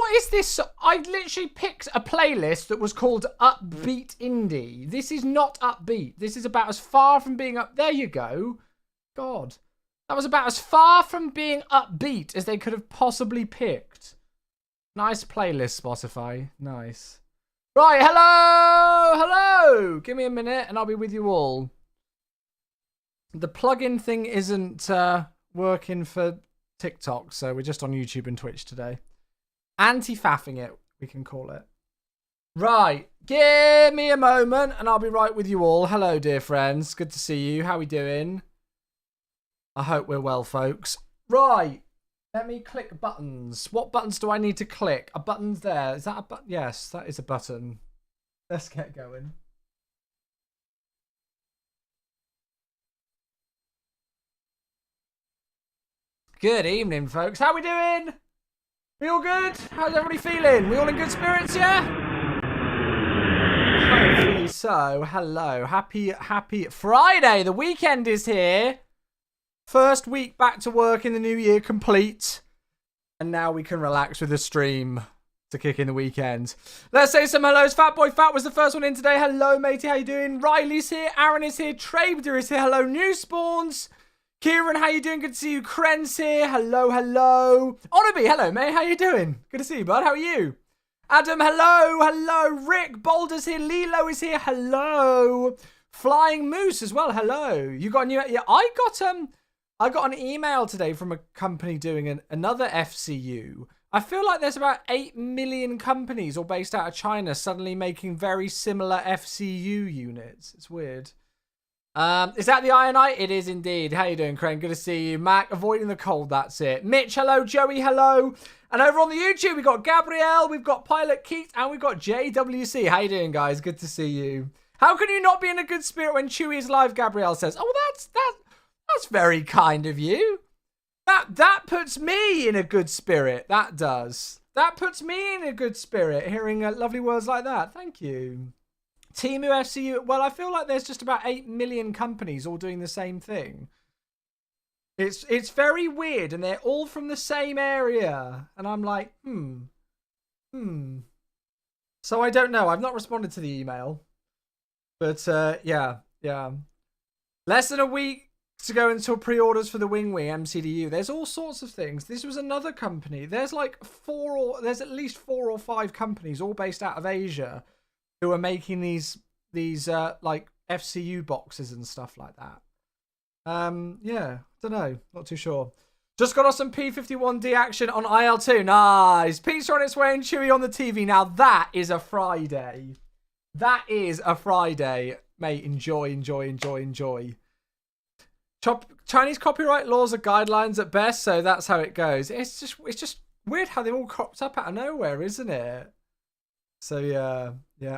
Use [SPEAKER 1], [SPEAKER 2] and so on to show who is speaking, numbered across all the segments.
[SPEAKER 1] What is this? I literally picked a playlist that was called Upbeat Indie. This is not upbeat. This is about as far from being up. There you go. God. That was about as far from being upbeat as they could have possibly picked. Nice playlist, Spotify. Nice. Right, hello! Give me a minute and I'll be with you all. The plugin thing isn't working for TikTok, so we're just on YouTube and Twitch today. Anti-faffing it, we can call it. Right, give me a moment and I'll be right with you all. Hello, dear friends. Good to see you. How we doing? I hope we're well, folks. Right, let me click buttons. What buttons do I need to click? A button's there. Is that a button? Yes, that is a button. Let's get going. Good evening, folks. How we doing? We all good? How's everybody feeling? We all in good spirits, yeah? Hopefully so. Hello. Happy Friday. The weekend is here. First week back to work in the new year complete. And now we can relax with the stream to kick in the weekend. Let's say some hellos. Fatboy Fat was the first one in today. Hello, matey. How you doing? Riley's here. Aaron is here. Trader is here. Hello, New Spawns. Kieran, how you doing? Good to see you. Kren's here. Hello. Onaby, hello, mate. How you doing? Good to see you, bud. How are you? Adam, hello. Rick, Boulder's here. Lilo is here. Hello. Flying Moose as well. Hello. You got a new... Yeah, I got an email today from a company doing another FCU. I feel like there's about 8 million companies all based out of China suddenly making very similar FCU units. It's weird. Is that the Ionite? It is indeed. How you doing, Crane? Good to see you. Mac, avoiding the cold, that's it. Mitch, hello. Joey, hello. And over on the YouTube, we've got Gabrielle, we've got Pilot Keith, and we've got JWC. How you doing, guys? Good to see you. How can you not be in a good spirit when Chewie is live, Gabrielle says. Oh, that's very kind of you. That puts me in a good spirit. That does. That puts me in a good spirit, hearing lovely words like that. Thank you. Timu FCU. Well, I feel like there's just about 8 million companies all doing the same thing. It's very weird, and they're all from the same area. And I'm like, So I don't know. I've not responded to the email. But, yeah. Less than a week to go until pre-orders for the Wingwing MCDU. There's all sorts of things. This was another company. There's like there's at least 4 or 5 companies all based out of Asia who are making these like FCU boxes and stuff like that. Yeah, don't know, not too sure. Just got off some P51D action on IL2. Nice. Pizza on its way and Chewy on the TV. Now that is a Friday. That is a Friday, mate. Enjoy. Chinese copyright laws are guidelines at best, so that's how it goes. It's just weird how they all cropped up out of nowhere, isn't it? So yeah.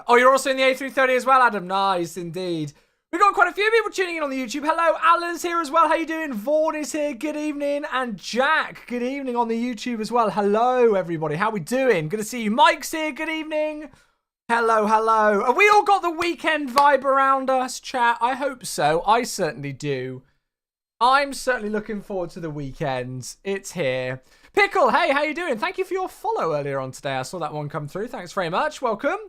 [SPEAKER 1] Oh, you're also in the A330 as well, Adam. Nice indeed. We've got quite a few people tuning in on the YouTube. Hello, Alan's here as well. How you doing? Vaughan is here. Good evening. And Jack, good evening on the YouTube as well. Hello, everybody. How we doing? Good to see you. Mike's here. Good evening. Hello. Have we all got the weekend vibe around us, chat? I hope so. I certainly do. I'm certainly looking forward to the weekend. It's here. Pickle, hey, how you doing? Thank you for your follow earlier on today. I saw that one come through. Thanks very much. Welcome.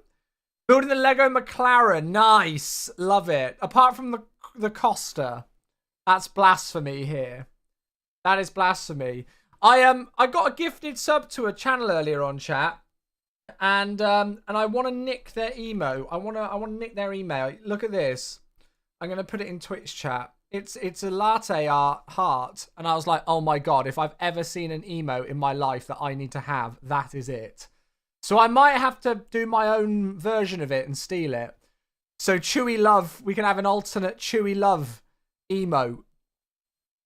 [SPEAKER 1] Building the Lego McLaren. Nice. Love it. Apart from the Costa. That's blasphemy here. That is blasphemy. I got a gifted sub to a channel earlier on, chat. And I want to nick their emo. I want to nick their email. Look at this. I'm going to put it in Twitch chat. It's a latte art heart. And I was like, oh my God, if I've ever seen an emo in my life that I need to have, that is it. So I might have to do my own version of it and steal it. So Chewy Love, we can have an alternate Chewy Love emote.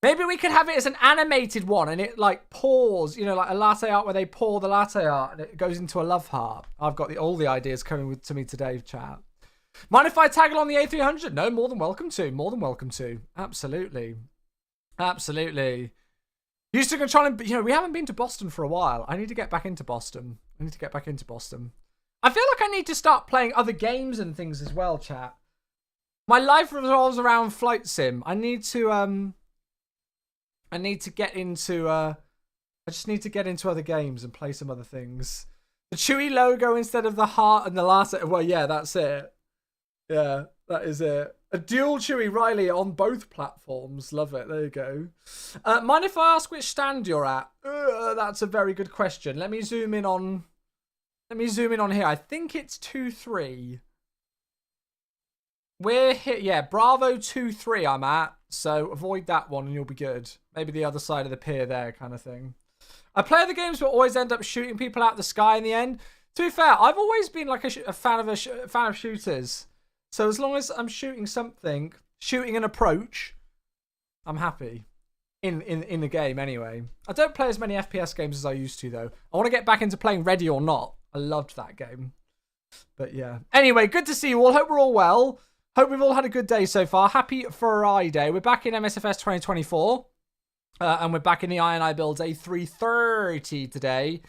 [SPEAKER 1] Maybe we could have it as an animated one and it like pours, you know, like a latte art where they pour the latte art and it goes into a love heart. I've got all the ideas coming to me today, chat. Mind if I tag along the A300? No, more than welcome to. More than welcome to. Absolutely. Used to control him, but you know, we haven't been to Boston for a while. I need to get back into Boston. I feel like I need to start playing other games and things as well, chat. My life revolves around flight sim. I just need to get into other games and play some other things. The Chewy logo instead of the heart and the last. Well, yeah, that's it. Yeah, that is it. A dual Chewy Riley on both platforms. Love it. There you go. Mind if I ask which stand you're at? That's a very good question. Let me zoom in on here. I think it's 2-3. We're here. Yeah, Bravo 2-3 I'm at. So avoid that one and you'll be good. Maybe the other side of the pier there kind of thing. I play the games but always end up shooting people out of the sky in the end. To be fair, I've always been like a fan of shooters. So as long as I'm shooting something, shooting an approach, I'm happy. In the game anyway. I don't play as many FPS games as I used to though. I want to get back into playing Ready or Not. I loved that game. But yeah. Anyway, good to see you all. Hope we're all well. Hope we've all had a good day so far. Happy Friday. We're back in MSFS 2024. And we're back in the I Builds A330 today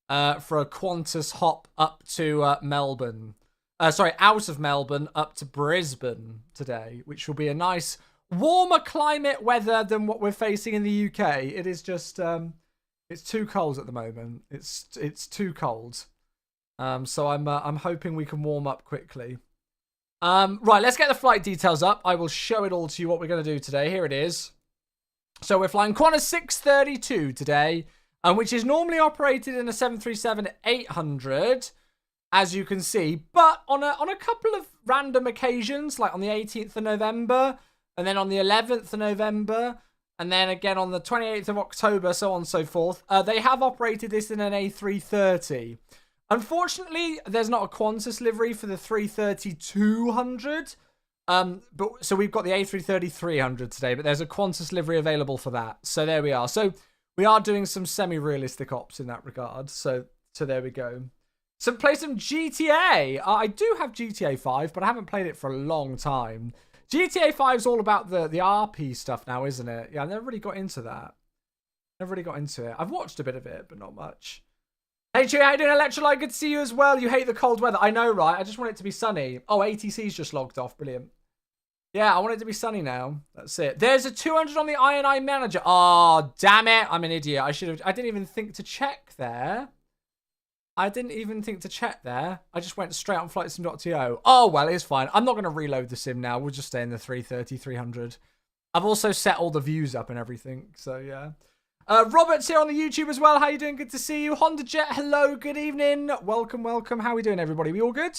[SPEAKER 1] for a Qantas hop up to Melbourne. Out of Melbourne up to Brisbane today, which will be a nice warmer climate weather than what we're facing in the UK. It is just, it's too cold at the moment. It's too cold. So I'm hoping we can warm up quickly. Right, let's get the flight details up. I will show it all to you what we're going to do today. Here it is. So we're flying Qantas 632 today, which is normally operated in a 737-800, as you can see. But on a couple of random occasions, like on the 18th of November, and then on the 11th of November, and then again on the 28th of October, so on and so forth, they have operated this in an A330. Unfortunately, there's not a Qantas livery for the 330-200. So we've got the A330-300 today, but there's a Qantas livery available for that. So there we are. So we are doing some semi-realistic ops in that regard. So there we go. So play some GTA. I do have GTA 5, but I haven't played it for a long time. GTA 5 is all about the RP stuff now, isn't it? Yeah, I never really got into that. Never really got into it. I've watched a bit of it, but not much. Hey, Chewy, how you doing, Electrolyte? Good to see you as well. You hate the cold weather. I know, right? I just want it to be sunny. Oh, ATC's just logged off. Brilliant. Yeah, I want it to be sunny now. That's it. There's a 200 on the INI manager. Oh, damn it. I'm an idiot. I didn't even think to check there. I just went straight on flightsim.to. Oh, well, it's fine. I'm not going to reload the sim now. We'll just stay in the 330-300. I've also set all the views up and everything. So, yeah. Robert's here on the YouTube as well. How you doing? Good to see you. Honda Jet, hello. Good evening. Welcome. How are we doing, everybody? We all good?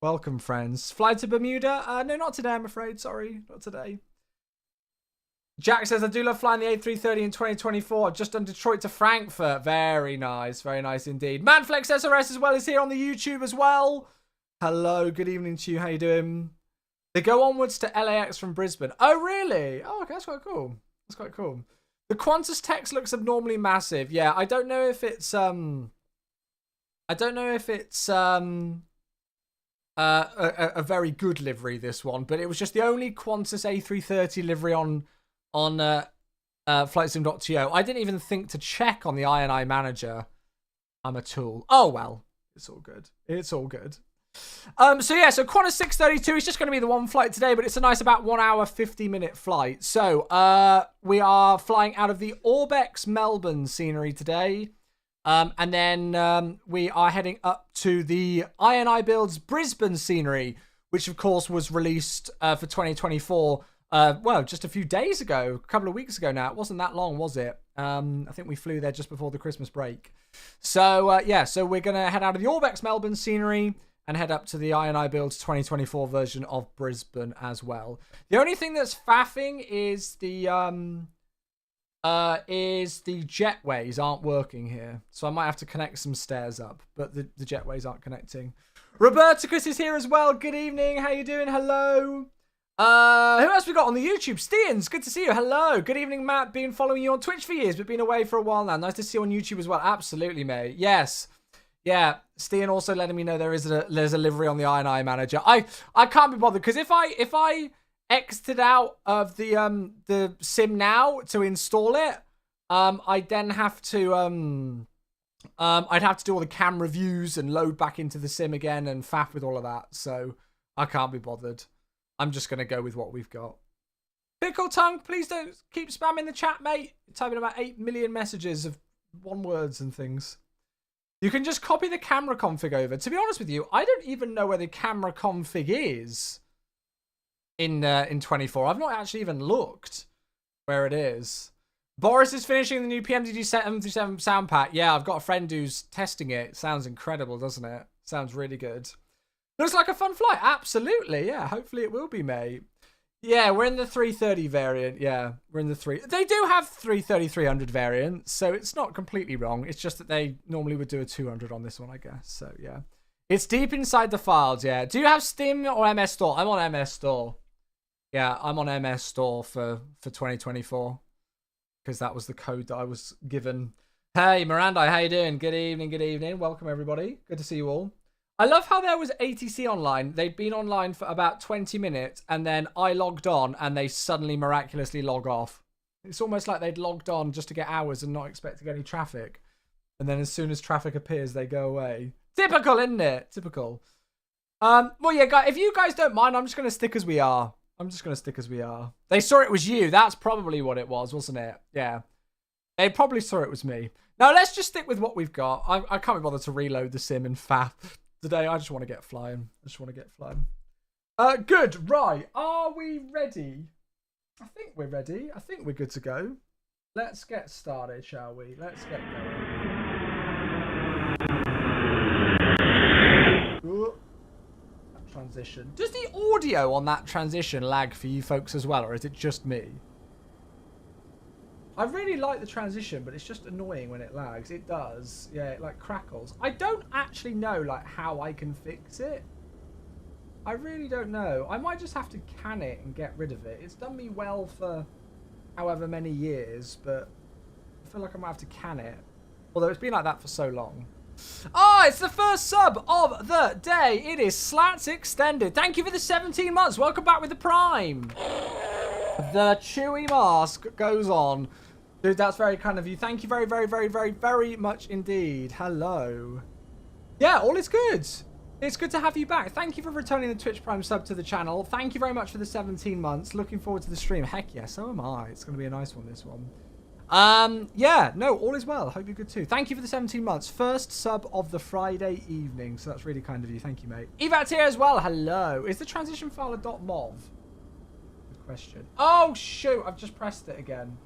[SPEAKER 1] Welcome, friends. Fly to Bermuda? No, not today, I'm afraid. Sorry, not today. Jack says, I do love flying the A330 in 2024. I've just done Detroit to Frankfurt. Very nice. Very nice indeed. Manflex SRS as well is here on the YouTube as well. Hello. Good evening to you. How you doing? They go onwards to LAX from Brisbane. Oh, really? Oh, okay. That's quite cool. That's quite cool. The Qantas text looks abnormally massive. Yeah, I don't know if it's a very good livery, this one, but it was just the only Qantas A330 livery on flightsim.to. I didn't even think to check on the INI manager. I'm a tool. Oh well, it's all good. It's all good. So Qantas 632 is just going to be the one flight today, but it's a nice about 1 hour 50-minute flight. So we are flying out of the Orbex Melbourne scenery today, and then we are heading up to the INI Builds Brisbane scenery, which of course was released for 2024. Well, just a few days ago, a couple of weeks ago now. It wasn't that long, was it? I think we flew there just before the Christmas break. So so we're going to head out of the Orbex Melbourne scenery and head up to the INI Builds 2024 version of Brisbane as well. The only thing that's faffing is the jetways aren't working here. So I might have to connect some stairs up, but the jetways aren't connecting. Roberticus is here as well. Good evening. How you doing? Hello. Who else we got on the YouTube? Steens, good to see you. Hello. Good evening, Matt. Been following you on Twitch for years, but been away for a while now. Nice to see you on YouTube as well. Absolutely, mate. Yes. Yeah, Steen also letting me know there's a livery on the INI manager. I can't be bothered because if I exited out of the sim now to install it, I'd then have to I'd have to do all the camera views and load back into the sim again and faff with all of that. So I can't be bothered. I'm just gonna go with what we've got. Pickle tongue, please don't keep spamming the chat, mate. You're typing about 8 million messages of one words and things. You can just copy the camera config over. To be honest with you, I don't even know where the camera config is in 24. I've not actually even looked where it is. Boris is finishing the new PMDG 737 sound pack. Yeah, I've got a friend who's testing it. Sounds incredible, doesn't it? Sounds really good. Looks like a fun flight. Absolutely, yeah. Hopefully it will be, mate. Yeah, we're in the 330 variant. Yeah, we're in the 3. They do have 330-300 variants, so it's not completely wrong. It's just that they normally would do a 200 on this one, I guess. So, yeah. It's deep inside the files, yeah. Do you have Steam or MS Store? I'm on MS Store. Yeah, I'm on MS Store for 2024 because that was the code that I was given. Hey, Miranda, how you doing? Good evening, good evening. Welcome, everybody. Good to see you all. I love how there was ATC online. They'd been online for about 20 minutes, and then I logged on, and they suddenly miraculously log off. It's almost like they'd logged on just to get hours and not expecting any traffic. And then as soon as traffic appears, they go away. Typical, isn't it? Typical. Well, yeah, guys, if you guys don't mind, I'm just going to stick as we are. They saw it was you. That's probably what it was, wasn't it? Yeah. They probably saw it was me. Now, let's just stick with what we've got. I can't be bothered to reload the sim and faff. Today, I just want to get flying. Good. Right. Are we ready? I think we're ready. I think we're good to go. Let's get started, shall we? Let's get going. Ooh. That transition. Does the audio on that transition lag for you folks as well, or is it just me? I really like the transition, but it's just annoying when it lags. It does. Yeah, it like crackles. I don't actually know like how I can fix it. I really don't know. I might just have to can it and get rid of it. It's done me well for however many years, but I feel like I might have to can it. Although it's been like that for so long. Oh, it's the first sub of the day. It is Slats Extended. Thank you for the 17 months. Welcome back with the Prime. The Chewy mask goes on. Dude, that's very kind of you. Thank you very, very, very, very, very much indeed. Hello. Yeah, all is good. It's good to have you back. Thank you for returning the Twitch Prime sub to the channel. Thank you very much for the 17 months. Looking forward to the stream. Heck yeah, so am I. It's going to be a nice one, this one. Yeah, no, all is well. Hope you're good too. Thank you for the 17 months. First sub of the Friday evening. So that's really kind of you. Thank you, mate. Evat's here as well. Hello. Is the transition file a .mov? Question. Oh shoot, I've just pressed it again.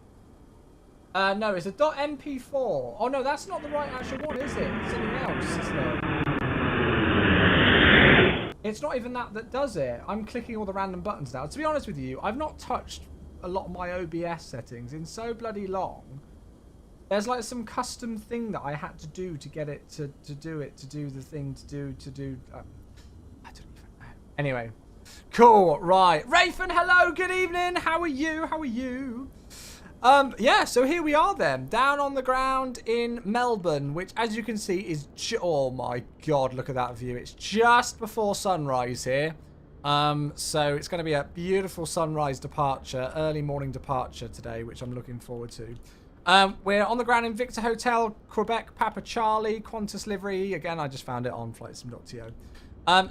[SPEAKER 1] No, it's a .mp4. Oh no, that's not the right actual one, is it? It's something else, isn't it? It's not even that does it. I'm clicking all the random buttons now. To be honest with you, I've not touched a lot of my OBS settings in so bloody long. There's like some custom thing that I had to do to get it to do the thing to do. I don't even know. Anyway. Cool, right. Rayfan, hello, good evening. How are you? Yeah, so here we are then. Down on the ground in Melbourne, which as you can see is... oh my god, look at that view. It's just before sunrise here. So it's going to be a beautiful sunrise departure, early morning departure today, which I'm looking forward to. We're on the ground in Victor Hotel, Quebec, Papa Charlie, Qantas livery. Again, I just found it on flightsim.to.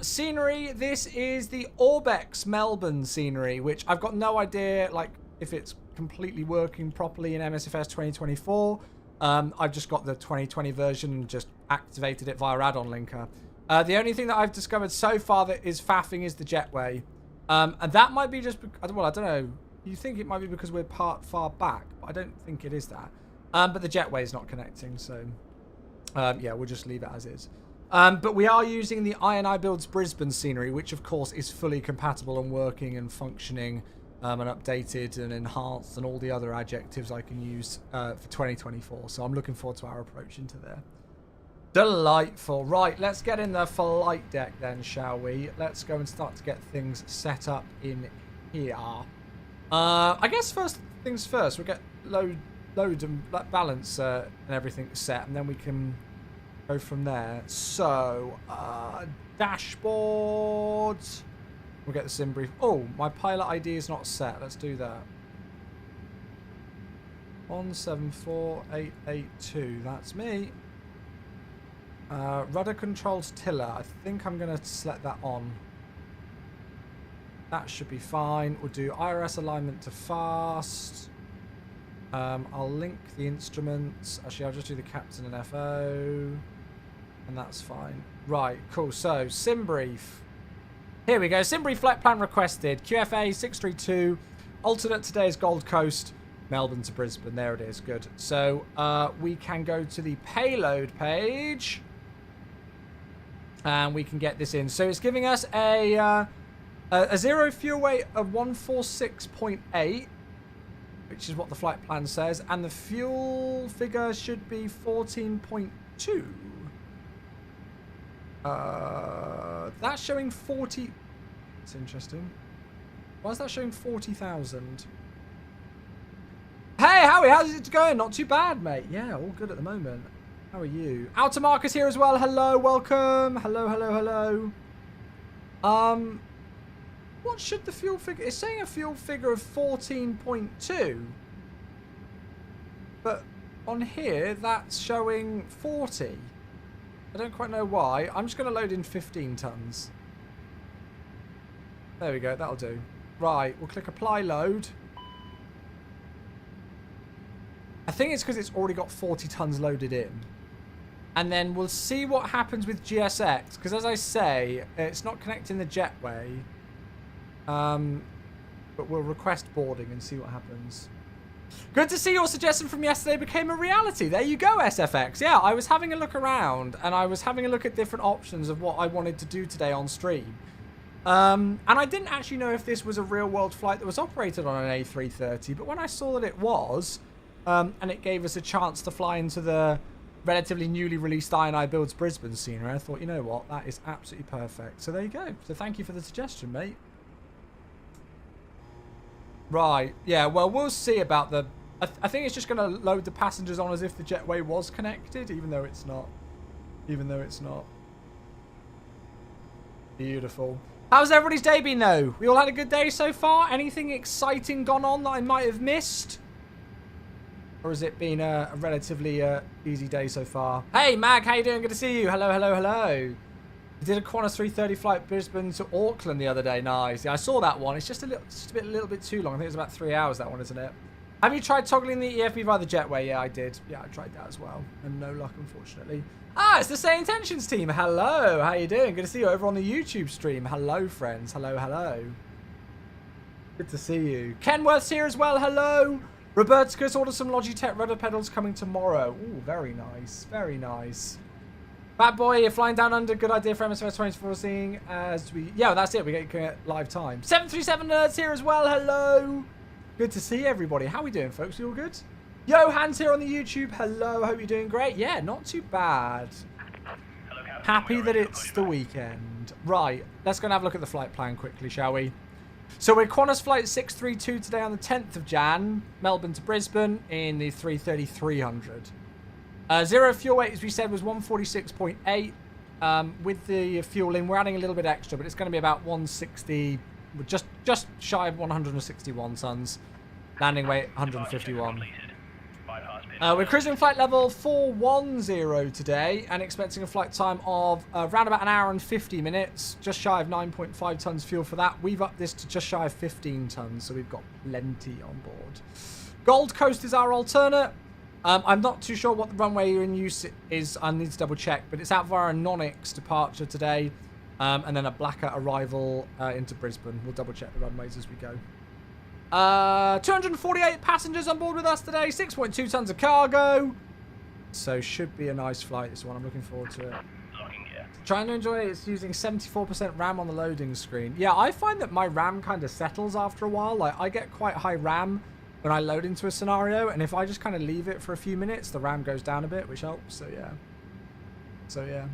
[SPEAKER 1] Scenery, this is the Orbex Melbourne scenery, which I've got no idea like if it's completely working properly in MSFS 2024. I've just got the 2020 version and just activated it via add-on linker. The only thing that I've discovered so far that is faffing is the jetway. And that might be just, well, I don't know. You think it might be because we're far back, but I don't think it is that. But the jetway is not connecting, so yeah, we'll just leave it as is. But we are using the I Builds Brisbane scenery, which of course is fully compatible and working and functioning and updated and enhanced and all the other adjectives I can use for 2024. So I'm looking forward to our approach into there. Delightful. Right, let's get in the flight deck then, shall we? Let's go and start to get things set up in here. I guess first things first, we'll get load and balance and everything set, and then we can go from there. So, dashboard. We'll get the sim brief. Oh, my pilot ID is not set. Let's do that. 174882. That's me. Rudder controls tiller. I think I'm going to select that on. That should be fine. We'll do IRS alignment to fast. I'll link the instruments. Actually, I'll just do the captain and FO. And that's fine. Right, cool. So, sim brief. Here we go. Sim brief flight plan requested. QFA 632. Alternate today is Gold Coast. Melbourne to Brisbane. There it is. Good. So, we can go to the payload page. And we can get this in. So, it's giving us a zero fuel weight of 146.8. Which is what the flight plan says. And the fuel figure should be 14.2. That's showing 40. That's interesting. Why is that showing 40,000? Hey, Howie, how's it going? Not too bad, mate. Yeah, all good at the moment. How are you? Outer Marcus here as well. Hello, welcome. Hello, hello, hello. What should the fuel figure? It's saying a fuel figure of 14.2. But on here, that's showing 40. I don't quite know why. I'm just going to load in 15 tons. There we go. That'll do. Right. We'll click apply load. I think it's because it's already got 40 tons loaded in. And then we'll see what happens with GSX. Because as I say, it's not connecting the jetway. But we'll request boarding and see what happens. Good to see your suggestion from yesterday became a reality. There you go, SFX. Yeah, I was having a look around and I was having a look at different options of what I wanted to do today on stream. And I didn't actually know if this was a real world flight that was operated on an A330, but when I saw that it was, and it gave us a chance to fly into the relatively newly released I&I Builds Brisbane scenery, I thought, you know what, that is absolutely perfect. So there you go. So thank you for the suggestion, mate. Right, yeah, well, we'll see about the... I think it's just going to load the passengers on as if the jetway was connected, even though it's not. Even though it's not. Beautiful. How's everybody's day been, though? We all had a good day so far? Anything exciting gone on that I might have missed? Or has it been a relatively easy day so far? Hey, Mag, how you doing? Good to see you. Hello, hello, hello. I did a Qantas 330 flight Brisbane to Auckland the other day. Nice. Yeah, I saw that one. It's just a little bit too long. I think it's about 3 hours, that one, isn't it? Have you tried toggling the EFB via the jetway? Yeah, I did. Yeah, I tried that as well. And no luck, unfortunately. Ah, it's the Say Intentions team. Hello. How you doing? Good to see you over on the YouTube stream. Hello, friends. Hello, hello. Good to see you. Kenworth's here as well. Hello. Roberticus ordered some Logitech rudder pedals coming tomorrow. Ooh, very nice. Very nice. Bad boy, you're flying down under. Good idea for MSFS 24 seeing as we... Yeah, that's it. We get live time. 737 Nerds here as well. Hello. Good to see everybody. How are we doing, folks? You all good? Yo, Hans here on the YouTube. Hello. Hope you're doing great. Yeah, not too bad. Happy that it's the weekend. Right. Let's go and have a look at the flight plan quickly, shall we? So we're Qantas flight 632 today on the 10th of Jan. Melbourne to Brisbane in the 330-300. Zero fuel weight, as we said, was 146.8. With the fuel in, we're adding a little bit extra, but it's going to be about 160, just shy of 161 tons. Landing weight 151. We're cruising flight level 410 today and expecting a flight time of around about an hour and 50 minutes. Just shy of 9.5 tons fuel for that. We've upped this to just shy of 15 tons, so we've got plenty on board. Gold Coast is our alternate. I'm not too sure what the runway in use is. I need to double check, but it's out via a non-X departure today, and then a Blacker arrival into Brisbane. We'll double check the runways as we go. 248 passengers on board with us today, 6.2 tons of cargo. So should be a nice flight, this one. I'm looking forward to it. Trying to enjoy it. It's using 74% RAM on the loading screen. Yeah, I find that my RAM kind of settles after a while. Like, I get quite high RAM when I load into a scenario, and if I just kind of leave it for a few minutes, the RAM goes down a bit, which helps. So yeah.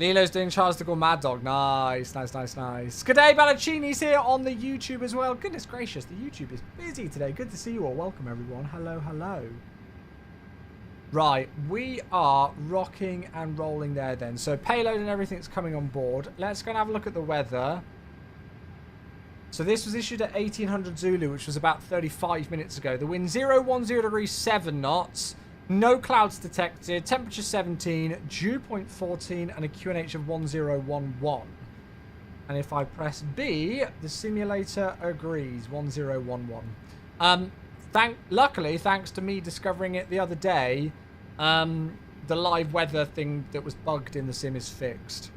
[SPEAKER 1] Lilo's doing Charles de Gaulle Mad Dog. Nice, nice, nice, nice. Good day, Ballaccini's here on the YouTube as well. Goodness gracious, the YouTube is busy today. Good to see you all. Welcome, everyone. Hello, hello. Right, we are rocking and rolling there then. So payload and everything's coming on board. Let's go and have a look at the weather. So this was issued at 1800 Zulu, which was about 35 minutes ago. The wind 010 degrees 7 knots. No clouds detected. Temperature 17. Dew point 14. And a QNH of 1011. And if I press B, the simulator agrees. 1011. Luckily, thanks to me discovering it the other day, the live weather thing that was bugged in the sim is fixed.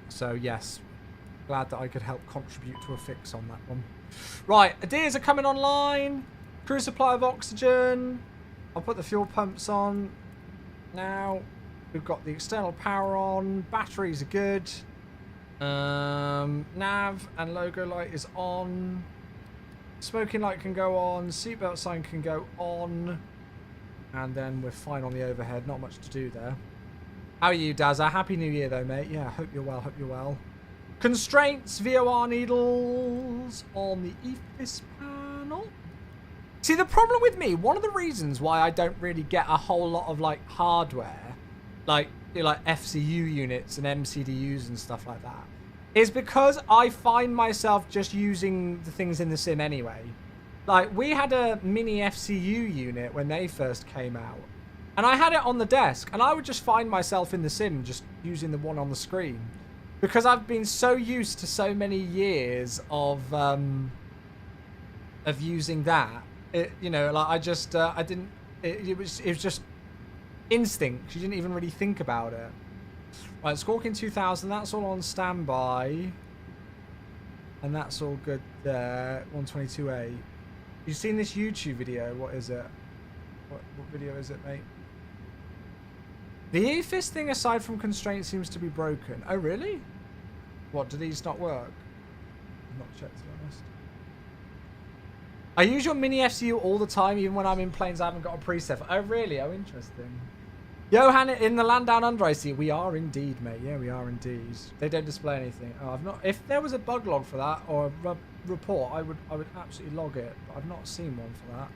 [SPEAKER 1] So yes, glad that I could help contribute to a fix on that one. Right, ideas are coming online. Crew supply of oxygen. I'll put the fuel pumps on now. We've got the external power on. Batteries are good. Nav and logo light is on. Smoking light can go on. Seatbelt sign can go on. And then we're fine on the overhead. Not much to do there. How are you, Dazza? Happy New Year, though, mate. Yeah, hope you're well. Hope you're well. Constraints, VOR needles on the EFIS panel. See, the problem with me, one of the reasons why I don't really get a whole lot of, like, hardware, like FCU units and MCDUs and stuff like that, is because I find myself just using the things in the sim anyway. Like, we had a mini FCU unit when they first came out, and I had it on the desk, and I would just find myself in the sim just using the one on the screen. Because I've been so used to so many years of using that. You know, like I just, I didn't, it was just instinct. You didn't even really think about it. Right, Squawking 2000, that's all on standby. And that's all good there. 122.8. You've seen this YouTube video? What is it? What video is it, mate? The EFIS thing, aside from constraints, seems to be broken. Oh, really? What, do these not work? I've not checked, to be honest. I use your mini FCU all the time, even when I'm in planes I haven't got a preset for. Oh, really? Oh, interesting. Johan, in the land down under, I see. We are indeed, mate. Yeah, we are indeed. They don't display anything. Oh, I've not. If there was a bug log for that or a report, I would absolutely log it. But I've not seen one for that.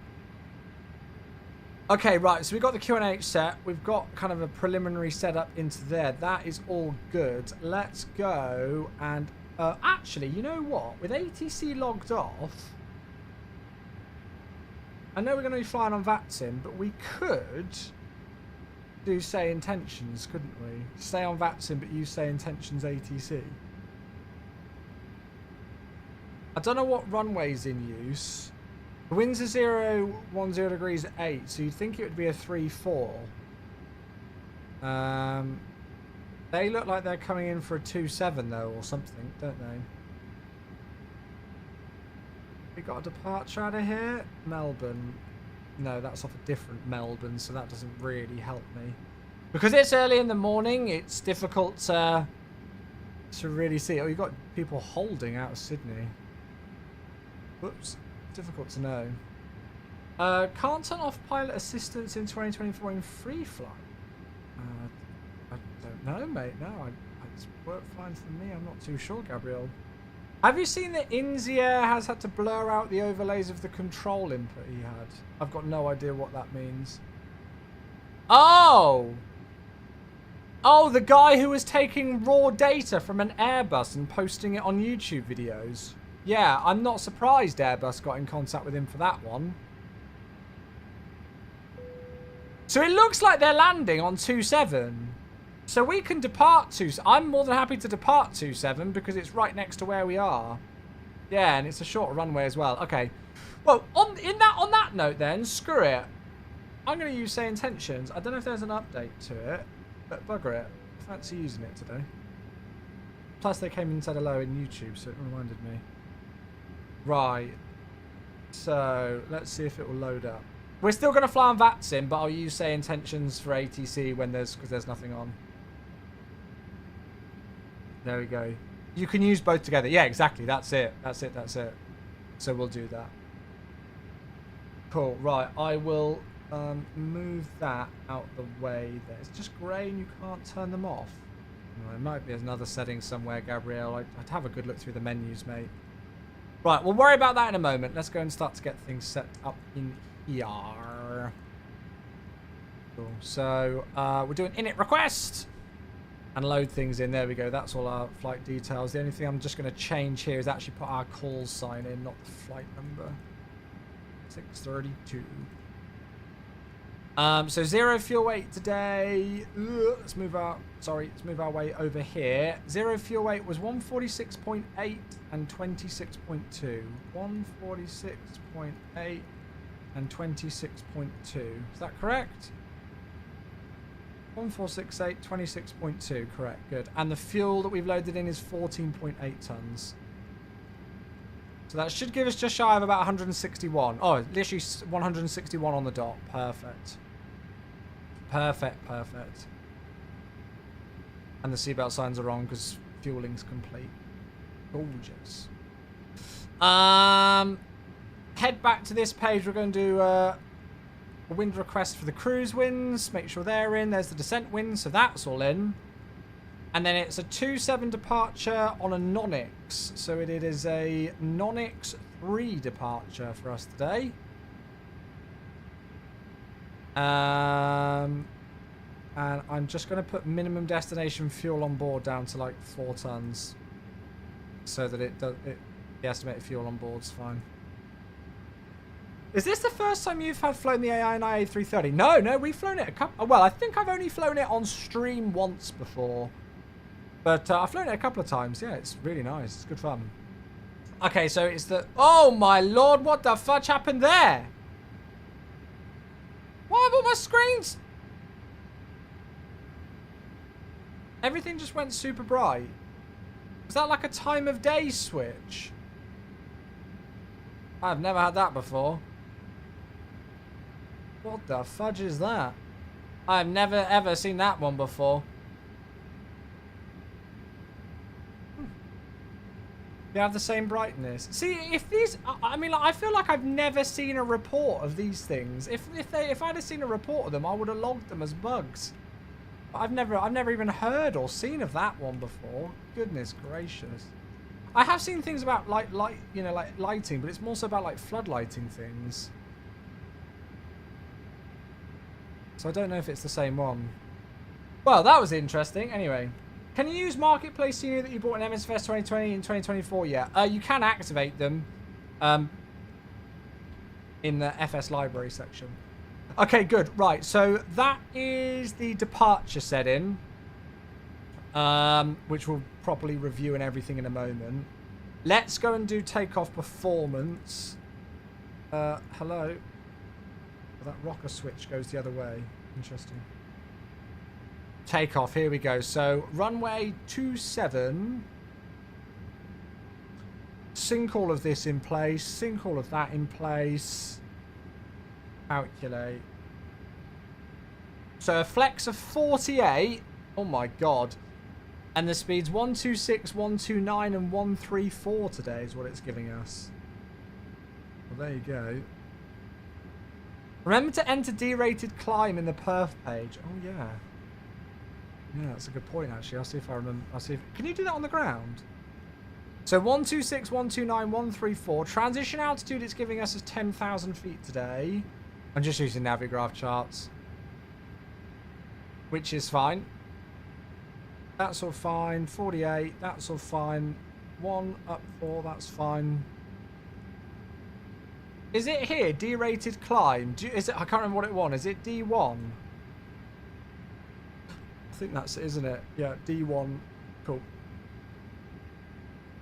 [SPEAKER 1] Okay, right. So we've got the Q&H set. We've got kind of a preliminary setup into there. That is all good. Let's go and actually, you know what? With ATC logged off, I know we're going to be flying on VATSIM, but we could do say intentions, couldn't we? Stay on VATSIM, but use say intentions ATC. I don't know what runway's in use. The winds are 010 degrees at 8, so you'd think it would be a 3-4. They look like they're coming in for a 2-7 though, or something, don't they? We got a departure out of here. Melbourne. No, that's off a different Melbourne, so that doesn't really help me. Because it's early in the morning, it's difficult to really see. Oh, you've got people holding out of Sydney. Whoops. Difficult to know. Can't turn off pilot assistance in 2024 in free flight. I don't know, mate. No, it's work fine for me. I'm not too sure, Gabriel. Have you seen that Inzia has had to blur out the overlays of the control input he had? I've got no idea what that means. Oh! Oh, the guy who was taking raw data from an Airbus and posting it on YouTube videos. Yeah, I'm not surprised Airbus got in contact with him for that one. So it looks like they're landing on 27. So we can depart 27. I'm more than happy to depart 27 because it's right next to where we are. Yeah, and it's a shorter runway as well. Okay. Well, on that note then, screw it. I'm going to use say intentions. I don't know if there's an update to it, but bugger it. I fancy using it today. Plus they came and said hello in YouTube, so it reminded me. Right. So let's see if it will load up. We're still going to fly on VATSIM, but I'll use say intentions for ATC when because there's nothing on. There we go. You can use both together. Yeah, exactly. That's it. That's it. That's it. So we'll do that. Cool. Right. I will move that out the way there. It's just grey and you can't turn them off. Well, there might be another setting somewhere, Gabrielle. I'd have a good look through the menus, mate. Right. We'll worry about that in a moment. Let's go and start to get things set up in here. Cool. So we're doing init request. And load things in. There we go. That's all our flight details. The only thing I'm just going to change here is actually put our call sign in, not the flight number. 632. So 0 fuel weight today. Let's move our way over here. 0 fuel weight was 146.8 and 26.2. 146.8 and 26.2. Is that correct? 1468, 26.2, correct, good. And the fuel that we've loaded in is 14.8 tons. So that should give us just shy of about 161. Oh, literally 161 on the dot. Perfect. Perfect, perfect. And the seatbelt signs are on because fueling's complete. Gorgeous. Head back to this page. We're going to do a wind request for the cruise winds. Make sure they're in. There's the descent winds, so that's all in. And then it's a 2-7 departure on a non-X. So it is a non-X 3 departure for us today. And I'm just going to put minimum destination fuel on board down to like 4 tons. So that the estimated fuel on board's fine. Is this the first time you've flown the AI A330? No, we've flown it a couple... Well, I think I've only flown it on stream once before. But I've flown it a couple of times. Yeah, it's really nice. It's good fun. Okay, so it's the... Oh, my lord. What the fudge happened there? Why have all my screens... Everything just went super bright. Was that like a time of day switch? I've never had that before. What the fudge is that? I've never ever seen that one before. They have the same brightness. See, if these, I mean, like, I feel like I've never seen a report of these things. If I'd have seen a report of them, I would have logged them as bugs. But I've never even heard or seen of that one before. Goodness gracious. I have seen things about like lighting, but it's more so about like floodlighting things. So I don't know if it's the same one. Well, that was interesting. Anyway, can you use Marketplace senior that you bought in MSFS 2020 and 2024 yet? You can activate them in the FS library section. Okay, good. Right, so that is the departure setting, which we'll properly review and everything in a moment. Let's go and do takeoff performance. Hello. Oh, that rocker switch goes the other way. Interesting. Takeoff, here we go. So, runway 27. Sync all of this in place. Sync all of that in place. Calculate. So a flex of 48. Oh my god. And the speeds 126, 129 and 134 today is what it's giving us. Well, there you go. Remember to enter D-rated climb in the perf page. Oh yeah. Yeah, that's a good point actually. I'll see if I remember. Can you do that on the ground? So 126, 129, 134. Transition altitude it's giving us is 10,000 feet today. I'm just using Navigraph charts. Which is fine. That's all fine. 48, that's all fine. 1 up 4, that's fine. Is it here? D-rated climb. Is it? I can't remember what it was. Is it D1? I think that's it, isn't it? Yeah, D1. Cool.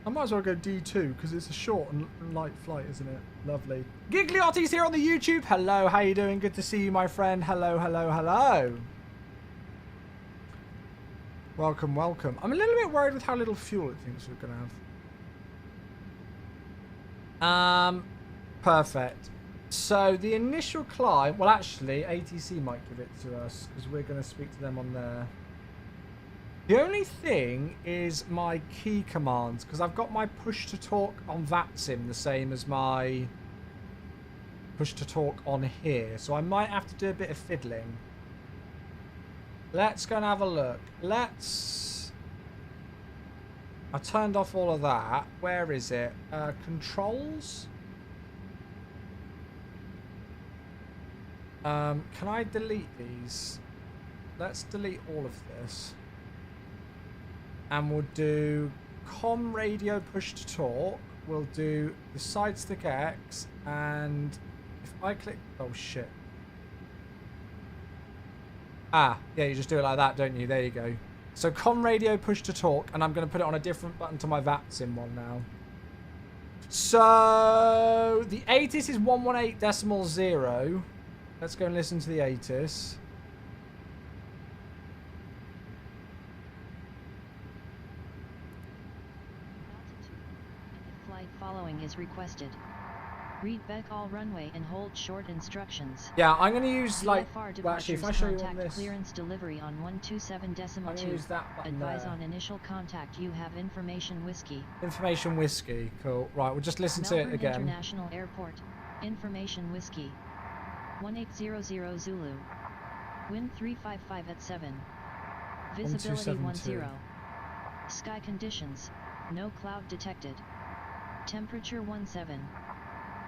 [SPEAKER 1] I might as well go D2 because it's a short and light flight, isn't it? Lovely. Gigliotti's here on the YouTube. Hello, how you doing? Good to see you, my friend. Hello, hello, hello. Welcome, welcome. I'm a little bit worried with how little fuel it thinks we're going to have. Perfect. So the initial climb, well actually ATC might give it to us because we're going to speak to them on there. The only thing is my key commands, because I've got my push to talk on VATSIM the same as my push to talk on here. So I might have to do a bit of fiddling. Let's go and have a look. I turned off all of that. Where is it? Controls? Can I delete these? Let's delete all of this. And we'll do com radio push to talk. We'll do the side stick X. And if I click... Oh, shit. Ah, yeah, you just do it like that, don't you? There you go. So com radio push to talk. And I'm going to put it on a different button to my VATSIM one now. So the ATIS is 118.0. Let's go and listen to the ATIS.
[SPEAKER 2] flight following is requested. Read back all runway and hold short instructions.
[SPEAKER 1] Yeah, I'm going to use like,
[SPEAKER 2] VFR
[SPEAKER 1] well, actually, if I show you on
[SPEAKER 2] contact
[SPEAKER 1] this,
[SPEAKER 2] clearance delivery on 127.2.
[SPEAKER 1] I'm going to use that button
[SPEAKER 2] Advise
[SPEAKER 1] there.
[SPEAKER 2] on initial contact you have information whiskey.
[SPEAKER 1] Information whiskey, cool. Right, we'll just listen to it
[SPEAKER 2] Melbourne
[SPEAKER 1] again.
[SPEAKER 2] International Airport. Information whiskey. 1800 Zulu. Wind 355 at 7. Visibility
[SPEAKER 1] 1272.
[SPEAKER 2] 10. Sky conditions. No cloud detected. Temperature 17.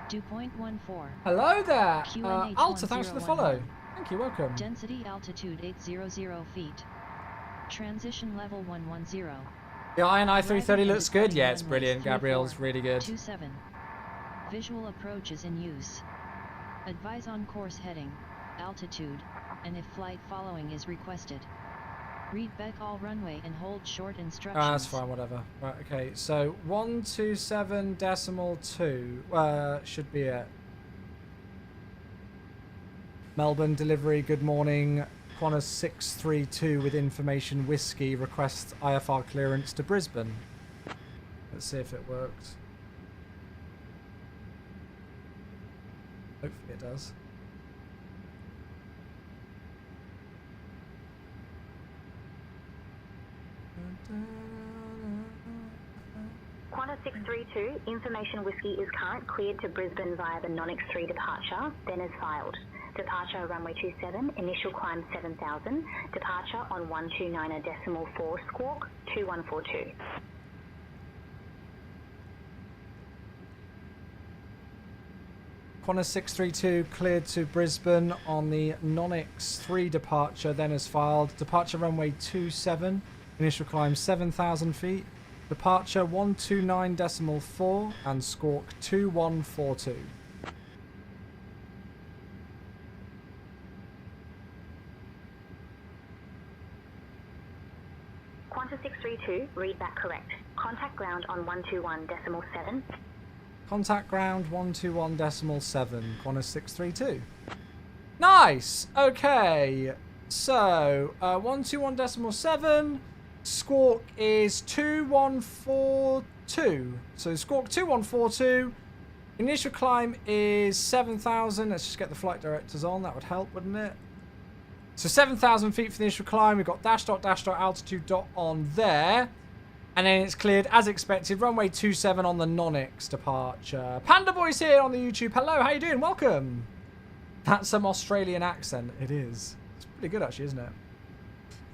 [SPEAKER 2] Dew point 14.
[SPEAKER 1] Hello there,
[SPEAKER 2] QNH
[SPEAKER 1] Alta, thanks for the follow.
[SPEAKER 2] 1011.
[SPEAKER 1] Thank you, welcome.
[SPEAKER 2] Density altitude 800 feet. Transition level 110.
[SPEAKER 1] The A330
[SPEAKER 2] Arriving
[SPEAKER 1] looks
[SPEAKER 2] and
[SPEAKER 1] good.
[SPEAKER 2] departing
[SPEAKER 1] Yeah, it's
[SPEAKER 2] runways
[SPEAKER 1] brilliant.
[SPEAKER 2] 34,
[SPEAKER 1] Gabrielle's really good.
[SPEAKER 2] 27. Visual approach is in use. Advise on course heading, altitude, and if flight following is requested. Read back all runway and hold short instructions.
[SPEAKER 1] That's fine, whatever. Right, okay, so 127.2 should be it. Melbourne delivery, good morning. Qantas 632 with information whiskey requests IFR clearance to Brisbane. Let's see if it works. Hopefully it does.
[SPEAKER 3] Qantas 632, information whiskey is current, cleared to Brisbane via the Non-X 3 departure, then is filed. Departure runway 27, initial climb 7,000, departure on 129.4 squawk 2142.
[SPEAKER 1] Qantas 632 cleared to Brisbane on the Non-X 3 departure, then is filed. Departure runway 27, initial climb 7,000 feet. Departure 129.4 and squawk 2142.
[SPEAKER 3] Qantas 632, read that correct. Contact ground on 121.7.
[SPEAKER 1] Contact ground 121.7, Qantas 632. Nice! Okay, so 121.7, squawk is 2142. So squawk 2142. Initial climb is 7,000. Let's just get the flight directors on. That would help, wouldn't it? So 7,000 feet for the initial climb. We've got dash dot altitude dot on there. And then it's cleared as expected. Runway 27 on the Non-X departure. Panda Boy's here on the YouTube. Hello, how you doing? Welcome. That's some Australian accent. It is. It's pretty good actually, isn't it?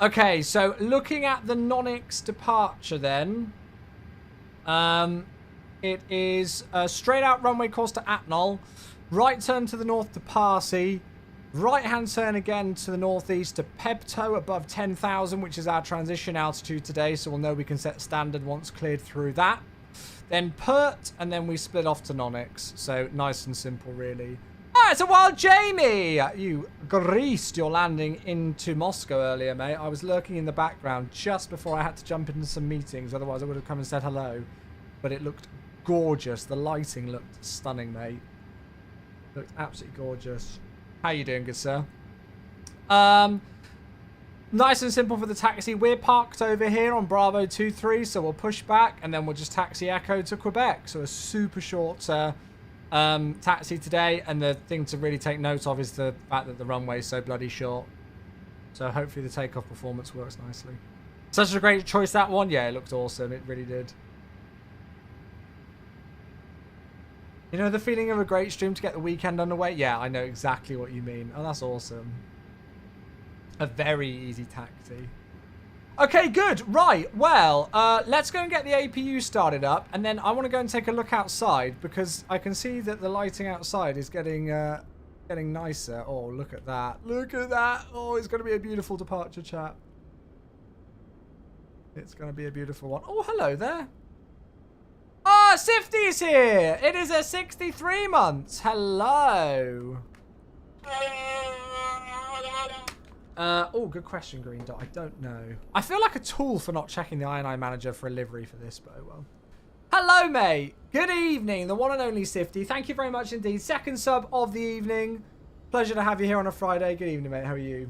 [SPEAKER 1] Okay, so looking at the Non-X departure then. It is a straight out runway course to Atnol. Right turn to the north to Parsi. Right hand turn again to the northeast to Pebto above 10,000, which is our transition altitude today. So we'll know we can set standard once cleared through that. Then Pert, and then we split off to Non-X. So nice and simple, really. Ah, it's a wild Jamie! You greased your landing into Moscow earlier, mate. I was lurking in the background just before I had to jump into some meetings. Otherwise, I would have come and said hello. But it looked gorgeous. The lighting looked stunning, mate. Looked absolutely gorgeous. How you doing, good sir? Nice and simple for the taxi. We're parked over here on Bravo 23, so we'll push back and then we'll just taxi Echo to Quebec. So a super short taxi today, and the thing to really take note of is the fact that the runway is so bloody short. So hopefully the takeoff performance works nicely. Such a great choice, that one. Yeah, it looked awesome. It really did. You know the feeling of a great stream to get the weekend underway? Yeah, I know exactly what you mean. Oh, that's awesome. A very easy taxi. Okay, good. Right, well, let's go and get the APU started up, and then I want to go and take a look outside, because I can see that the lighting outside is getting nicer. Oh, look at that. Look at that. Oh, it's going to be a beautiful departure, chat. It's going to be a beautiful one. Oh, hello there. Ah, Sifty's here. It is a 63 months. Hello. Oh, good question, Green Dot. I don't know. I feel like a tool for not checking the INI manager for a livery for this, but oh well. Hello, mate. Good evening. The one and only Sifty. Thank you very much indeed. Second sub of the evening. Pleasure to have you here on a Friday. Good evening, mate. How are you?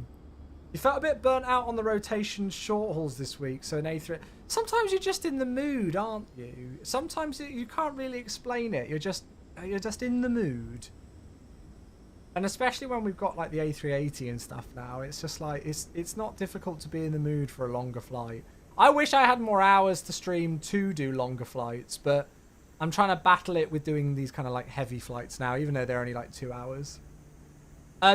[SPEAKER 1] You felt a bit burnt out on the rotation short hauls this week, so an A3... Sometimes you're just in the mood, aren't you? Sometimes you can't really explain it. You're just in the mood. And especially when we've got like the A380 and stuff now, it's just like it's not difficult to be in the mood for a longer flight. I wish I had more hours to stream to do longer flights, but I'm trying to battle it with doing these kind of like heavy flights now, even though they're only like 2 hours.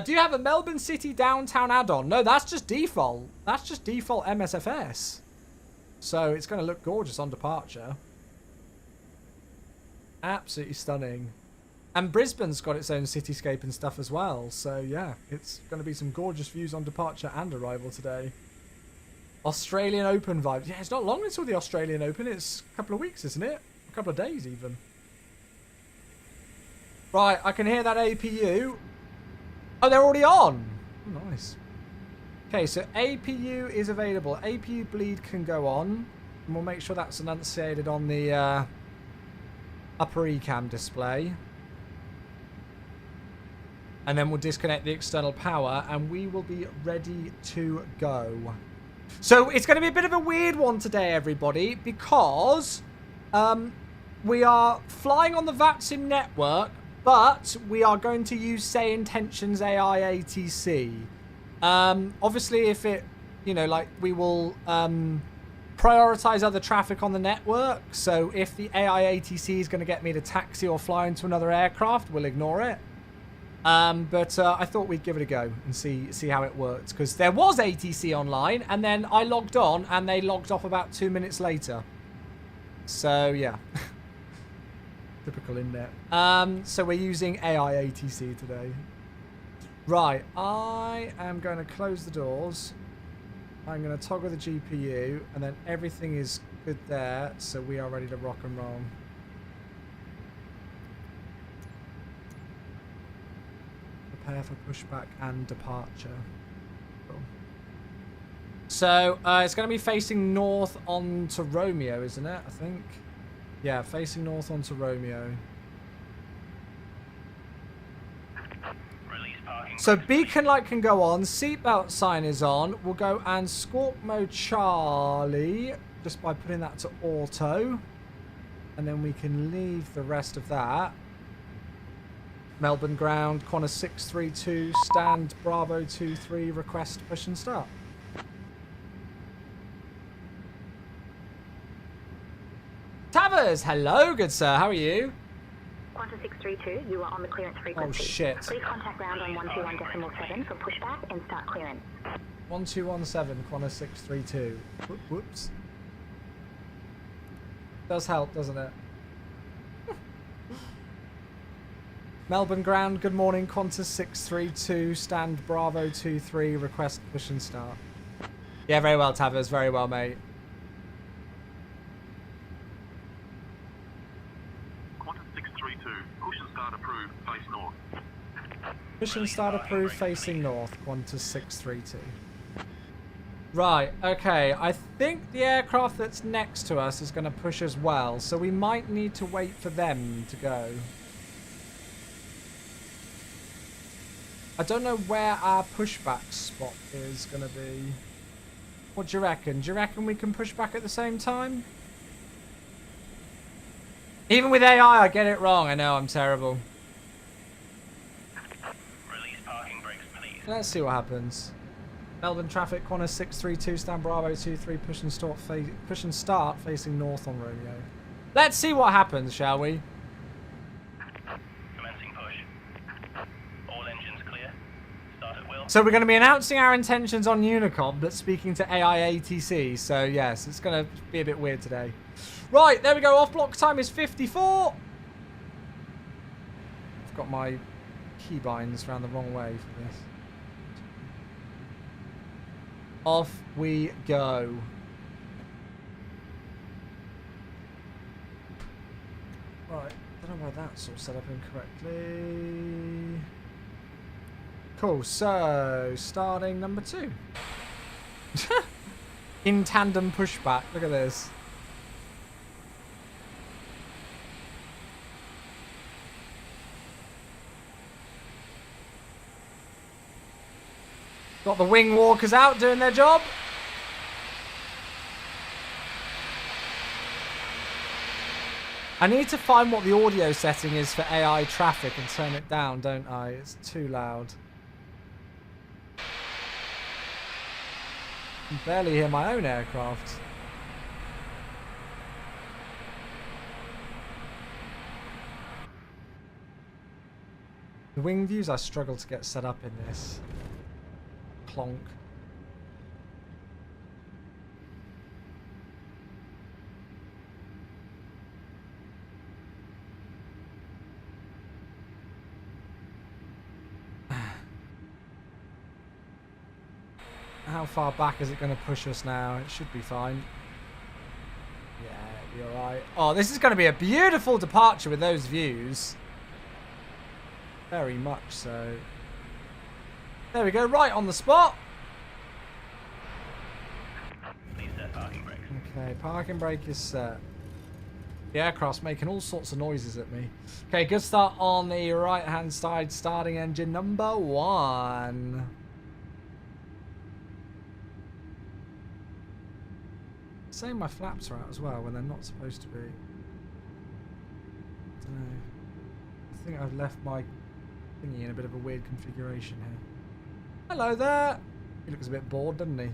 [SPEAKER 1] Do you have a Melbourne City downtown add-on? No, that's just default. That's just default MSFS. So it's going to look gorgeous on departure. Absolutely stunning. And Brisbane's got its own cityscape and stuff as well. So yeah, it's going to be some gorgeous views on departure and arrival today. Australian Open vibes. Yeah, it's not long until the Australian Open. It's a couple of weeks, isn't it? A couple of days even. Right, I can hear that APU. Oh, they're already on. Oh, nice. Okay, so APU is available. APU bleed can go on. And we'll make sure that's enunciated on the upper ECAM display. And then we'll disconnect the external power and we will be ready to go. So it's going to be a bit of a weird one today, everybody, because we are flying on the VATSIM network, but we are going to use Say Intentions AI ATC. Obviously, if it, you know, like we will prioritize other traffic on the network. So if the AI ATC is going to get me to taxi or fly into another aircraft, we'll ignore it. But I thought we'd give it a go and see how it works, because there was ATC online and then I logged on and they logged off about 2 minutes later. So yeah. Typical, isn't it? So we're using AI ATC today. Right, I am going to close the doors. I'm going to toggle the GPU and then everything is good there, so we are ready to rock and roll. Prepare for pushback and departure. Cool. So it's going to be facing north onto Romeo, isn't it? I think. Yeah, facing north onto Romeo. So beacon light can go on. Seatbelt sign is on. We'll go and squawk mode Charlie just by putting that to auto, and then we can leave the rest of that. Melbourne ground, Qantas 632, stand Bravo 23, request push and start. Tavers, hello, good sir, how are you?
[SPEAKER 3] Qantas 632, you are on the clearance frequency.
[SPEAKER 1] Oh shit.
[SPEAKER 3] Please contact ground on 121.7 for pushback and start clearance.
[SPEAKER 1] 1217, Qantas 632. Whoops. Does help, doesn't it? Melbourne ground, good morning, Qantas 632, stand Bravo 23, request push and start. Yeah, very well, Tavers, very well, mate.
[SPEAKER 4] Qantas 632, push and start approved, face north.
[SPEAKER 1] Push and start approved, facing north, Qantas 632. Right, okay, I think the aircraft that's next to us is going to push as well, so we might need to wait for them to go. I don't know where our pushback spot is going to be. What do you reckon? Do you reckon we can push back at the same time? Even with AI, I get it wrong. I know, I'm terrible.
[SPEAKER 4] Release parking brakes, please.
[SPEAKER 1] Let's see what happens. Melbourne traffic, Qantas 632, stand Bravo 23, push and start facing north on Romeo. Let's see what happens, shall we?
[SPEAKER 4] Commencing push. All engines clear. Start at will.
[SPEAKER 1] So we're going to be announcing our intentions on Unicom, but speaking to AI ATC. So yes, it's going to be a bit weird today. Right, there we go. Off block time is 54. I've got my keybinds around the wrong way for this. Off we go. Right, I don't know why that's all set up incorrectly. Cool, so starting number 2. In tandem pushback, look at this. Got the wing walkers out doing their job. I need to find what the audio setting is for AI traffic and turn it down, don't I? It's too loud. I can barely hear my own aircraft. The wing views I struggle to get set up in this. Clonk. How far back is it going to push us now? It should be fine. Yeah, you're right. Oh, this is going to be a beautiful departure with those views. Very much so. There we go, right on the spot.
[SPEAKER 4] Please set parking brakes.
[SPEAKER 1] Okay, parking brake is set. The aircraft's making all sorts of noises at me. Okay, good start on the right-hand side, starting engine number 1. Saying my flaps are out as well when they're not supposed to be. I don't know. I think I've left my thingy in a bit of a weird configuration here. Hello there! He looks a bit bored, doesn't he? Who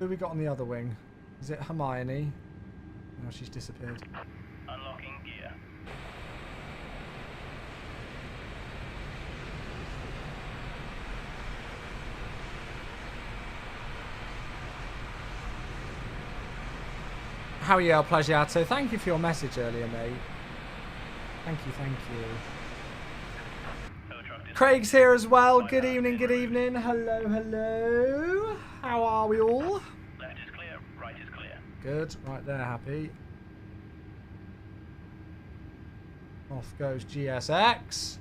[SPEAKER 1] have we got on the other wing? Is it Hermione? No, she's disappeared.
[SPEAKER 4] Unlocking gear.
[SPEAKER 1] How are you, El Plagiato? Thank you for your message earlier, mate. Thank you, thank you. Craig's here as well. Good evening, good evening. Hello, hello. How are we all?
[SPEAKER 4] Left is clear, right is clear.
[SPEAKER 1] Good, right there, happy. Off goes GSX.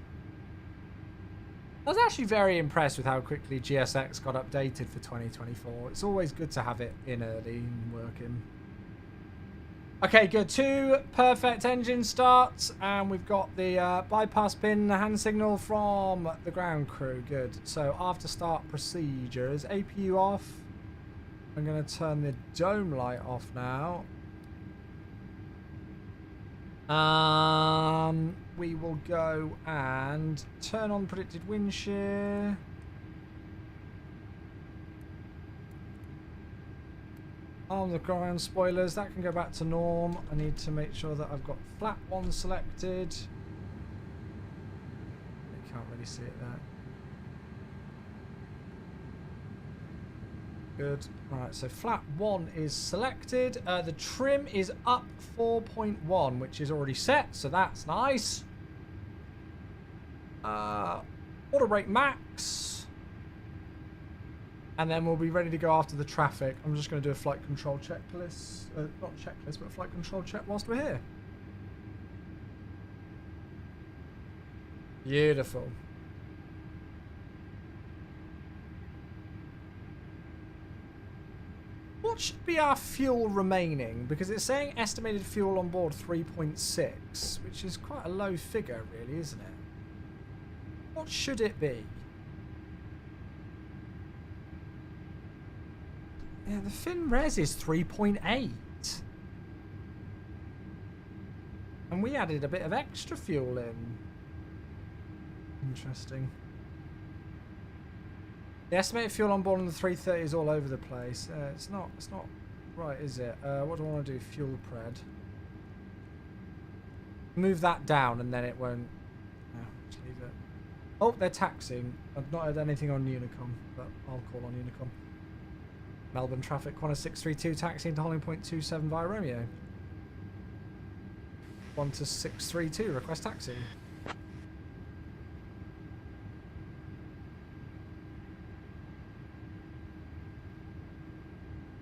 [SPEAKER 1] I was actually very impressed with how quickly GSX got updated for 2024. It's always good to have it in early and working. Okay, good. 2 perfect engine starts, and we've got the bypass pin hand signal from the ground crew. Good. So after start procedures, APU off. I'm going to turn the dome light off now. We will go and turn on predicted wind shear. On the ground spoilers, that can go back to norm. I need to make sure that I've got flat 1 selected. You can't really see it there. Good. Right, so flat 1 is selected. The trim is up 4.1, which is already set, so that's nice. Auto brake max. And then we'll be ready to go after the traffic. I'm just going to do a flight control checklist. Not checklist, but flight control check whilst we're here. Beautiful. What should be our fuel remaining? Because it's saying estimated fuel on board 3.6, which is quite a low figure, really, isn't it? What should it be? Yeah, the fin res is 3.8. And we added a bit of extra fuel in. Interesting. The estimated fuel on board on the 330 is all over the place. It's not right, is it? What do I want to do? Fuel pred. Move that down and then it won't. No, just leave it. Oh, they're taxiing. I've not heard anything on Unicom, but I'll call on Unicom. Melbourne traffic, Qantas 632 taxiing to holding point 27 via Romeo. Qantas 632, request taxi.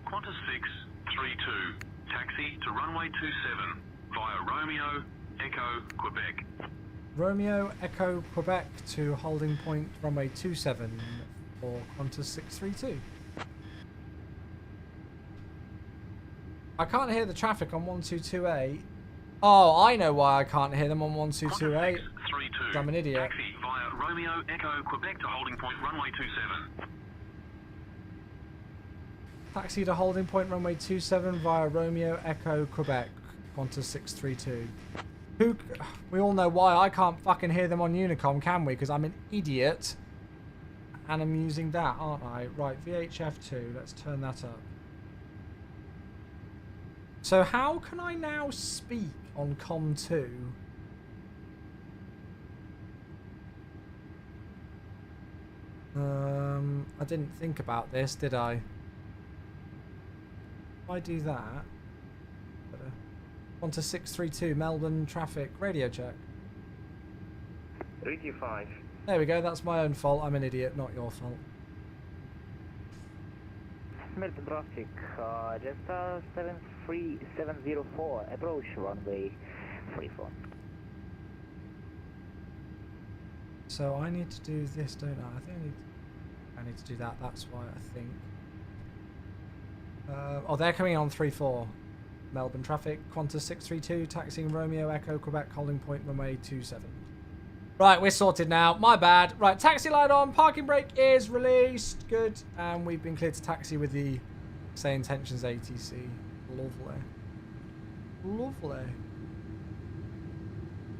[SPEAKER 5] Qantas 632, taxi to runway 27 via Romeo, Echo, Quebec.
[SPEAKER 1] Romeo, Echo, Quebec to holding point runway 27 for Qantas 632. I can't hear the traffic on 1228. Oh, I know why I can't hear them on 1228. I'm an idiot.
[SPEAKER 5] Taxi via Romeo, Echo, Quebec to holding point runway 27.
[SPEAKER 1] Taxi to holding point runway 27 via Romeo, Echo, Quebec. Qantas 632. We all know why I can't fucking hear them on Unicom, can we? Because I'm an idiot. And I'm using that, aren't I? Right, VHF2. Let's turn that up. So how can I now speak on Com2? I didn't think about this, did I? If I do that... Qantas 632, Melbourne traffic, radio check.
[SPEAKER 6] 325.
[SPEAKER 1] There we go, that's my own fault. I'm an idiot, not your fault.
[SPEAKER 7] Melbourne traffic, just 73704, approach runway 34.
[SPEAKER 1] So I need to do this, don't I? I think I need to do that, that's why I think. Oh, they're coming on 34. Melbourne traffic, Qantas 632, taxiing Romeo Echo Quebec, holding point runway 27. Right, we're sorted now. My bad. Right, taxi light on, parking brake is released. Good. And we've been cleared to taxi with the Say Intentions ATC. Lovely. Lovely.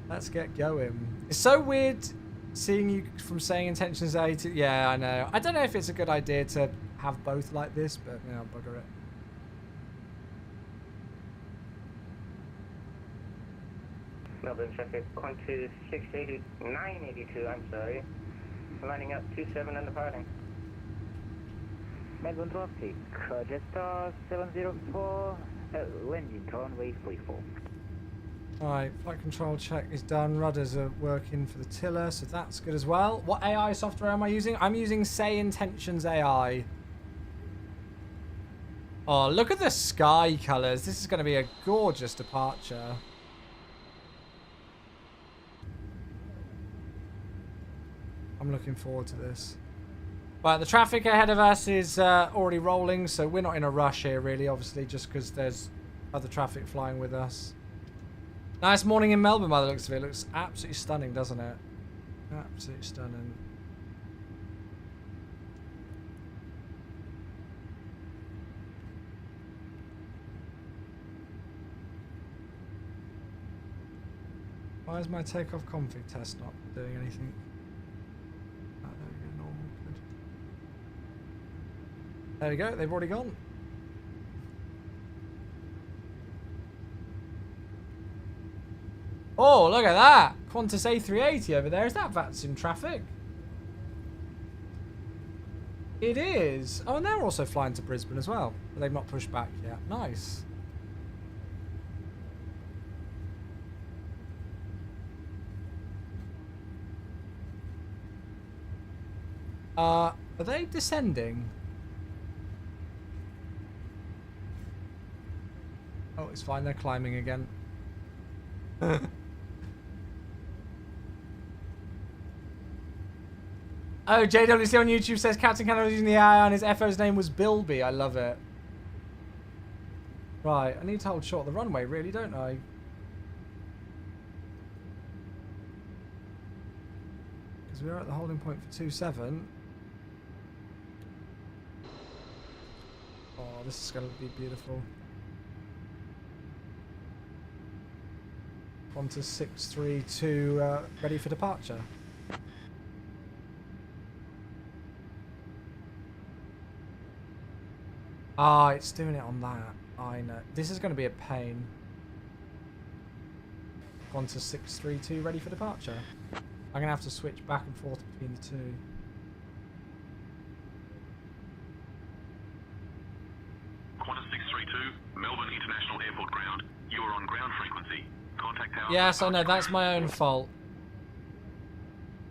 [SPEAKER 1] Let's get going. It's so weird seeing you from Saying Intentions ATC. Yeah, I know. I don't know if it's a good idea to have both like this, but, you know, bugger it.
[SPEAKER 6] Melbourne traffic, Qantas 682, I'm sorry. Lining up 27 and departing.
[SPEAKER 7] Melbourne traffic, just 704, landing runway 34.
[SPEAKER 1] Alright, flight control check is done. Rudders are working for the tiller, so that's good as well. What AI software am I using? I'm using Say Intentions AI. Oh, look at the sky colours. This is going to be a gorgeous departure. I'm looking forward to this. Right, the traffic ahead of us is already rolling, so we're not in a rush here, really, obviously, just because there's other traffic flying with us. Nice morning in Melbourne, by the looks of it. It looks absolutely stunning, doesn't it? Absolutely stunning. Why is my takeoff config test not doing anything? There we go, they've already gone. Oh, look at that! Qantas A380 over there. Is that VATS in traffic? It is. Oh, and they're also flying to Brisbane as well. But they've not pushed back yet. Nice. Are they descending? Oh, it's fine. They're climbing again. Oh, JWC on YouTube says Captain Canada was using the AI and his FO's name was Bilby. I love it. Right, I need to hold short of the runway, really, don't I? Because we are at the holding point for 27. Oh, this is going to be beautiful. Qantas 632 ready for departure. Ah, it's doing it on that. I know. This is going to be a pain. Qantas 632 ready for departure. I'm going to have to switch back and forth between the two.
[SPEAKER 5] Qantas 632, Melbourne International Airport ground. You are on ground frequency. Contact tower.
[SPEAKER 1] Yes, I know. That's my own fault.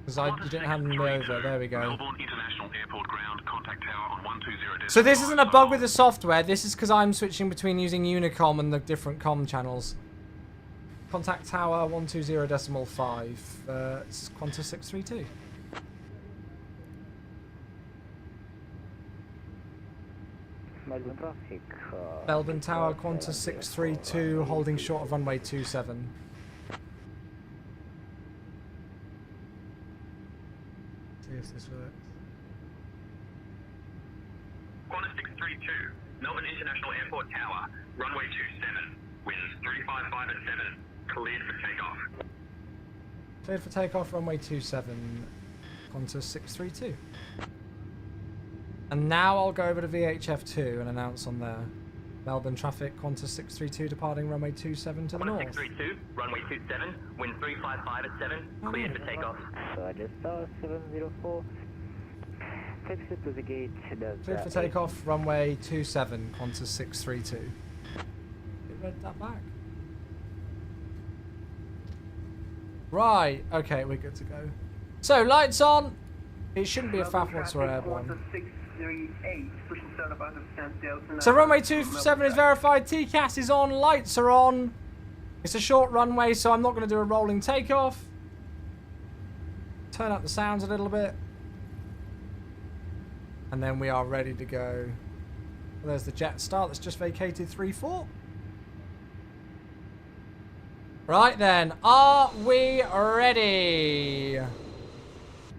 [SPEAKER 1] Because I didn't have me over. There we go.
[SPEAKER 5] Melbourne International Airport ground. Contact tower on 120.
[SPEAKER 1] So this isn't a bug with the software. This is because I'm switching between using Unicom and the different com channels. Contact tower 120.5. This is Qantas 632.
[SPEAKER 7] Melbourne traffic.
[SPEAKER 1] Melbourne Tower, Qantas 632, holding short of runway 27. See if this works.
[SPEAKER 5] Qantas 632, Melbourne International Airport tower, runway 27, winds 35 355 at 7. Cleared for takeoff.
[SPEAKER 1] Cleared for takeoff, runway 27, Qantas 632. And now I'll go over to VHF2 and announce on there. Melbourne traffic, Qantas 632 departing runway 27 to the north.
[SPEAKER 4] Qantas 632, runway 27, wind 355 at 7, cleared for takeoff.
[SPEAKER 7] Qantas 704. Exit to the gate.
[SPEAKER 1] Cleared for takeoff, runway 27, Qantas 632. It read that back. Right, okay, we're good to go. So, lights on. It shouldn't be a faff once we're airborne. So, runway 27 is verified. TCAS is on. Lights are on. It's a short runway, so I'm not going to do a rolling takeoff. Turn up the sounds a little bit. And then we are ready to go. Well, there's the jet start that's just vacated 3-4. Right then, are we ready?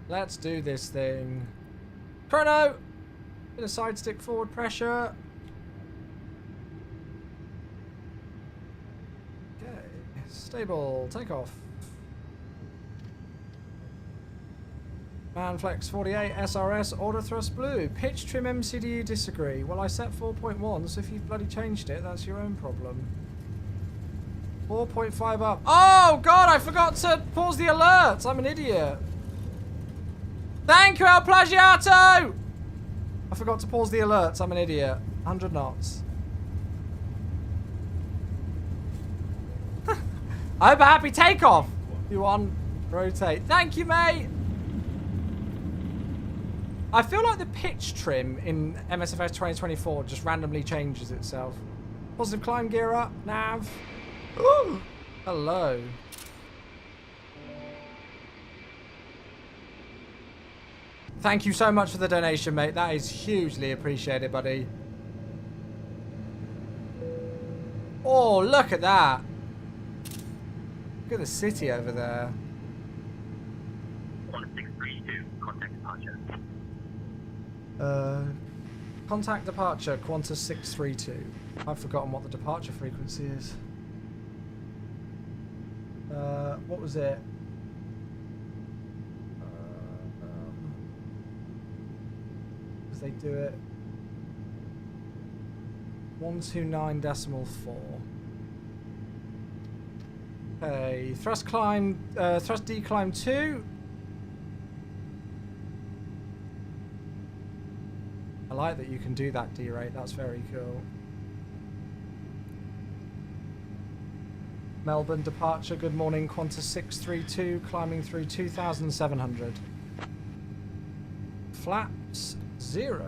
[SPEAKER 1] Let's do this thing. Chrono! Bit of side stick forward pressure. Okay, stable, takeoff. Manflex 48, SRS, order thrust blue. Pitch trim MCDU disagree. Well, I set 4.1, so if you've bloody changed it, that's your own problem. 4.5 up. Oh, God, I forgot to pause the alerts. I'm an idiot. Thank you, El Plagiato! I forgot to pause the alerts. I'm an idiot. 100 knots. I hope a happy takeoff. You want rotate. Thank you, mate. I feel like the pitch trim in MSFS 2024 just randomly changes itself. Positive climb gear up. Nav. Ooh. Hello. Thank you so much for the donation, mate. That is hugely appreciated, buddy. Oh, look at that. Look at the city over there.
[SPEAKER 4] Qantas 632, contact departure.
[SPEAKER 1] Contact departure, Qantas 632. I've forgotten what the departure frequency is. What was it? Because they do it 129.4. Okay, thrust climb, thrust declimb 2. I like that you can do that D-rate. That's very cool. Melbourne departure, good morning, Qantas 632, climbing through 2,700. Flaps 0.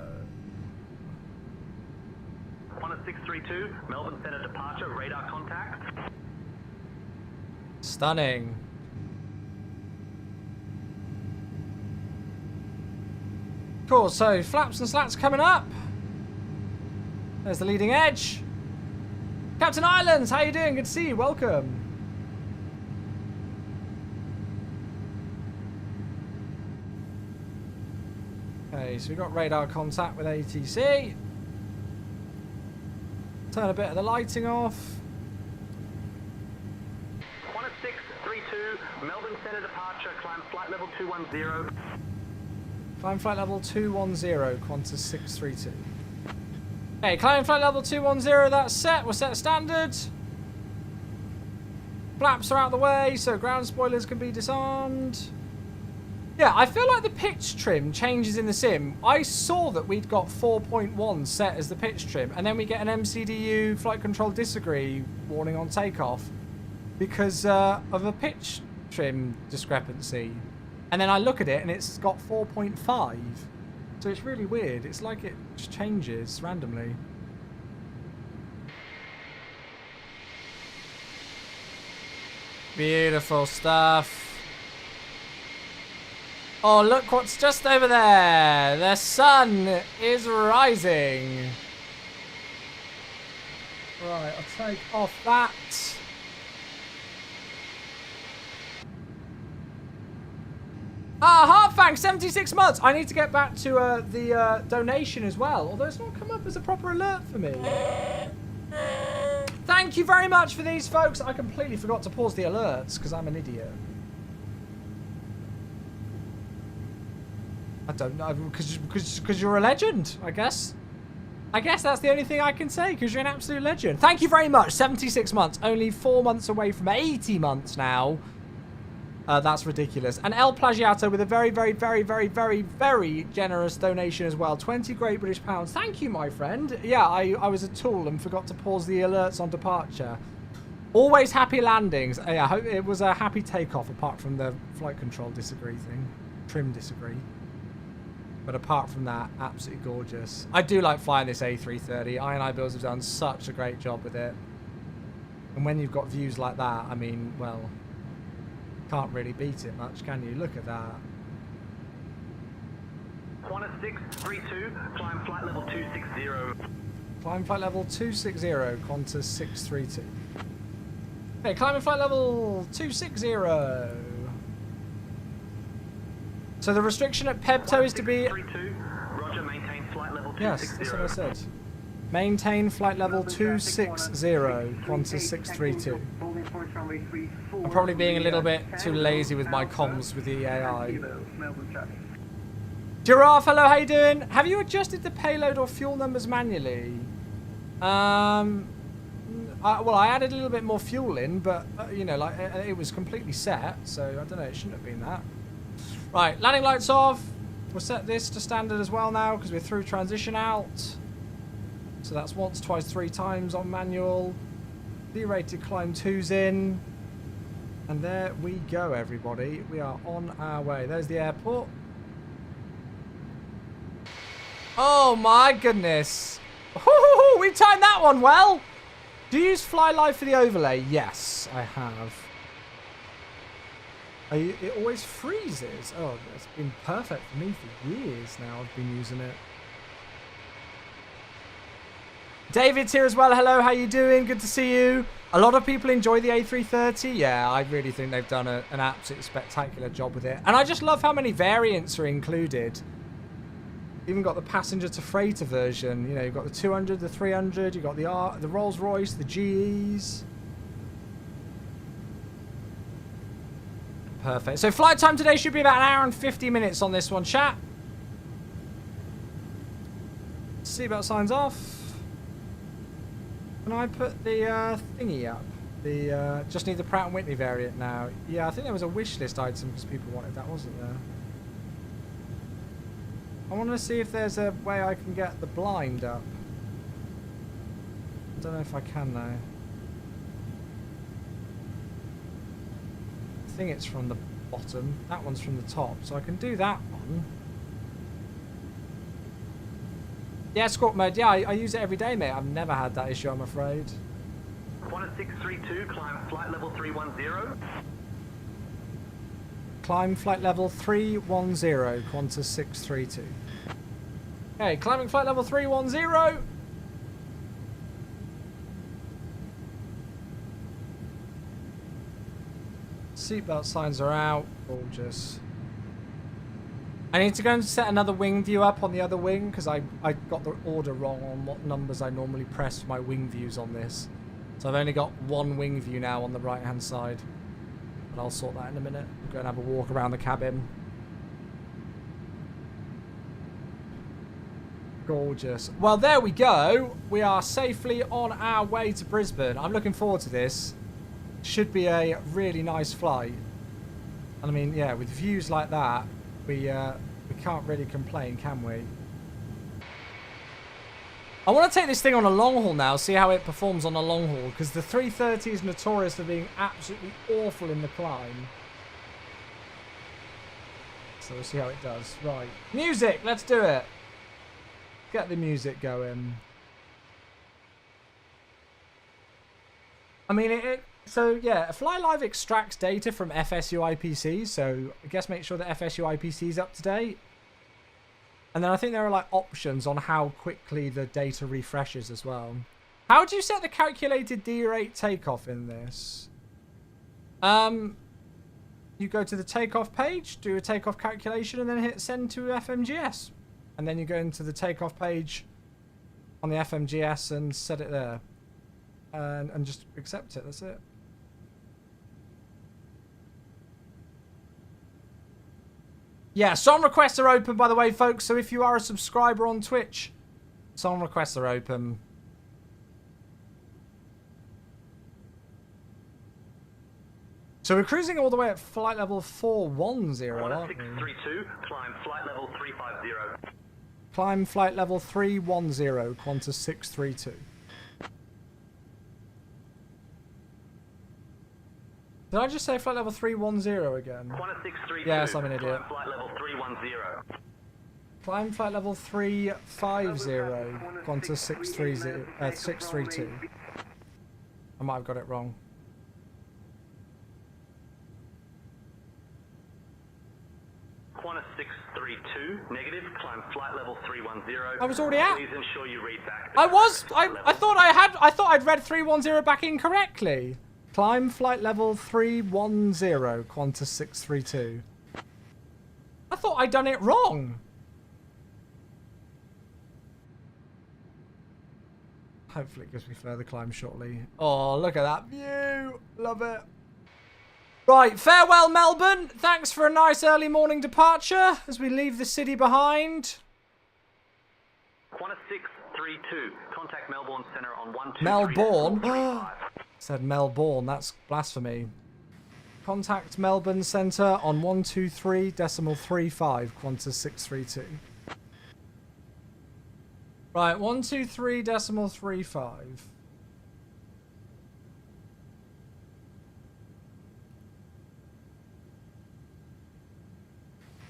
[SPEAKER 4] Qantas 632, Melbourne Centre departure, radar contact.
[SPEAKER 1] Stunning. Cool, so flaps and slats coming up. There's the leading edge. Captain Islands, how you doing? Good to see you. Welcome. Okay, so we've got radar contact with ATC. Turn a bit of the lighting off.
[SPEAKER 4] Qantas 632, Melbourne Centre departure, climb flight level 210.
[SPEAKER 1] Climb flight level 210, Qantas 632. Okay, climb flight level 210, that's set. We're set standard. Flaps are out the way, so ground spoilers can be disarmed. Yeah, I feel like the pitch trim changes in the sim. I saw that we'd got 4.1 set as the pitch trim, and then we get an MCDU flight control disagree warning on takeoff because of a pitch trim discrepancy. And then I look at it and it's got 4.5. So it's really weird. It's like it just changes randomly. Beautiful stuff. Oh, look what's just over there. The sun is rising. Right, I'll take off that. Ah, Heartfang, 76 months. I need to get back to the donation as well. Although it's not come up as a proper alert for me. Thank you very much for these, folks. I completely forgot to pause the alerts because I'm an idiot. I don't know, because you're a legend, I guess. I guess that's the only thing I can say, because you're an absolute legend. Thank you very much. 76 months. Only 4 months away from 80 months now. That's ridiculous. And El Plagiato with a very, very, very, very, very, very generous donation as well. 20 Great British pounds. Thank you, my friend. Yeah, I was a tool and forgot to pause the alerts on departure. Always happy landings. Yeah, I hope it was a happy takeoff, apart from the flight control disagree thing. Trim disagree. But apart from that, absolutely gorgeous. I do like flying this A330. INI Bills have done such a great job with it. And when you've got views like that, I mean, well, can't really beat it much, can you? Look at that.
[SPEAKER 4] Qantas 632, climb flight level 260.
[SPEAKER 1] Climb flight level 260, Qantas 632. Okay, climbing flight level 260. So the restriction at Pebto is to be...
[SPEAKER 4] Roger, maintain flight level 260.
[SPEAKER 1] Yes, that's what I said. Maintain flight level 260, Qantas 632. I'm probably being a little bit too lazy with my comms with the AI. Giraffe, hello, how you doing? Have you adjusted the payload or fuel numbers manually? Well, I added a little bit more fuel in, but, you know, like, it was completely set, so I don't know, it shouldn't have been that. Right, landing lights off. We'll set this to standard as well now, because we're through transition out. So that's once, twice, 3 times on manual. D-rated climb 2's in. And there we go, everybody. We are on our way. There's the airport. Oh my goodness. We timed that one well. Do you use Fly Live for the overlay? Yes, I have. It always freezes. Oh, it's been perfect for me for years now. I've been using it. David's here as well. Hello, how you doing? Good to see you. A lot of people enjoy the A330. Yeah, I really think they've done an absolutely spectacular job with it. And I just love how many variants are included. Even got the passenger to freighter version. You know, you've got the 200, the 300. You've got the Rolls Royce, the GEs. Perfect. So flight time today should be about 1 hour and 50 minutes on this one, chat. Seatbelt signs off. Can I put the thingy up? The just need the Pratt & Whitney variant now. Yeah, I think there was a wish list item because people wanted that, wasn't there? I want to see if there's a way I can get the blind up. I don't know if I can though. I think it's from the bottom. That one's from the top, so I can do that one. Yeah, escort mode. Yeah, I use it every day, mate. I've never had that issue, I'm afraid.
[SPEAKER 4] Qantas 632, climb flight level 310.
[SPEAKER 1] Climb flight level 310, Qantas 632. Okay, climbing flight level 310. Seatbelt signs are out. Gorgeous. I need to go and set another wing view up on the other wing because I got the order wrong on what numbers I normally press for my wing views on this. So I've only got one wing view now on the right hand side. But I'll sort that in a minute. I'll go and have a walk around the cabin. Gorgeous. Well, there we go. We are safely on our way to Brisbane. I'm looking forward to this. Should be a really nice flight. And I mean, yeah, with views like that, we can't really complain, can we? I want to take this thing on a long haul now, see how it performs on a long haul, because the 330 is notorious for being absolutely awful in the climb. So we'll see how it does. Right. Music, let's do it. Get the music going. I mean, so yeah, Fly Live extracts data from FSU IPCs, so I guess make sure that FSU IPC is up to date. And then I think there are like options on how quickly the data refreshes as well. How do you set the calculated D-rate takeoff in this? You go to the takeoff page, do a takeoff calculation, and then hit send to FMGS. And then you go into the takeoff page on the FMGS and set it there. and just accept it. That's it. Yeah, song requests are open, by the way, folks. So if you are a subscriber on Twitch, song requests are open. So we're cruising all the way at flight level 410, aren't we?
[SPEAKER 4] 632, climb flight level 350.
[SPEAKER 1] Climb flight level 310, Qantas 632. Did I just say flight level 310 again?
[SPEAKER 4] Qantas 632,
[SPEAKER 1] Yes, I'm an idiot.
[SPEAKER 4] climb flight level 310.
[SPEAKER 1] Climb flight level 350, Qantas 632. I might have got it wrong.
[SPEAKER 4] Qantas 632, negative, climb flight level 310.
[SPEAKER 1] I was already at.
[SPEAKER 4] Please ensure you read back.
[SPEAKER 1] I thought I'd read 310 back incorrectly. Climb flight level 310, Qantas 632. I thought I'd done it wrong. Hopefully it gives me further climb shortly. Oh, look at that view. Love it. Right, farewell Melbourne. Thanks for a nice early morning departure as we leave the city behind.
[SPEAKER 4] Qantas 632, contact Melbourne Centre on 123.
[SPEAKER 1] Melbourne? Said Melbourne, that's blasphemy. Contact Melbourne Centre on 123.35, Qantas 632. Right, 123.35.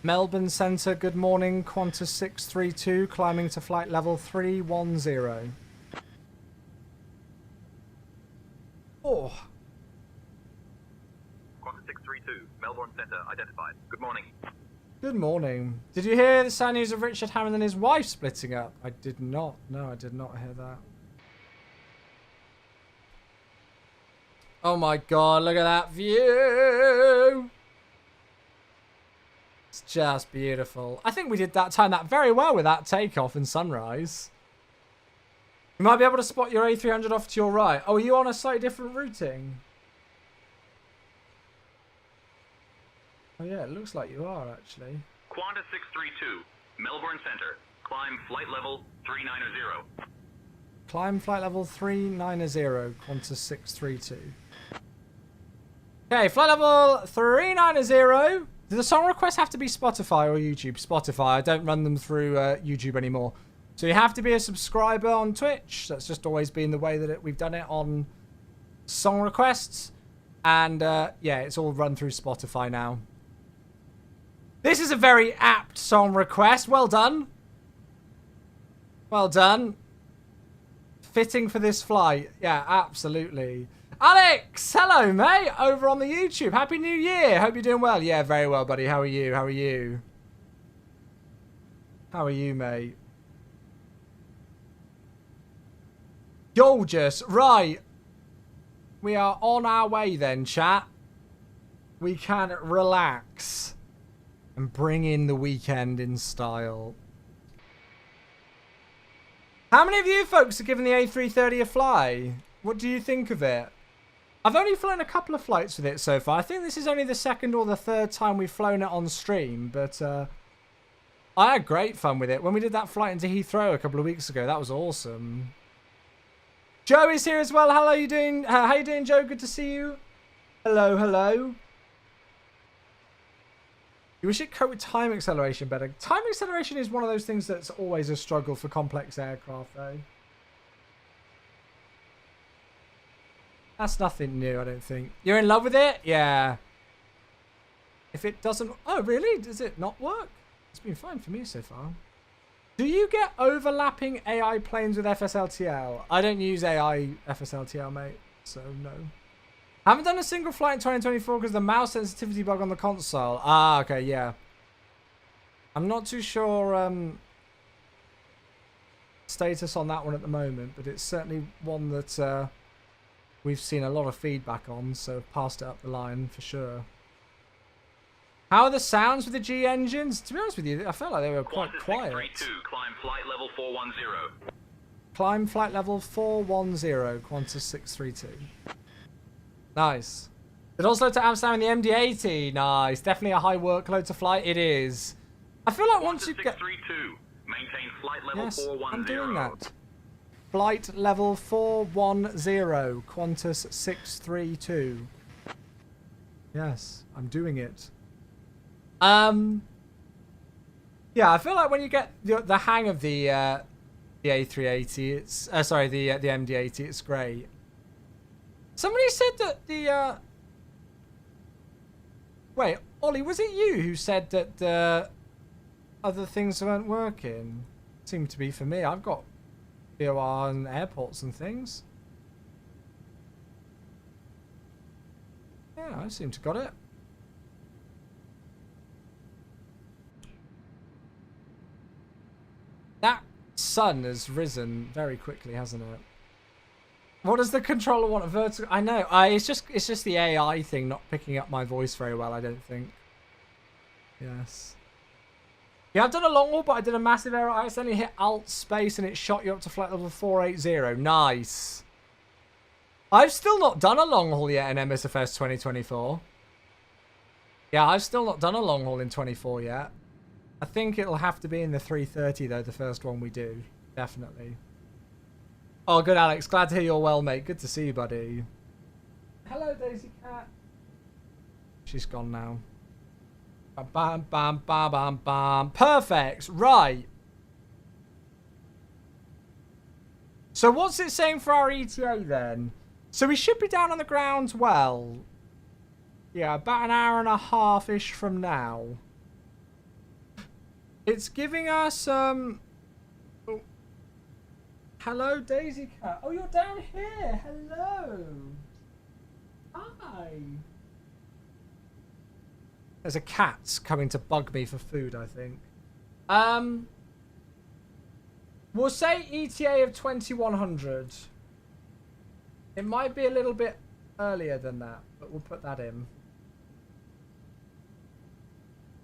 [SPEAKER 1] Melbourne Centre, good morning, Qantas 632, climbing to flight level 310. Oh.
[SPEAKER 5] Qantas 632, Melbourne Centre identified. Good morning.
[SPEAKER 1] Good morning. Did you hear the sad news of Richard Hammond and his wife splitting up? I did not. No, I did not hear that. Oh my god, look at that view. It's just beautiful. I think we did time that very well with that takeoff and sunrise. You might be able to spot your A300 off to your right. Oh, are you on a slightly different routing? Oh yeah, it looks like you are actually.
[SPEAKER 5] Qantas 632, Melbourne Centre. Climb flight level 390.
[SPEAKER 1] Climb flight level 390, Qantas 632. Okay, flight level 390. Do the song requests have to be Spotify or YouTube? Spotify. I don't run them through YouTube anymore. So you have to be a subscriber on Twitch. That's just always been the way that we've done it on song requests. And yeah, it's all run through Spotify now. This is a very apt song request. Well done. Well done. Fitting for this flight. Yeah, absolutely. Alex, hello, mate. Over on the YouTube. Happy New Year. Hope you're doing well. Yeah, very well, buddy. How are you? How are you? How are you, mate? Gorgeous. Right. We are on our way then, chat. We can relax and bring in the weekend in style. How many of you folks have given the A330 a fly? What do you think of it? I've only flown a couple of flights with it so far. I think this is only the second or the third time we've flown it on stream, but I had great fun with it. When we did that flight into Heathrow a couple of weeks ago, that was awesome. Joe is here as well. Hello, you doing? How you doing, Joe? Good to see you. Hello, hello. You wish it cope with time acceleration better. Time acceleration is one of those things that's always a struggle for complex aircraft, though. That's nothing new, I don't think. You're in love with it? Yeah. If it doesn't... Oh, really? Does it not work? It's been fine for me so far. Do you get overlapping AI planes with FSLTL? I don't use AI FSLTL, mate. So, no. Haven't done a single flight in 2024 because of the mouse sensitivity bug on the console. Ah, okay, yeah. I'm not too sure status on that one at the moment, but it's certainly one that we've seen a lot of feedback on, so passed it up the line for sure. How are the sounds with the G engines? To be honest with you, I felt like they were quite quiet.
[SPEAKER 5] Qantas 632, climb flight level 410.
[SPEAKER 1] Climb flight level 410, Qantas 632. Nice. It also to Amsterdam in the MD-80. Nice. Definitely a high workload to fly. It is. I feel like once you get...
[SPEAKER 5] 632, maintain flight level
[SPEAKER 1] Yes,
[SPEAKER 5] 410.
[SPEAKER 1] I'm doing that. Flight level 410, Qantas 632. Yes, I'm doing it. Yeah, I feel like when you get the hang of the A380, it's the MD-80, it's great. Somebody said that the wait, Ollie, was it you who said that the other things weren't working? Seemed to be for me. I've got BOR and airports and things. Yeah, I seem to got it. That sun has risen very quickly, hasn't it? What does the controller want? A vertical? I know. It's just the AI thing not picking up my voice very well, I don't think. Yes. Yeah, I've done a long haul, but I did a massive error. I accidentally hit Alt space and it shot you up to flight level 480. Nice. I've still not done a long haul yet in MSFS 2024. Yeah, I've still not done a long haul in 24 yet. I think it'll have to be in the 330 though, the first one we do. Definitely. Oh, good, Alex. Glad to hear you're well, mate. Good to see you, buddy. Hello, Daisy Cat. She's gone now. Bam, bam, bam, bam, bam, bam. Perfect. Right. So what's it saying for our ETA then? So we should be down on the ground, well, yeah, about an hour and a half-ish from now. It's giving us, oh. Hello, Daisy Cat. Oh, you're down here. Hello. Hi. There's a cat coming to bug me for food, I think. We'll say ETA of 2100. It might be a little bit earlier than that, but we'll put that in.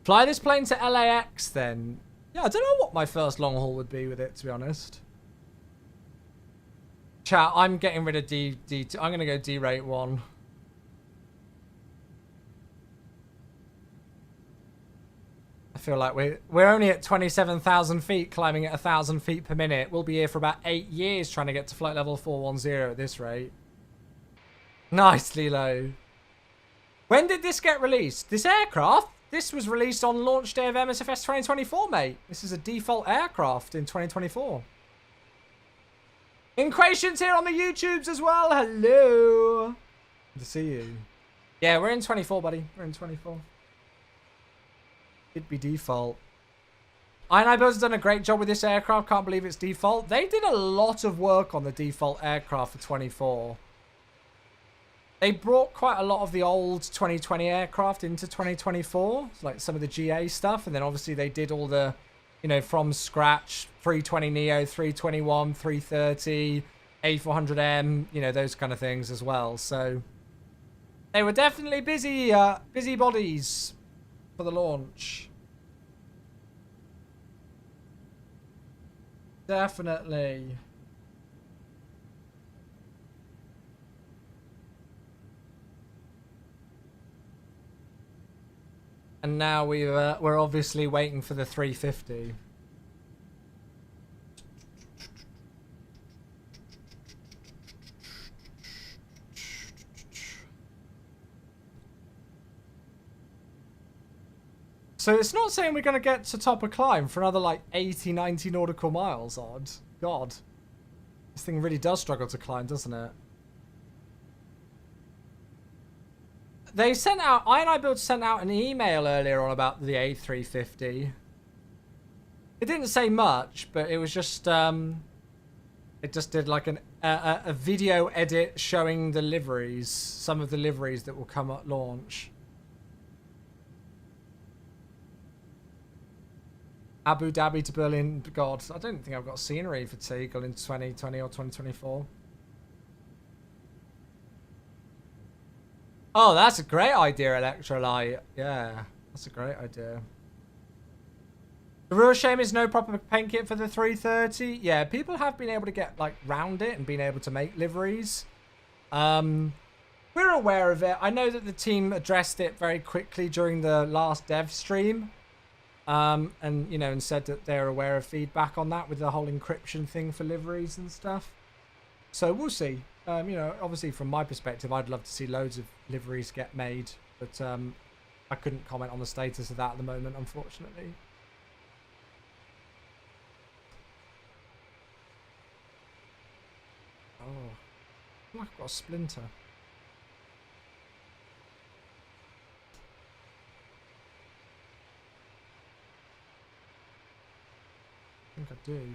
[SPEAKER 1] Fly this plane to LAX then. Yeah, I don't know what my first long haul would be with it, to be honest. Chat, I'm getting rid of D2. I'm going to go D-rate 1. I feel like we're only at 27,000 feet, climbing at 1,000 feet per minute. We'll be here for about 8 years trying to get to flight level 410 at this rate. Nice, Lilo. When did this get released? This aircraft? This was released on launch day of MSFS 2024, mate. This is a default aircraft in 2024. Inquations here on the YouTubes as well. Hello. Good to see you. Yeah, we're in 24, buddy. We're in 24. It'd be default. YMML has done a great job with this aircraft. Can't believe it's default. They did a lot of work on the default aircraft for 24. They brought quite a lot of the old 2020 aircraft into 2024. Like some of the GA stuff. And then obviously they did all the, you know, from scratch, 320neo, 321, 330, A400M, you know, those kind of things as well. So they were definitely busy bodies for the launch. Definitely. And now we're obviously waiting for the 350. So it's not saying we're going to get to top of climb for another like 80, 90 nautical miles, odd. God. This thing really does struggle to climb, doesn't it? They sent out, YMML sent out an email earlier on about the A350. It didn't say much, but it was just, it just did like a video edit showing the liveries, some of the liveries that will come at launch. Abu Dhabi to Berlin, God, I don't think I've got scenery for Tegel in 2020 or 2024. Oh, that's a great idea, Electrolyte. Yeah, that's a great idea. The real shame is no proper paint kit for the 330. Yeah, people have been able to get like round it and been able to make liveries. We're aware of it. I know that the team addressed it very quickly during the last dev stream. And, you know, and said that they're aware of feedback on that with the whole encryption thing for liveries and stuff. So we'll see. You know, obviously from my perspective, I'd love to see loads of liveries get made. But I couldn't comment on the status of that at the moment, unfortunately. Oh, I feel like I've got a splinter. I think I do.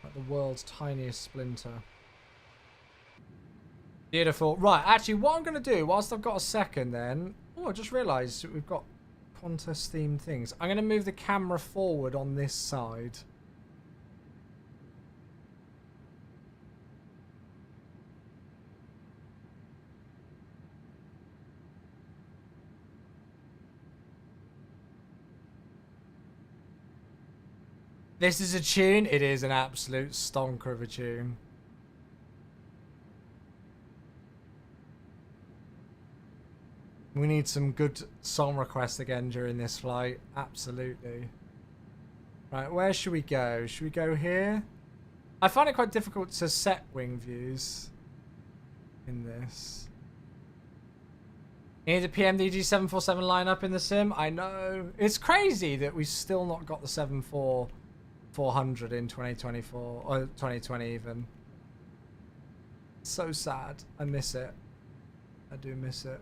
[SPEAKER 1] Like the world's tiniest splinter. Beautiful. Right, actually, what I'm going to do, whilst I've got a second then... Oh, I just realised we've got Qantas themed things. I'm going to move the camera forward on this side. This is a tune. It is an absolute stonker of a tune. We need some good song requests again during this flight. Absolutely. Right, where should we go? Should we go here? I find it quite difficult to set wing views in this. You need a PMDG 747 lineup in the sim? I know. It's crazy that we've still not got the 747-400 in 2024 or 2020 even. So sad. I miss it. I do miss it.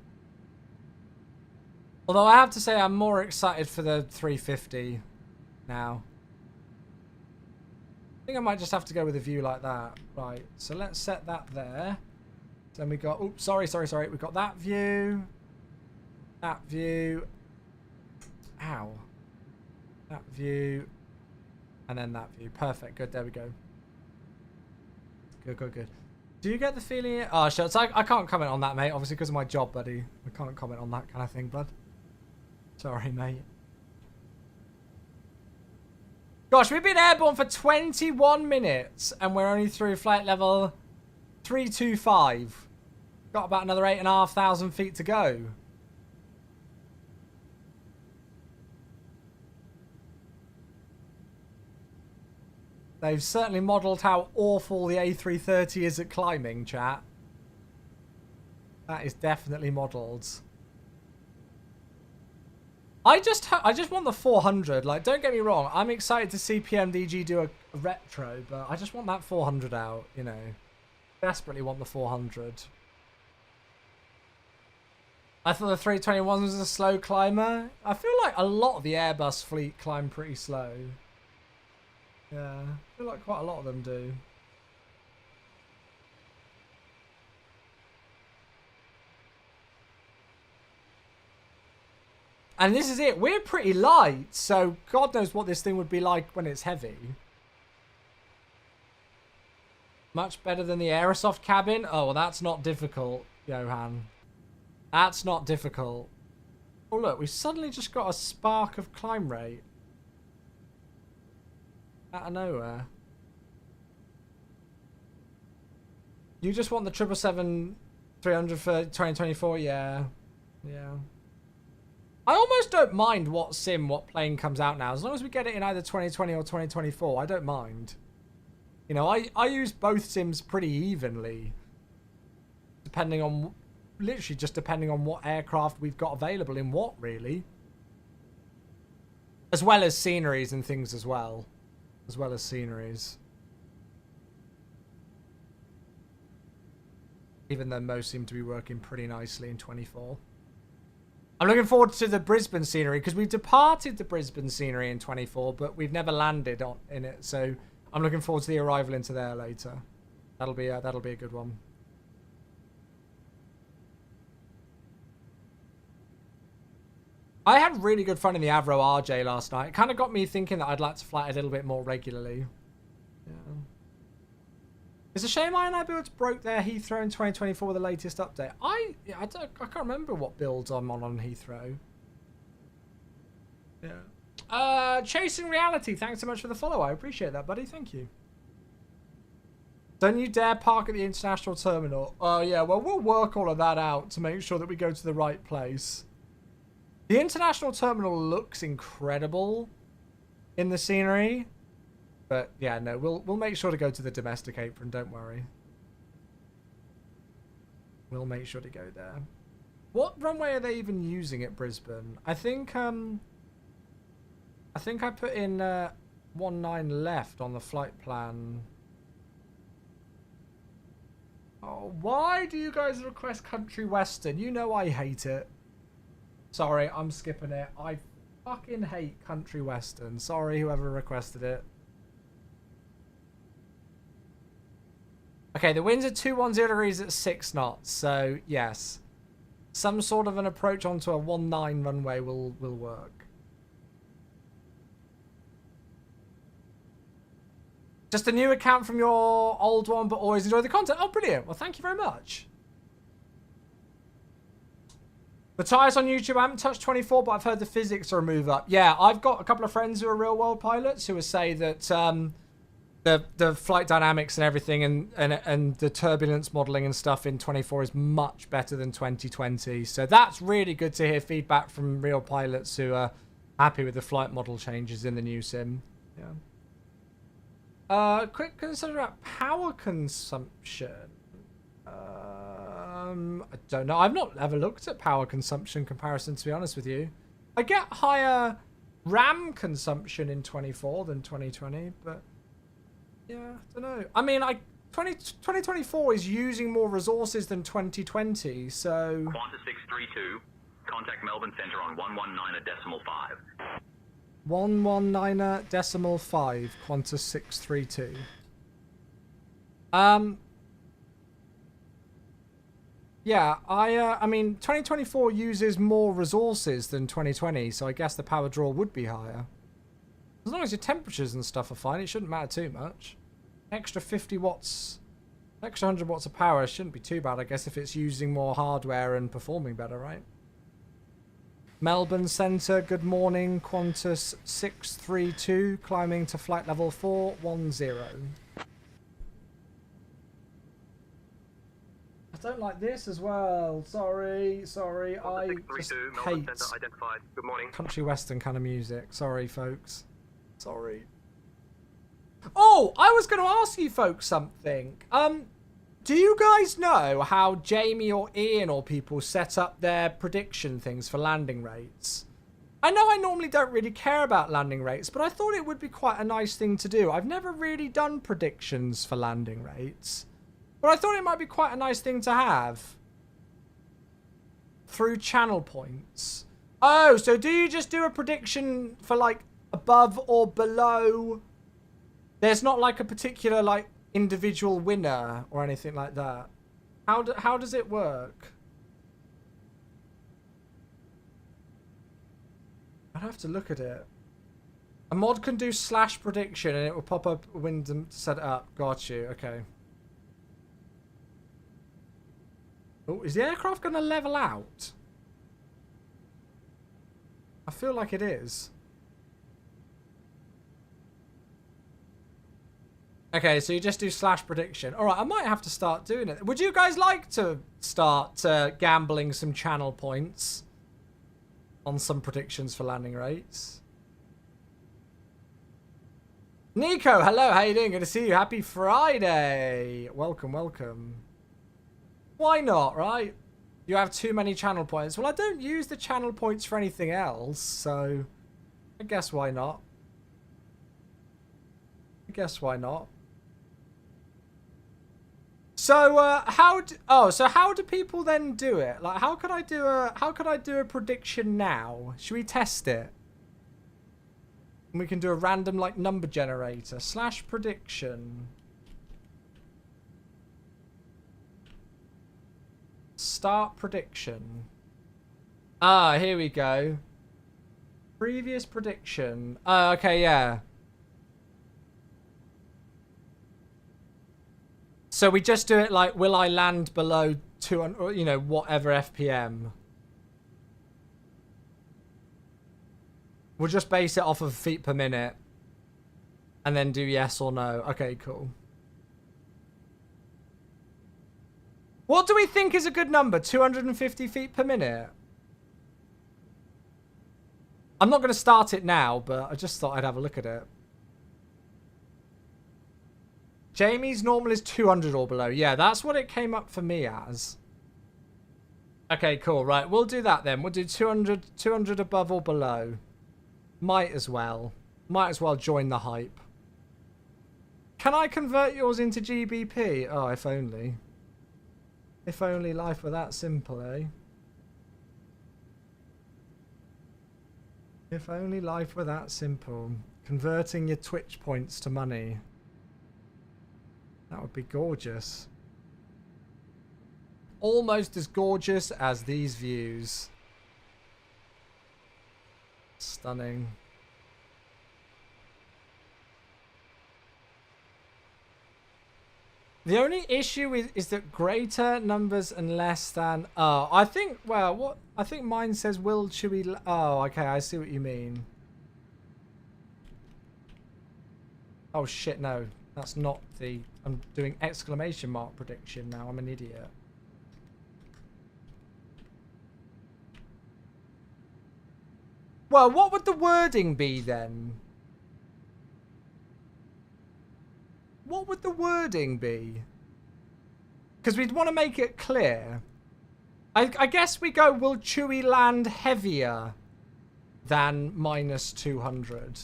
[SPEAKER 1] Although I have to say I'm more excited for the 350 now. I think I might just have to go with a view like that. Right, so let's set that there. Then we got, oops, sorry. We've got that view. That view. Ow. That view. And then that view. Perfect, good, there we go. Good. Do you get the feeling... Oh, shit, so I can't comment on that, mate. Obviously, because of my job, buddy. I can't comment on that kind of thing, bud. Sorry, mate. Gosh, we've been airborne for 21 minutes, and we're only through flight level 325. Got about another 8,500 feet to go. They've certainly modelled how awful the A330 is at climbing, chat. That is definitely modelled. I just want the 400. Like, don't get me wrong. I'm excited to see PMDG do a retro, but I just want that 400 out, you know. Desperately want the 400. I thought the 321 was a slow climber. I feel like a lot of the Airbus fleet climb pretty slow. Yeah, I feel like quite a lot of them do. And this is it. We're pretty light, so God knows what this thing would be like when it's heavy. Much better than the Aerosoft cabin? Oh, well, that's not difficult, Johan. That's not difficult. Oh, look, we suddenly just got a spark of climb rate. Out of nowhere. You just want the 777-300 for 2024? Yeah. Yeah. I almost don't mind what plane comes out now. As long as we get it in either 2020 or 2024, I don't mind. You know, I use both sims pretty evenly. Depending on... Literally just depending on what aircraft we've got available in what, really. As well as sceneries and things as well. As well as sceneries. Even though most seem to be working pretty nicely in 24. I'm looking forward to the Brisbane scenery because we've departed the Brisbane scenery in 24, but we've never landed in it. So I'm looking forward to the arrival into there later. That'll be a good one. I had really good fun in the Avro RJ last night. It kind of got me thinking that I'd like to fly it a little bit more regularly. Yeah. It's a shame INI Builds broke their Heathrow in 2024 with the latest update. I can't remember what builds I'm on Heathrow. Yeah. Chasing Reality, thanks so much for the follow. I appreciate that, buddy. Thank you. Don't you dare park at the international terminal. Oh, yeah. Well, we'll work all of that out to make sure that we go to the right place. The international terminal looks incredible in the scenery. But, yeah, no. We'll make sure to go to the domestic apron. Don't worry. We'll make sure to go there. What runway are they even using at Brisbane? I think I put in 19 left on the flight plan. Oh, why do you guys request country western? You know I hate it. Sorry, I'm skipping it. I fucking hate country western. Sorry, whoever requested it. Okay, the winds are 210 degrees at 6 knots. So, yes. Some sort of an approach onto a 19 runway will work. Just a new account from your old one, but always enjoy the content. Oh, brilliant. Well, thank you very much. Matthias on YouTube, I haven't touched 24, but I've heard the physics are a move up. Yeah, I've got a couple of friends who are real world pilots who will say that the flight dynamics and everything and the turbulence modeling and stuff in 24 is much better than 2020. So that's really good to hear feedback from real pilots who are happy with the flight model changes in the new sim. Yeah. Quick consider about power consumption. I don't know. I've not ever looked at power consumption comparison, to be honest with you. I get higher RAM consumption in 24 than 2020, but yeah, I don't know. I mean, 2024 is using more resources than 2020, so...
[SPEAKER 5] Qantas 632, contact Melbourne Centre on 119.5.
[SPEAKER 1] 119.5, Qantas 632. Yeah, I mean, 2024 uses more resources than 2020, so I guess the power draw would be higher. As long as your temperatures and stuff are fine, it shouldn't matter too much. Extra 50 watts, extra 100 watts of power shouldn't be too bad, I guess, if it's using more hardware and performing better, right? Melbourne Centre, good morning. Qantas 632, climbing to flight level 410. I don't like this as well. Sorry. I just hate
[SPEAKER 4] identified. Good morning.
[SPEAKER 1] country western kind of music. Sorry, folks. Sorry. Oh, I was going to ask you folks something. Do you guys know how Jamie or Ian or people set up their prediction things for landing rates? I know I normally don't really care about landing rates, but I thought it would be quite a nice thing to do. I've never really done predictions for landing rates, but I thought it might be quite a nice thing to have through channel points. Oh, so do you just do a prediction for like above or below? There's not like a particular like individual winner or anything like that. How does it work? I'd have to look at it. A mod can do / prediction and it will pop up a window to set it up. Got you. Okay. Oh, is the aircraft going to level out? I feel like it is. Okay, so you just do / prediction. All right, I might have to start doing it. Would you guys like to start gambling some channel points on some predictions for landing rates? Nico, hello, how you doing? Good to see you. Happy Friday. Welcome, welcome. Why not, right? You have too many channel points. Well, I don't use the channel points for anything else, so I guess why not? Why not? So how do people then do it? Like, how could I do a prediction now? Should we test it? And we can do a random like number generator / prediction. Start prediction. Ah, here we go. Previous prediction. Oh, okay, yeah. So we just do it like, will I land below 200, you know, whatever FPM? We'll just base it off of feet per minute. And then do yes or no. Okay, cool. What do we think is a good number? 250 feet per minute? I'm not going to start it now, but I just thought I'd have a look at it. Jamie's normal is 200 or below. Yeah, that's what it came up for me as. Okay, cool. Right, we'll do that then. We'll do 200 above or below. Might as well. Might as well join the hype. Can I convert yours into GBP? Oh, if only. If only life were that simple, eh? If only life were that simple. Converting your Twitch points to money. That would be gorgeous. Almost as gorgeous as these views. Stunning. The only issue is that greater numbers and less than... Oh, I think... Well, what... I think mine says will Chewie... Oh, okay, I see what you mean. Oh, shit, no. That's not the... I'm doing exclamation mark prediction now. I'm an idiot. Well, what would the wording be then? What would the wording be? Because we'd want to make it clear. I guess we go, will Chewie land heavier than minus 200?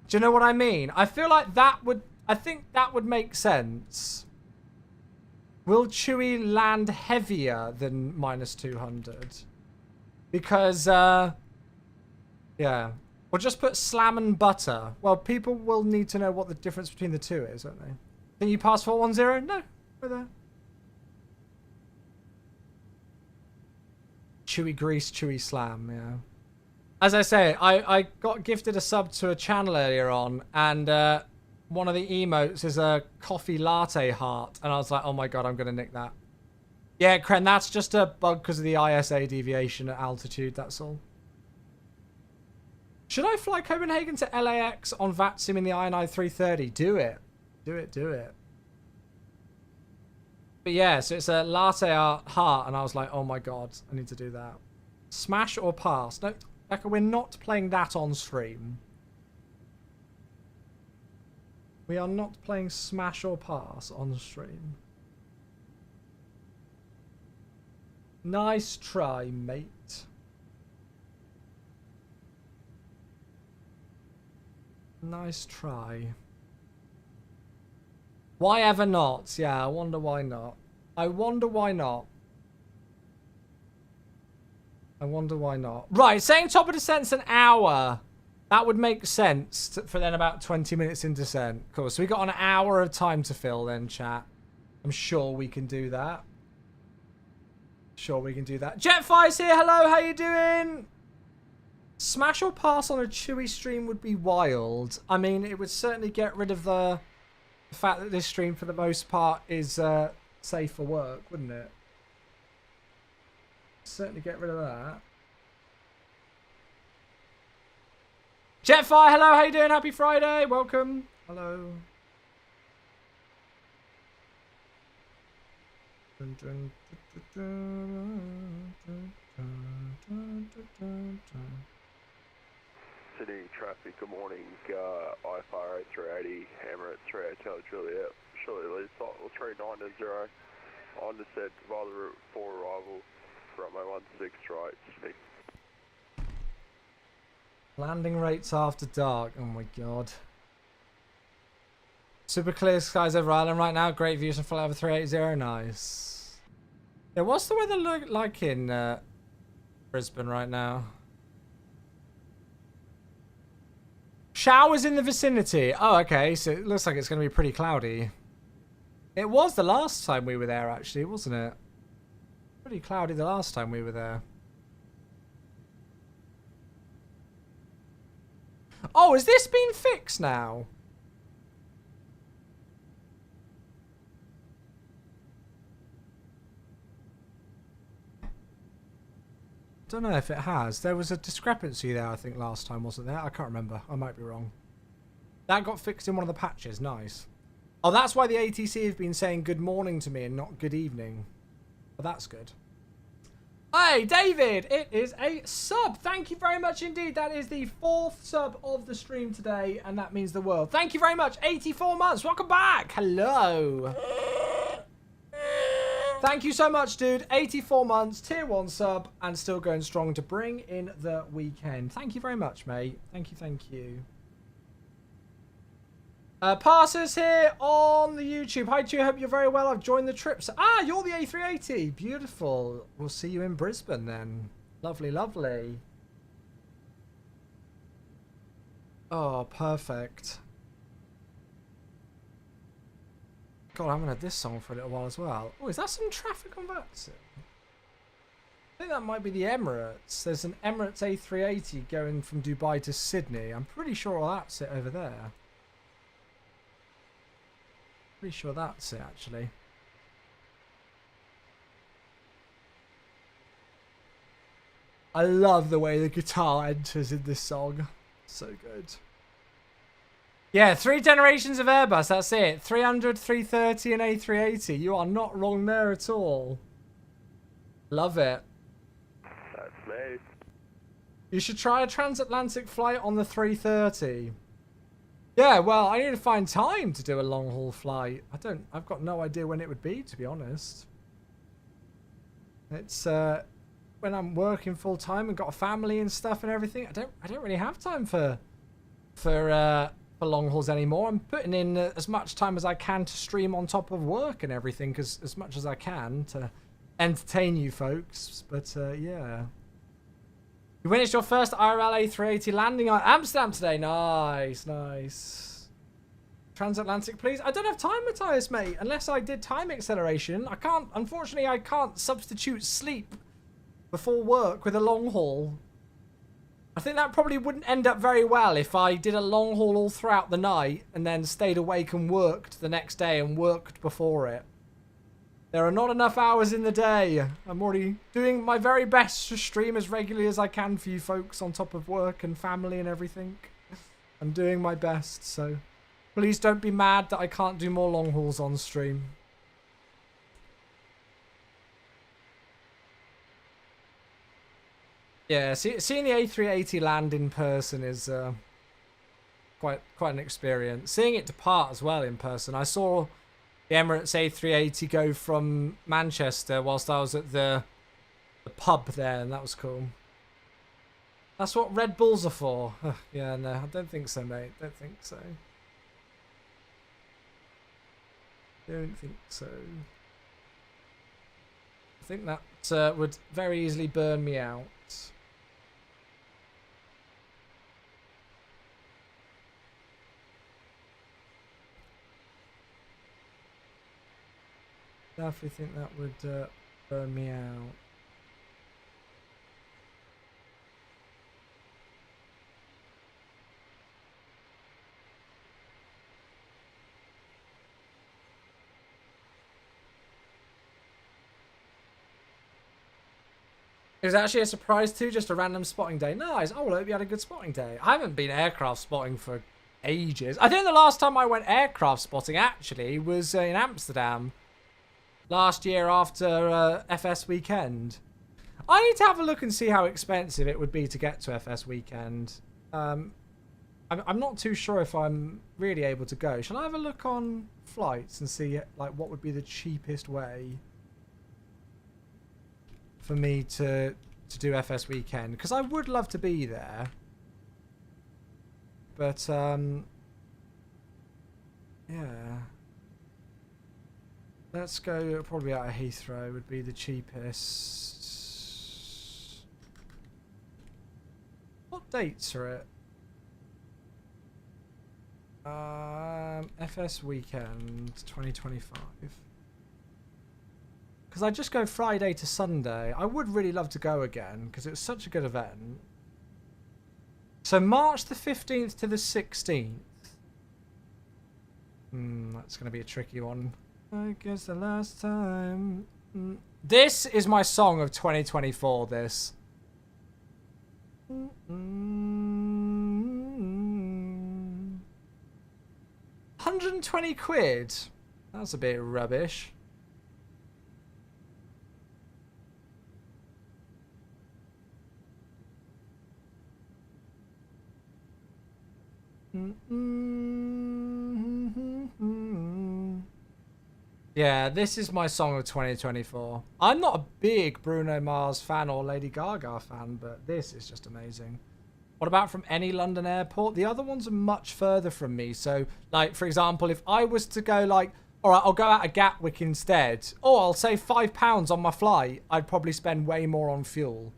[SPEAKER 1] Do you know what I mean? I feel like that would... I think that would make sense. Will Chewie land heavier than minus 200? Because, yeah. Or just put slam and butter. Well, people will need to know what the difference between the two is, won't they? Can you pass 410? No, we're there. Chewy grease, chewy slam, yeah. As I say, I got gifted a sub to a channel earlier on, and one of the emotes is a coffee latte heart, and I was like, oh my god, I'm going to nick that. Yeah, Kren, that's just a bug because of the ISA deviation at altitude, that's all. Should I fly Copenhagen to LAX on VATSIM in the A330? Do it. Do it, do it. But yeah, so it's a latte art heart, and I was like, oh my god, I need to do that. Smash or pass? No, Becca, we're not playing that on stream. We are not playing smash or pass on stream. Nice try, mate. Nice try. Why ever not? Yeah, I wonder why not. I wonder why not. I wonder why not. Right, saying top of descent's an hour. That would make sense for then about 20 minutes in descent. Cool, so we got an hour of time to fill then, chat. I'm sure we can do that. Sure we can do that. Jetfire's here, hello, how you doing? Smash or pass on a Chewy stream would be wild. I mean, it would certainly get rid of the fact that this stream, for the most part, is safe for work, wouldn't it? Certainly get rid of that. Jetfire, hello, how you doing? Happy Friday, welcome. Hello.
[SPEAKER 8] City traffic, good morning. IFR 380, Hammer at 3 Hotel Juliet. Shortly lead site, will 39-0. On descent via the route 4 arrival, runway 16 right, speak.
[SPEAKER 1] Landing rates after dark. Oh my god. Super clear skies over Ireland right now. Great views from flight over 380. Nice. Yeah, what's the weather look like in Brisbane right now? Showers in the vicinity. Oh, okay. So it looks like it's going to be pretty cloudy. It was the last time we were there, actually, wasn't it? Pretty cloudy the last time we were there. Oh, has this been fixed now? Don't know if it has. There was a discrepancy there, I think, last time, wasn't there? I can't remember. I might be wrong. That got fixed in one of the patches. Nice. Oh, that's why the ATC have been saying good morning to me and not good evening. But that's good. Hey, David! It is a sub. Thank you very much indeed. That is the 4th sub of the stream today, and that means the world. Thank you very much. 84 months. Welcome back. Hello. Thank you so much, dude. 84 months, tier 1 sub, and still going strong to bring in the weekend. Thank you very much, mate. Thank you, thank you. Passers here on the YouTube. Hi, Stu. Hope you're very well. I've joined the trip. So, you're the A380. Beautiful. We'll see you in Brisbane then. Lovely, lovely. Oh, perfect. God, I haven't had this song for a little while as well. Oh, is that some traffic on that? I think that might be the Emirates. There's an Emirates A380 going from Dubai to Sydney. I'm pretty sure that's it over there. Pretty sure that's it, actually. I love the way the guitar enters in this song. So good. Yeah, 3 generations of Airbus, that's it. 300, 330 and A380. You are not wrong there at all. Love it.
[SPEAKER 8] That's me.
[SPEAKER 1] You should try a transatlantic flight on the 330. Yeah, well, I need to find time to do a long haul flight. I've got no idea when it would be, to be honest. It's when I'm working full time and got a family and stuff and everything. I don't really have time for long hauls anymore. I'm putting in as much time as I can to stream on top of work and everything, because as much as I can to entertain you folks. But yeah. You witnessed your first IRL A380 landing on Amsterdam today. Nice, nice. Transatlantic, please. I don't have time, Matthias, mate. Unless I did time acceleration. I can't, unfortunately, I can't substitute sleep before work with a long haul. I think that probably wouldn't end up very well if I did a long haul all throughout the night and then stayed awake and worked the next day and worked before it. There are not enough hours in the day. I'm already doing my very best to stream as regularly as I can for you folks on top of work and family and everything. I'm doing my best, so please don't be mad that I can't do more long hauls on stream. Yeah, seeing the A380 land in person is quite an experience. Seeing it depart as well in person. I saw the Emirates A380 go from Manchester whilst I was at the pub there, and that was cool. That's what Red Bulls are for. Yeah, no, I don't think so, mate. Don't think so. Don't think so. I think that would very easily burn me out. Definitely think that would burn me out. It was actually a surprise too, just a random spotting day. Nice. Oh, well, I hope you had a good spotting day. I haven't been aircraft spotting for ages. I think the last time I went aircraft spotting actually was in Amsterdam. Last year after FS Weekend. I need to have a look and see how expensive it would be to get to FS Weekend. I'm not too sure if I'm really able to go. Shall I have a look on flights and see like what would be the cheapest way for me to do FS Weekend? Because I would love to be there. But yeah. Let's go probably out of Heathrow would be the cheapest. What dates are it? FS Weekend 2025. Because I just go Friday to Sunday. I would really love to go again because it was such a good event. So March the 15th to the 16th. That's going to be a tricky one. I guess the last time. This is my song of 2024, this. £120. That's a bit rubbish. Yeah, this is my song of 2024. I'm not a big Bruno Mars fan or Lady Gaga fan, but this is just amazing. What about from any London airport? The other ones are much further from me. So, like, for example, if I was to go like, all right, I'll go out of Gatwick instead. Or I'll save £5 on my flight. I'd probably spend way more on fuel.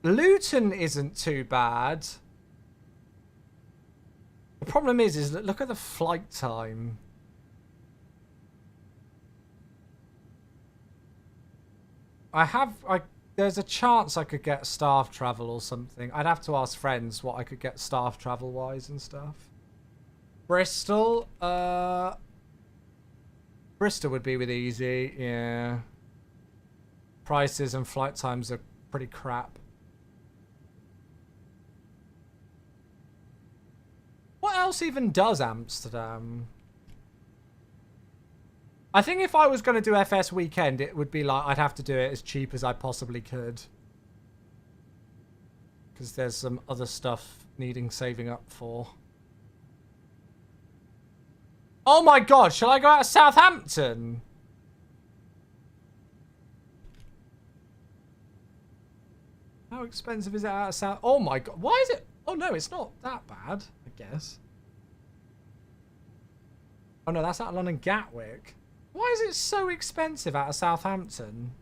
[SPEAKER 1] Luton isn't too bad. The problem is look at the flight time. There's a chance I could get staff travel or something. I'd have to ask friends what I could get staff travel wise and stuff. Bristol, Bristol would be with easy, yeah. Prices and flight times are pretty crap. What else even does Amsterdam? I think if I was going to do FS weekend, it would be like I'd have to do it as cheap as I possibly could. Because there's some other stuff needing saving up for. Oh my god, shall I go out of Southampton? How expensive is it out of South? Oh my god, why is it? Oh no, it's not that bad, I guess. Oh no, that's out of London Gatwick. Why is it so expensive out of Southampton?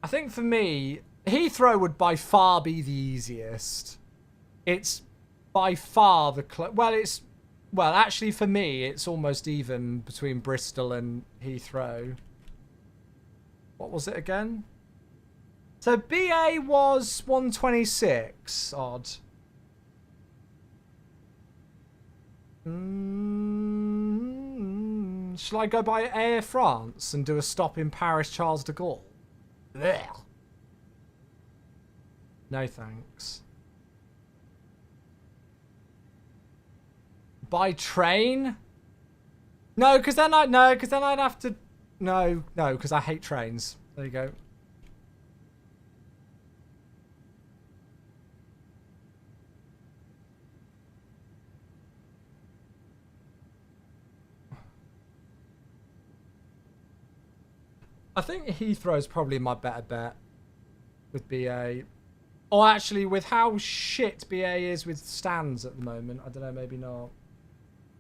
[SPEAKER 1] I think for me, Heathrow would by far be the easiest. It's by far the well, actually for me, it's almost even between Bristol and Heathrow. What was it again? So BA was 126 odd. Shall I go by Air France and do a stop in Paris Charles de Gaulle? Blech. No thanks. By train? No, because then I'd have to. No, because I hate trains. There you go. I think Heathrow's probably my better bet with BA. Or actually, with how shit BA is with stands at the moment, I don't know, maybe not.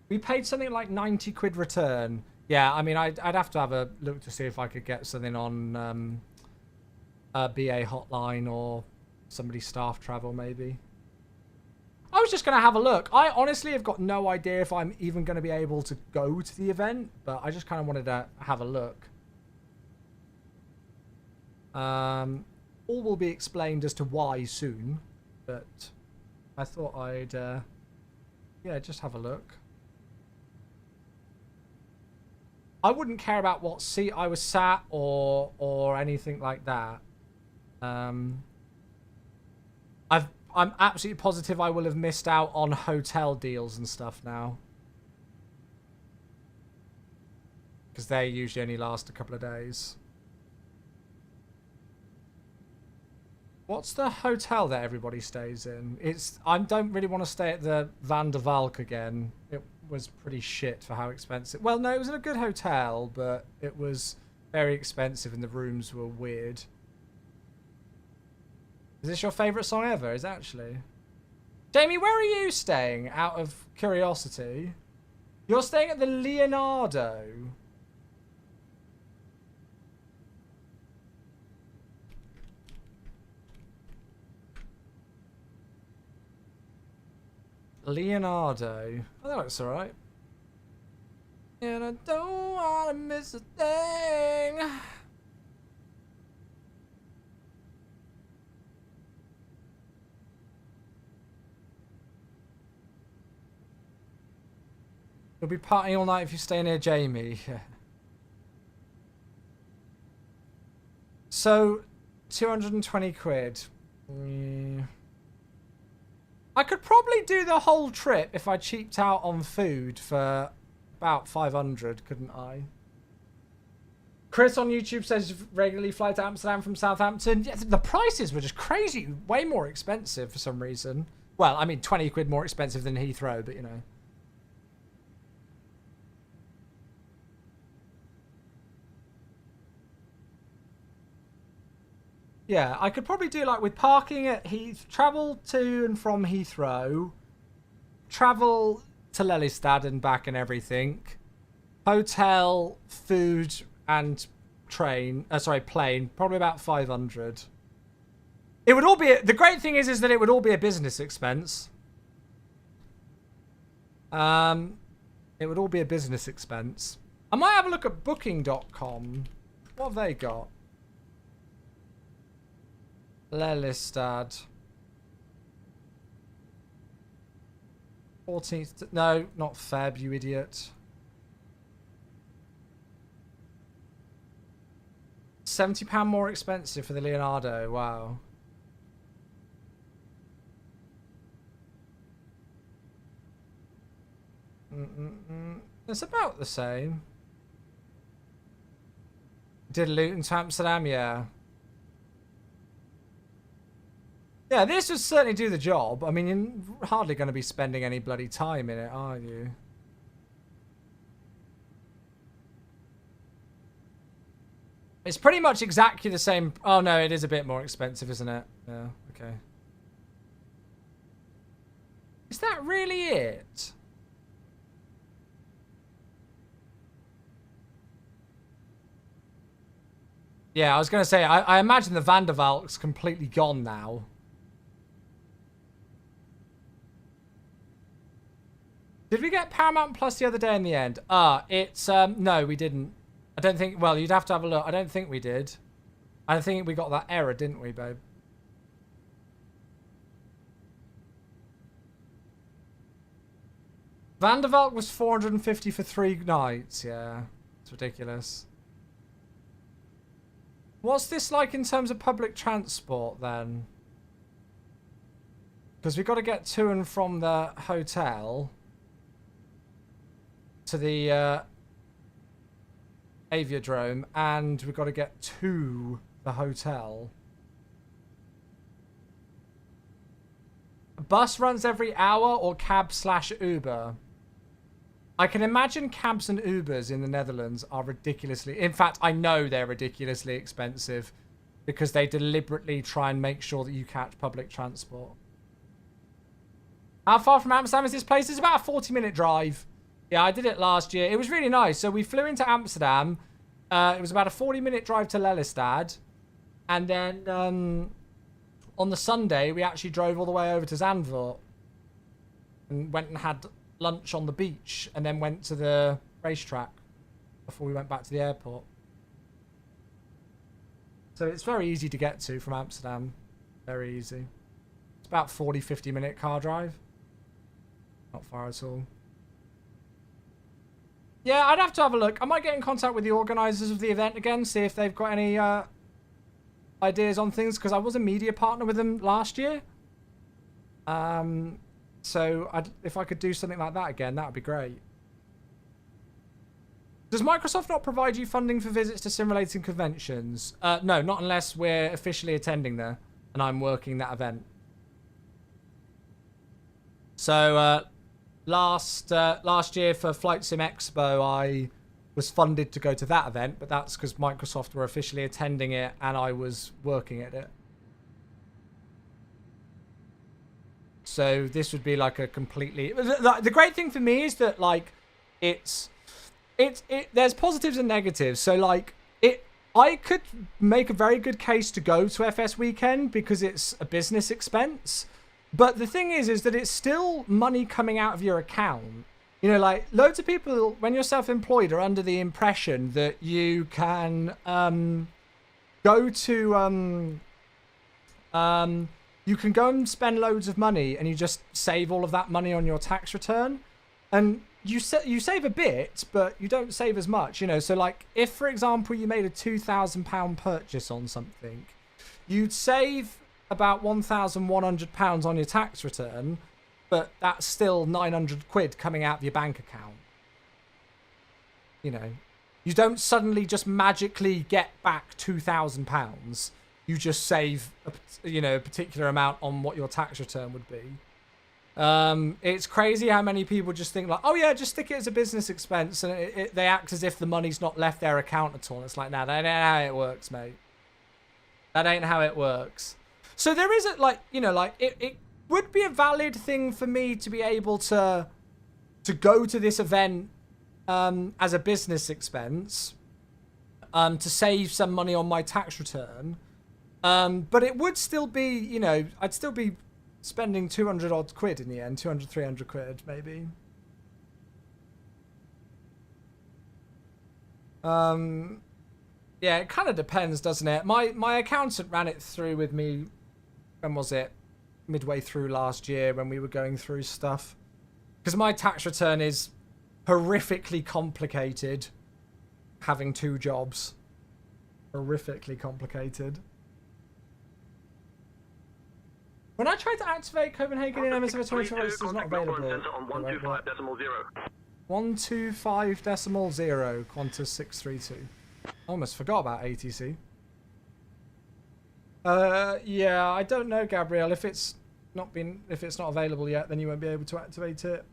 [SPEAKER 1] We paid something like 90 quid return. Yeah, I mean, I'd have to have a look to see if I could get something on BA hotline or somebody's staff travel, maybe. I was just going to have a look. I honestly have got no idea if I'm even going to be able to go to the event, but I just kind of wanted to have a look. All will be explained as to why soon, but I thought I'd, yeah, just have a look. I wouldn't care about what seat I was sat or anything like that. I'm absolutely positive I will have missed out on hotel deals and stuff now. Because they usually only last a couple of days. What's the hotel that everybody stays in? I don't really want to stay at the Van der Valk again. It was pretty shit for how expensive. Well, no, it was in a good hotel, but it was very expensive and the rooms were weird. Is this your favourite song ever? Is it actually? Jamie, where are you staying? Out of curiosity. You're staying at the Leonardo. Leonardo. Oh, that looks alright. And I don't want to miss a thing. You'll be partying all night if you stay near Jamie. So 220 quid. Yeah. I could probably do the whole trip if I cheaped out on food for about 500, couldn't I? Chris on YouTube says regularly fly to Amsterdam from Southampton. Yeah, the prices were just crazy. Way more expensive for some reason. Well, I mean, 20 quid more expensive than Heathrow, but you know. Yeah, I could probably do like with parking at travel to and from Heathrow, travel to Lelystad and back and everything, hotel, food and plane, probably about 500. It would all be, the great thing is that it would all be a business expense. It would all be a business expense. I might have a look at booking.com. What have they got? Lelystad. 14th. No, not Feb, you idiot. £70 more expensive for the Leonardo. Wow. It's about the same. Did Luton to Amsterdam, yeah. Yeah, this would certainly do the job. I mean, you're hardly going to be spending any bloody time in it, are you? It's pretty much exactly the same. Oh, no, it is a bit more expensive, isn't it? Yeah, okay. Is that really it? Yeah, I was going to say, I imagine the Van der Valk's completely gone now. Did we get Paramount Plus the other day in the end? It's, no, we didn't. I don't think, well, you'd have to have a look. I don't think we did. I think we got that error, didn't we, babe? Van der Valk was 450 for 3 nights, yeah. It's ridiculous. What's this like in terms of public transport, then? Because we've got to get to and from the hotel to the aviodrome, and we've got to get to the hotel. A bus runs every hour or cab/Uber? I can imagine cabs and Ubers in the Netherlands are ridiculously... In fact, I know they're ridiculously expensive because they deliberately try and make sure that you catch public transport. How far from Amsterdam is this place? It's about a 40-minute drive. Yeah, I did it last year. It was really nice. So we flew into Amsterdam. It was about a 40-minute drive to Lelystad. And then on the Sunday, we actually drove all the way over to Zandvoort. And went and had lunch on the beach. And then went to the racetrack before we went back to the airport. So it's very easy to get to from Amsterdam. Very easy. It's about 40-50-minute car drive. Not far at all. Yeah, I'd have to have a look. I might get in contact with the organisers of the event again, see if they've got any ideas on things, because I was a media partner with them last year. So if I could do something like that again, that would be great. Does Microsoft not provide you funding for visits to simulating conventions? No, not unless we're officially attending there and I'm working that event. So last year for Flight Sim Expo, I was funded to go to that event, but that's because Microsoft were officially attending it and I was working at it. So this would be like a completely... The great thing for me is that, like, there's positives and negatives. So, like, I could make a very good case to go to FS Weekend because it's a business expense. But the thing is that it's still money coming out of your account. You know, like, loads of people, when you're self-employed, are under the impression that you can go to... you can go and spend loads of money and you just save all of that money on your tax return. And you save a bit, but you don't save as much, you know. So like, if for example you made a £2,000 purchase on something, you'd save about £1,100 on your tax return, but that's still 900 quid coming out of your bank account. You know, you don't suddenly just magically get back £2,000. You just save a particular amount on what your tax return would be. It's crazy how many people just think like, oh yeah, just stick it as a business expense, and they act as if the money's not left their account at all. It's like, nah, that ain't how it works, mate. That ain't how it works. So there isn't like, you know, like it would be a valid thing for me to be able to go to this event as a business expense, to save some money on my tax return. But it would still be, you know, I'd still be spending 200 odd quid in the end, 200, 300 quid maybe. Yeah, it kind of depends, doesn't it? My accountant ran it through with me, when was it? Midway through last year when we were going through stuff. Because my tax return is horrifically complicated, having 2 jobs. Horrifically complicated. When I tried to activate Copenhagen in MSF 24, it's not available. 125.0, Qantas 632. Almost forgot about ATC. Yeah, I don't know, Gabrielle. If it's not available yet, then you won't be able to activate it.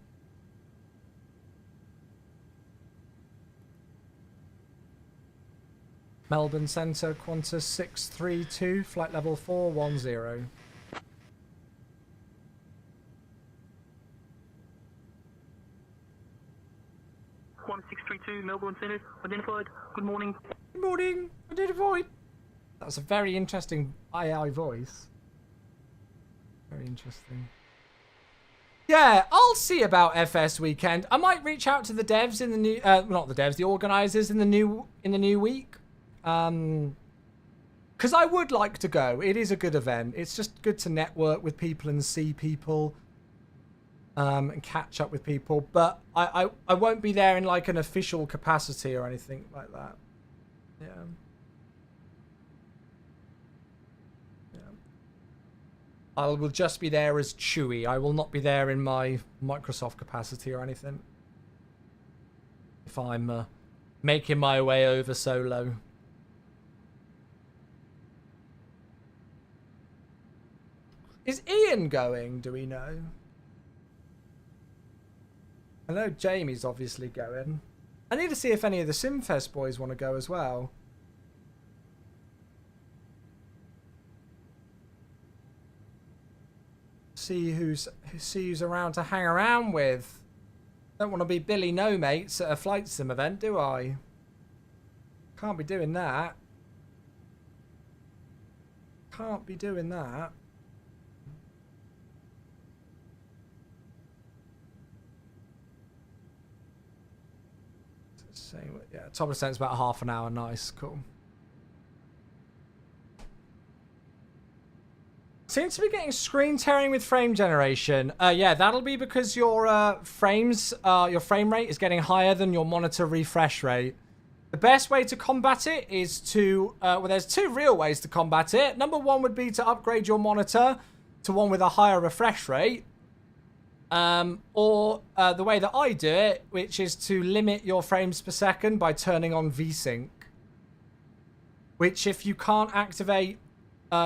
[SPEAKER 1] Melbourne Centre, Qantas 632, flight level 410.
[SPEAKER 4] Qantas 632, Melbourne Centre, identified. Good morning.
[SPEAKER 1] Good morning, identified. That was a very interesting AI voice. Very interesting. Yeah, I'll see about FS weekend. I might reach out to the devs in the new, not the devs, the organisers in the new week. Because I would like to go. It is a good event. It's just good to network with people and see people, and catch up with people. But I won't be there in like an official capacity or anything like that. Yeah. I will just be there as Chewy. I will not be there in my Microsoft capacity or anything. If I'm making my way over solo. Is Ian going? Do we know? I know Jamie's obviously going. I need to see if any of the Simfest boys want to go as well. See who's around to hang around with. Don't want to be Billy No Mates at a flight sim event, do I? Can't be doing that. Can't be doing that. Yeah, top of the sentence about half an hour. Nice, cool. Seems to be getting screen tearing with frame generation. Yeah, that'll be because your frame rate is getting higher than your monitor refresh rate. The best way to combat it is to, well, there's 2 real ways to combat it. Number 1 would be to upgrade your monitor to one with a higher refresh rate. Or the way that I do it, which is to limit your frames per second by turning on VSync. Which, if you can't activate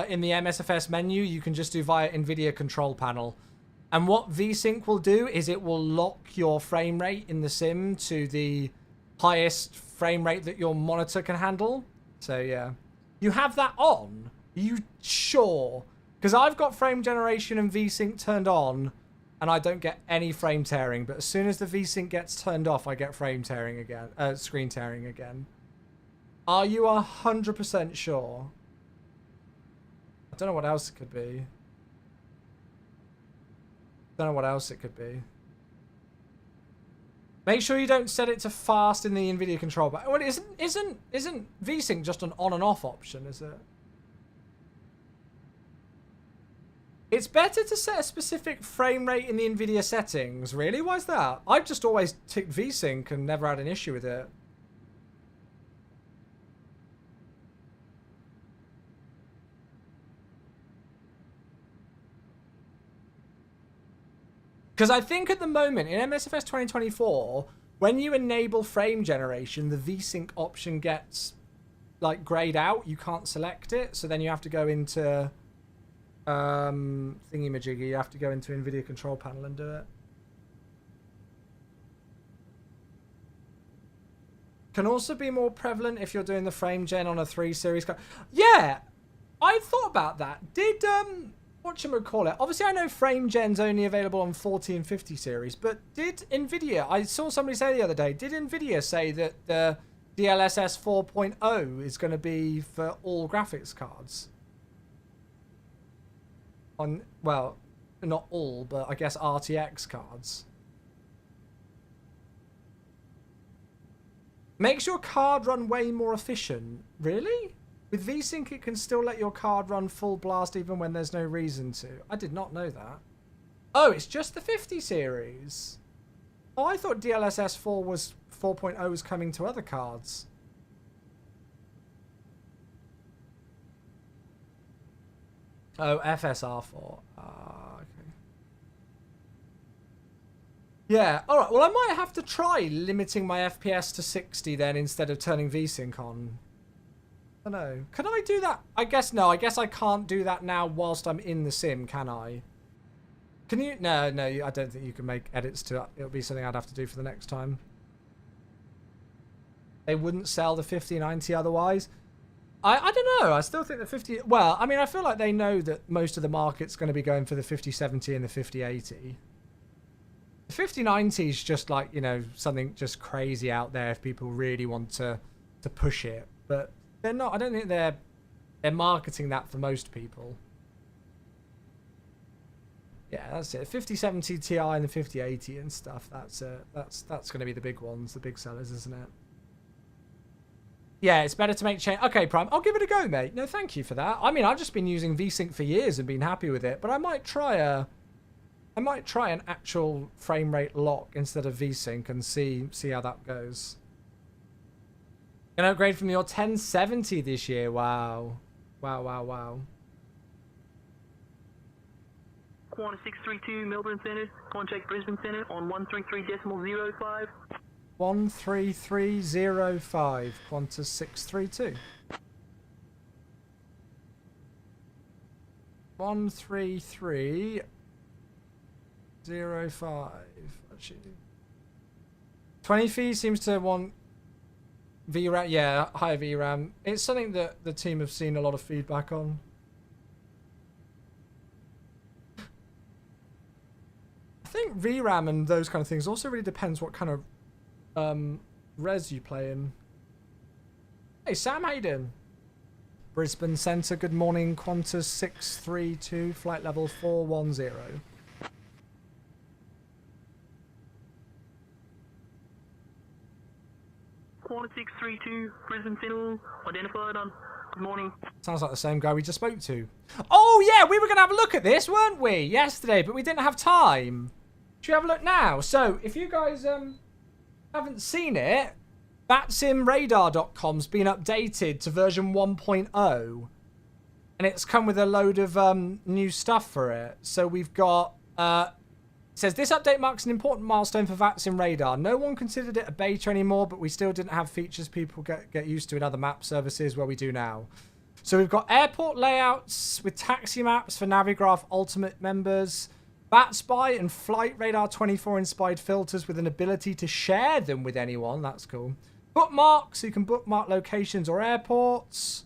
[SPEAKER 1] in the MSFS menu, you can just do via NVIDIA control panel. And what VSync will do is it will lock your frame rate in the sim to the highest frame rate that your monitor can handle. So yeah, you have that on? You sure? Because I've got frame generation and VSync turned on, and I don't get any frame tearing. But as soon as the VSync gets turned off, I get frame tearing again, screen tearing again. Are you 100% sure? I don't know what else it could be. Don't know what else it could be. Make sure you don't set it to fast in the NVIDIA control. But well, isn't VSync just an on and off option? Is it? It's better to set a specific frame rate in the NVIDIA settings. Really? Why is that? I've just always ticked VSync and never had an issue with it. Because I think at the moment, in MSFS 2024, when you enable frame generation, the VSync option gets, like, grayed out. You can't select it. So then you have to go into thingy-majiggy. You have to go into NVIDIA control panel and do it. Can also be more prevalent if you're doing the frame gen on a 3 series card. Yeah, I thought about that. Did, whatchamacallit, obviously I know frame gen's only available on 40 and 50 series, but did NVIDIA, I saw somebody say the other day, did NVIDIA say that the DLSS 4.0 is going to be for all graphics cards? On, well, not all, but I guess RTX cards. Makes your card run way more efficient. Really? With VSync, it can still let your card run full blast even when there's no reason to. I did not know that. Oh, it's just the 50 series. Oh, I thought DLSS 4.0 was coming to other cards. Oh, FSR4. Okay. Yeah, alright. Well, I might have to try limiting my FPS to 60 then instead of turning VSync on. I don't know. Can I do that? I guess no. I guess I can't do that now whilst I'm in the sim, can I? Can you? No, no. I don't think you can make edits to it. It'll be something I'd have to do for the next time. They wouldn't sell the 5090 otherwise. I don't know. I still think the 50... Well, I mean, I feel like they know that most of the market's going to be going for the 5070 and the 5080. The 5090 is just like, you know, something just crazy out there if people really want to push it. But they're not... I don't think they're marketing that for most people. Yeah, that's it. 5070 Ti and the 5080 and stuff. That's going to be the big ones, the big sellers, isn't it? Yeah, it's better to make change. Okay, Prime, I'll give it a go, mate. No, thank you for that. I mean, I've just been using VSync for years and been happy with it, but I might try an actual frame rate lock instead of VSync and see how that goes. Gonna upgrade from your 1070 this year. Wow. Wow.
[SPEAKER 4] Qantas 632 Melbourne Centre, contact Brisbane Centre on 133.05.
[SPEAKER 1] 13305, Qantas 632. 13305. Actually, 20 fees seems to want VRAM. Yeah, higher VRAM. It's something that the team have seen a lot of feedback on. I think VRAM and those kind of things also really depends what kind of res you play in. Hey Sam, how you doing? Brisbane Centre, good morning. Qantas 632, flight level 410.
[SPEAKER 4] Qantas 632 Brisbane Centre, identified on. Good morning.
[SPEAKER 1] Sounds like the same guy we just spoke to. Oh yeah, we were going to have a look at this, weren't we? Yesterday, but we didn't have time. Should we have a look now? So, if you guys haven't seen it, vatsimradar.com's been updated to version 1.0 and it's come with a load of new stuff for it. So we've got it says this update marks an important milestone for VATSIM Radar. No one considered it a beta anymore, but we still didn't have features people get used to in other map services where we do now. So we've got airport layouts with taxi maps for Navigraph Ultimate members, VATSpy and Flight Radar 24 inspired filters with an ability to share them with anyone. That's cool. Bookmarks, so you can bookmark locations or airports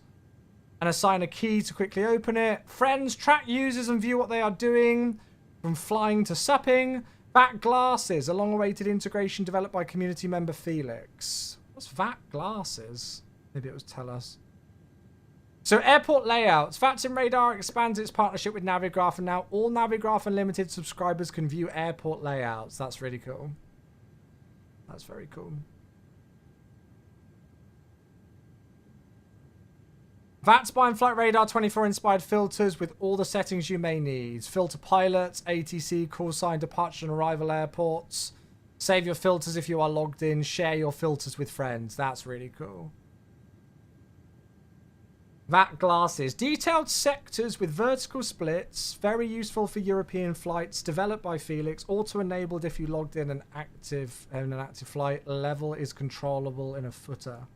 [SPEAKER 1] and assign a key to quickly open it. Friends, track users and view what they are doing from flying to supping. VAT glasses, a long-awaited integration developed by community member Felix. What's VAT glasses? Maybe it was tell us. So airport layouts. VATSIM Radar expands its partnership with Navigraph, and now all Navigraph Unlimited subscribers can view airport layouts. That's really cool. That's very cool. VATSPY and Flight Radar 24 inspired filters with all the settings you may need. Filter pilots, ATC, call sign, departure and arrival airports. Save your filters if you are logged in. Share your filters with friends. That's really cool. VAT glasses. Detailed sectors with vertical splits. Very useful for European flights. Developed by Felix. Auto-enabled if you logged in an active flight. Level is controllable in a footer.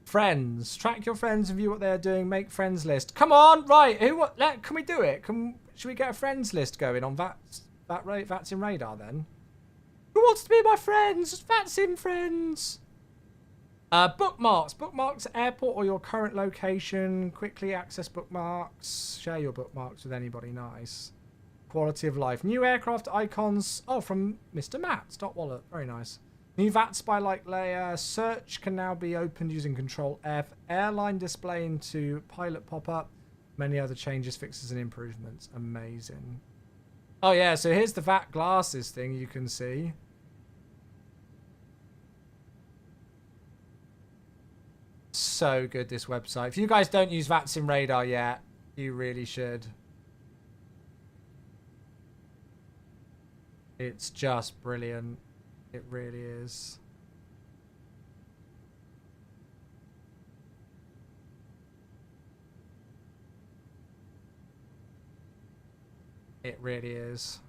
[SPEAKER 1] Friends. Track your friends and view what they're doing. Make friends list. Come on. Right. Can we do it? Should we get a friends list going on VATS in Radar then? Who wants to be my friends? VATS in friends. Bookmarks. Bookmarks at airport or your current location. Quickly access bookmarks. Share your bookmarks with anybody nice. Quality of life. New aircraft icons. Oh, from Mr. Matt. Stop Wallet. Very nice. New VATSPY-like layer. Search can now be opened using Control F. Airline display into pilot pop-up. Many other changes, fixes, and improvements. Amazing. Oh, yeah. So here's the VAT glasses thing you can see. So good, this website. If you guys don't use VATS in Radar yet, you really should. It's just brilliant. It really is. It really is.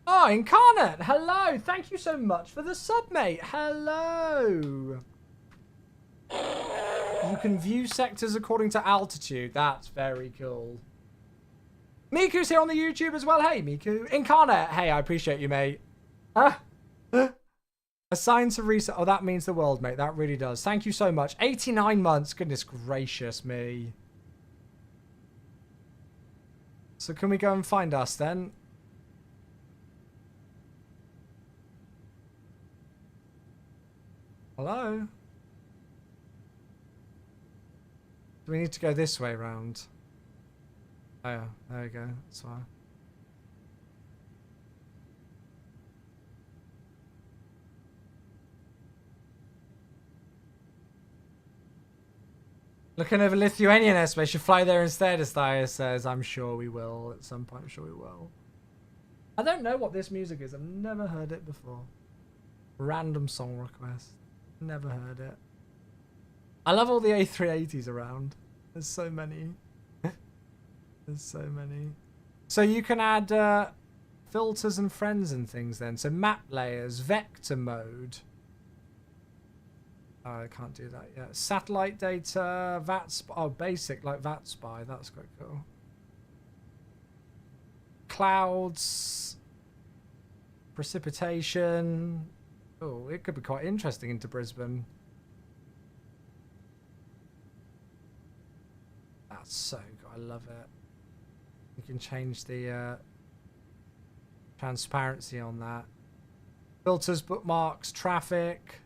[SPEAKER 1] Oh, Incarnate! Hello! Thank you so much for the sub, mate. Hello! You can view sectors according to altitude. That's very cool. Miku's here on the YouTube as well. Hey, Miku. Incarnate. Hey, I appreciate you, mate. Assigned to reset. Oh, that means the world, mate. That really does. Thank you so much. 89 months. Goodness gracious me. So can we go and find us then? Hello? Do we need to go this way round? Oh yeah, there we go. That's fine. Looking over Lithuanian airspace, should fly there instead, as Thais says. I'm sure we will at some point. I'm sure we will. I don't know what this music is. I've never heard it before. Random song request. Never heard it. I love all the A380s around. There's so many. There's so many. So you can add filters and friends and things then. So map layers, vector mode. Oh, I can't do that yet. Satellite data, VATSPY. Oh, basic, like VATSPY. That's quite cool. Clouds. Precipitation. Oh, it could be quite interesting into Brisbane. That's so good. I love it. You can change the transparency on that. Filters, bookmarks, traffic.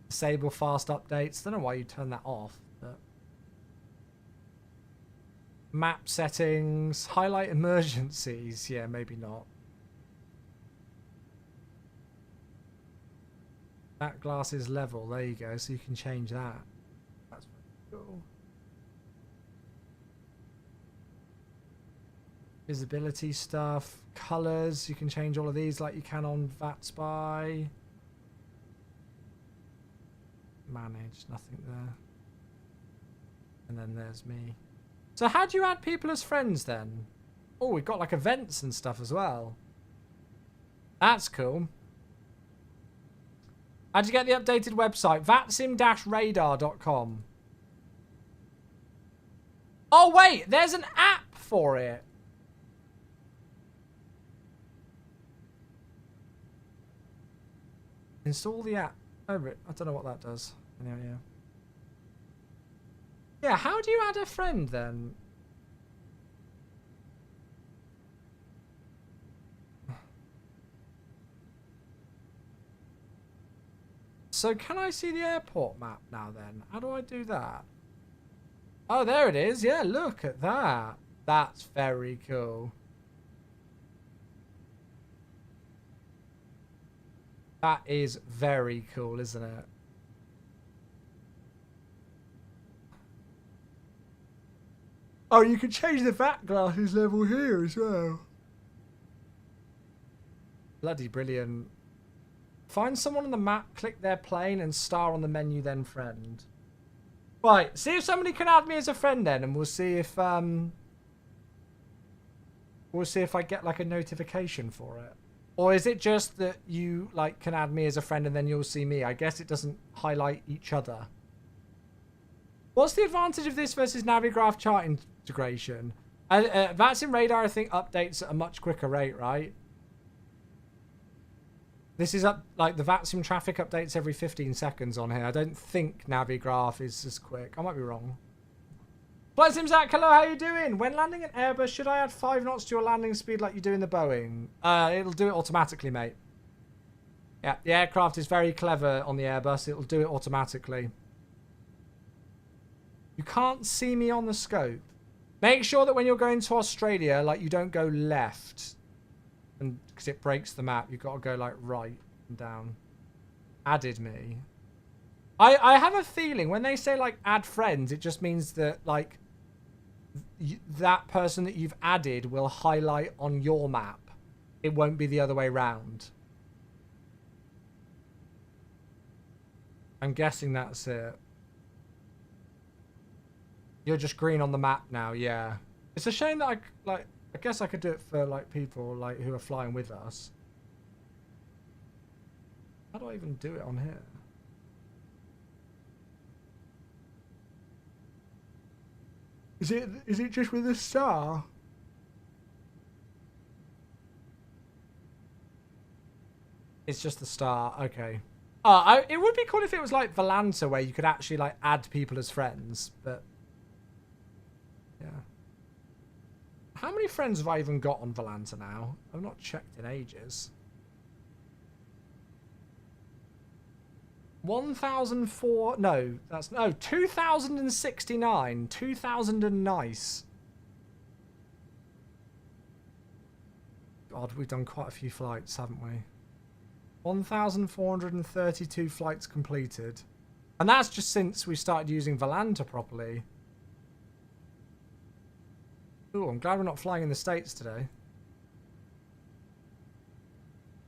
[SPEAKER 1] Disable fast updates. Don't know why you turn that off. But map settings. Highlight emergencies. Yeah, maybe not. That glasses level. There you go. So you can change that. That's pretty cool. Visibility stuff. Colors. You can change all of these like you can on VATSPY. Manage. Nothing there. And then there's me. So how do you add people as friends then? Oh, we've got like events and stuff as well. That's cool. How'd you get the updated website? vatsim-radar.com. Oh, wait. There's an app for it. Install the app. Oh, I don't know what that does. Anyway, yeah. Yeah, how do you add a friend then? So can I see the airport map now then? How do I do that? Oh, there it is. Yeah, look at that. That's very cool. That is very cool, isn't it? Oh, you can change the VAT glasses level here as well. Bloody brilliant. Find someone on the map, click their plane, and star on the menu, then friend. Right, see if somebody can add me as a friend then, and we'll see if I get like a notification for it. Or is it just that you like can add me as a friend and then you'll see me? I guess it doesn't highlight each other. What's the advantage of this versus Navigraph chart integration? VATSIM radar, I think, updates at a much quicker rate, right? This is up, like the VATSIM traffic updates every 15 seconds on here. I don't think Navigraph is as quick. I might be wrong. Flight Zach, hello, how you doing? When landing an Airbus, should I add 5 knots to your landing speed like you do in the Boeing? It'll do it automatically, mate. Yeah, the aircraft is very clever on the Airbus. It'll do it automatically. You can't see me on the scope. Make sure that when you're going to Australia, like you don't go left. And because it breaks the map, you've got to go like right and down. Added me. I have a feeling when they say like add friends, it just means that like that person that you've added will highlight on your map. It won't be the other way round. I'm guessing that's it. You're just green on the map now, yeah. It's a shame that I guess I could do it for like people like who are flying with us. How do I even do it on here? Is it just with a star? It's just the star, okay. It would be cool if it was like Volanta where you could actually like add people as friends, but yeah. How many friends have I even got on Volanta now? I've not checked in ages. 1,004. No, that's no 2,069. 2,000 and nice. God, we've done quite a few flights, haven't we? 1,432 flights completed, and that's just since we started using Volanta properly. Ooh, I'm glad we're not flying in the States today.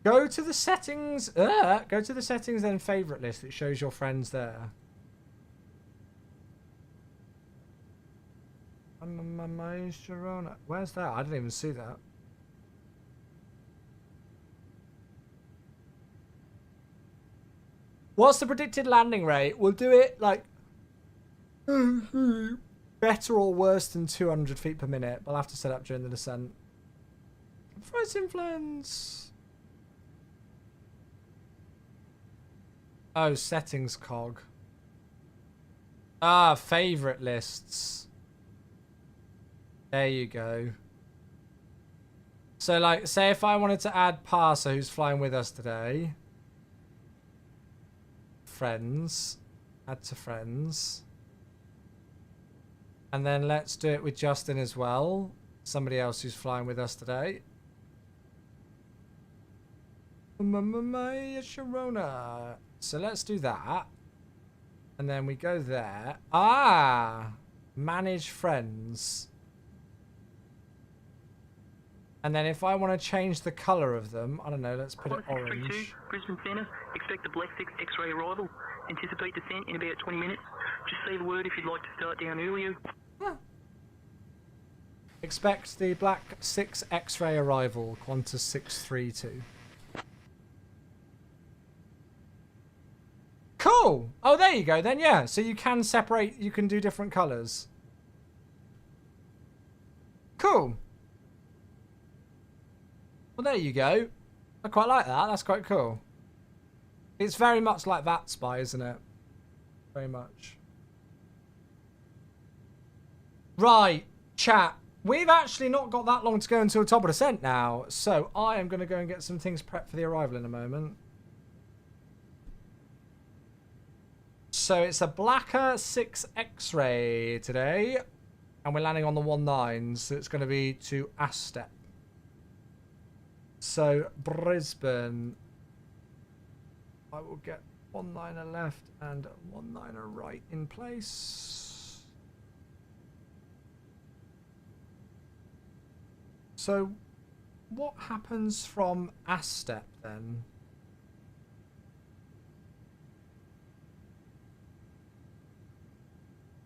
[SPEAKER 1] Go to the settings. Go to the settings, then favorite list. It shows your friends there. Where's that? I didn't even see that. What's the predicted landing rate? We'll do it like better or worse than 200 feet per minute. I'll have to set up during the descent. Price influence. Oh, settings cog. Ah, favorite lists. There you go. So, like, say if I wanted to add Parser, who's flying with us today. Friends. Add to friends. And then let's do it with Justin as well. Somebody else who's flying with us today. Sharona. So let's do that. And then we go there. Ah! Manage friends. And then if I want to change the colour of them, I don't know, let's put it orange.
[SPEAKER 4] Brisbane Centre, expect a Black 6 X-ray arrival. Anticipate descent in about 20 minutes. Just say the word if you'd like to start down earlier.
[SPEAKER 1] Expect the Black 6 X-ray arrival, Qantas 632. Cool! Oh, there you go then, yeah. So you can separate, you can do different colours. Cool. Well, there you go. I quite like that. That's quite cool. It's very much like that Spy, isn't it? Very much. Right, chat. We've actually not got that long to go until top of descent now. So I am going to go and get some things prepped for the arrival in a moment. So it's a Blacker 6 X-ray today. And we're landing on the 19s. So it's going to be to Astep. So Brisbane. I will get 19er left and 19er right in place. So what happens from ASTEP then?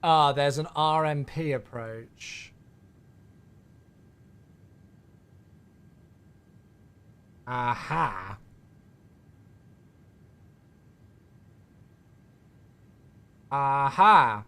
[SPEAKER 1] Ah, there's an RMP approach. Aha. Aha.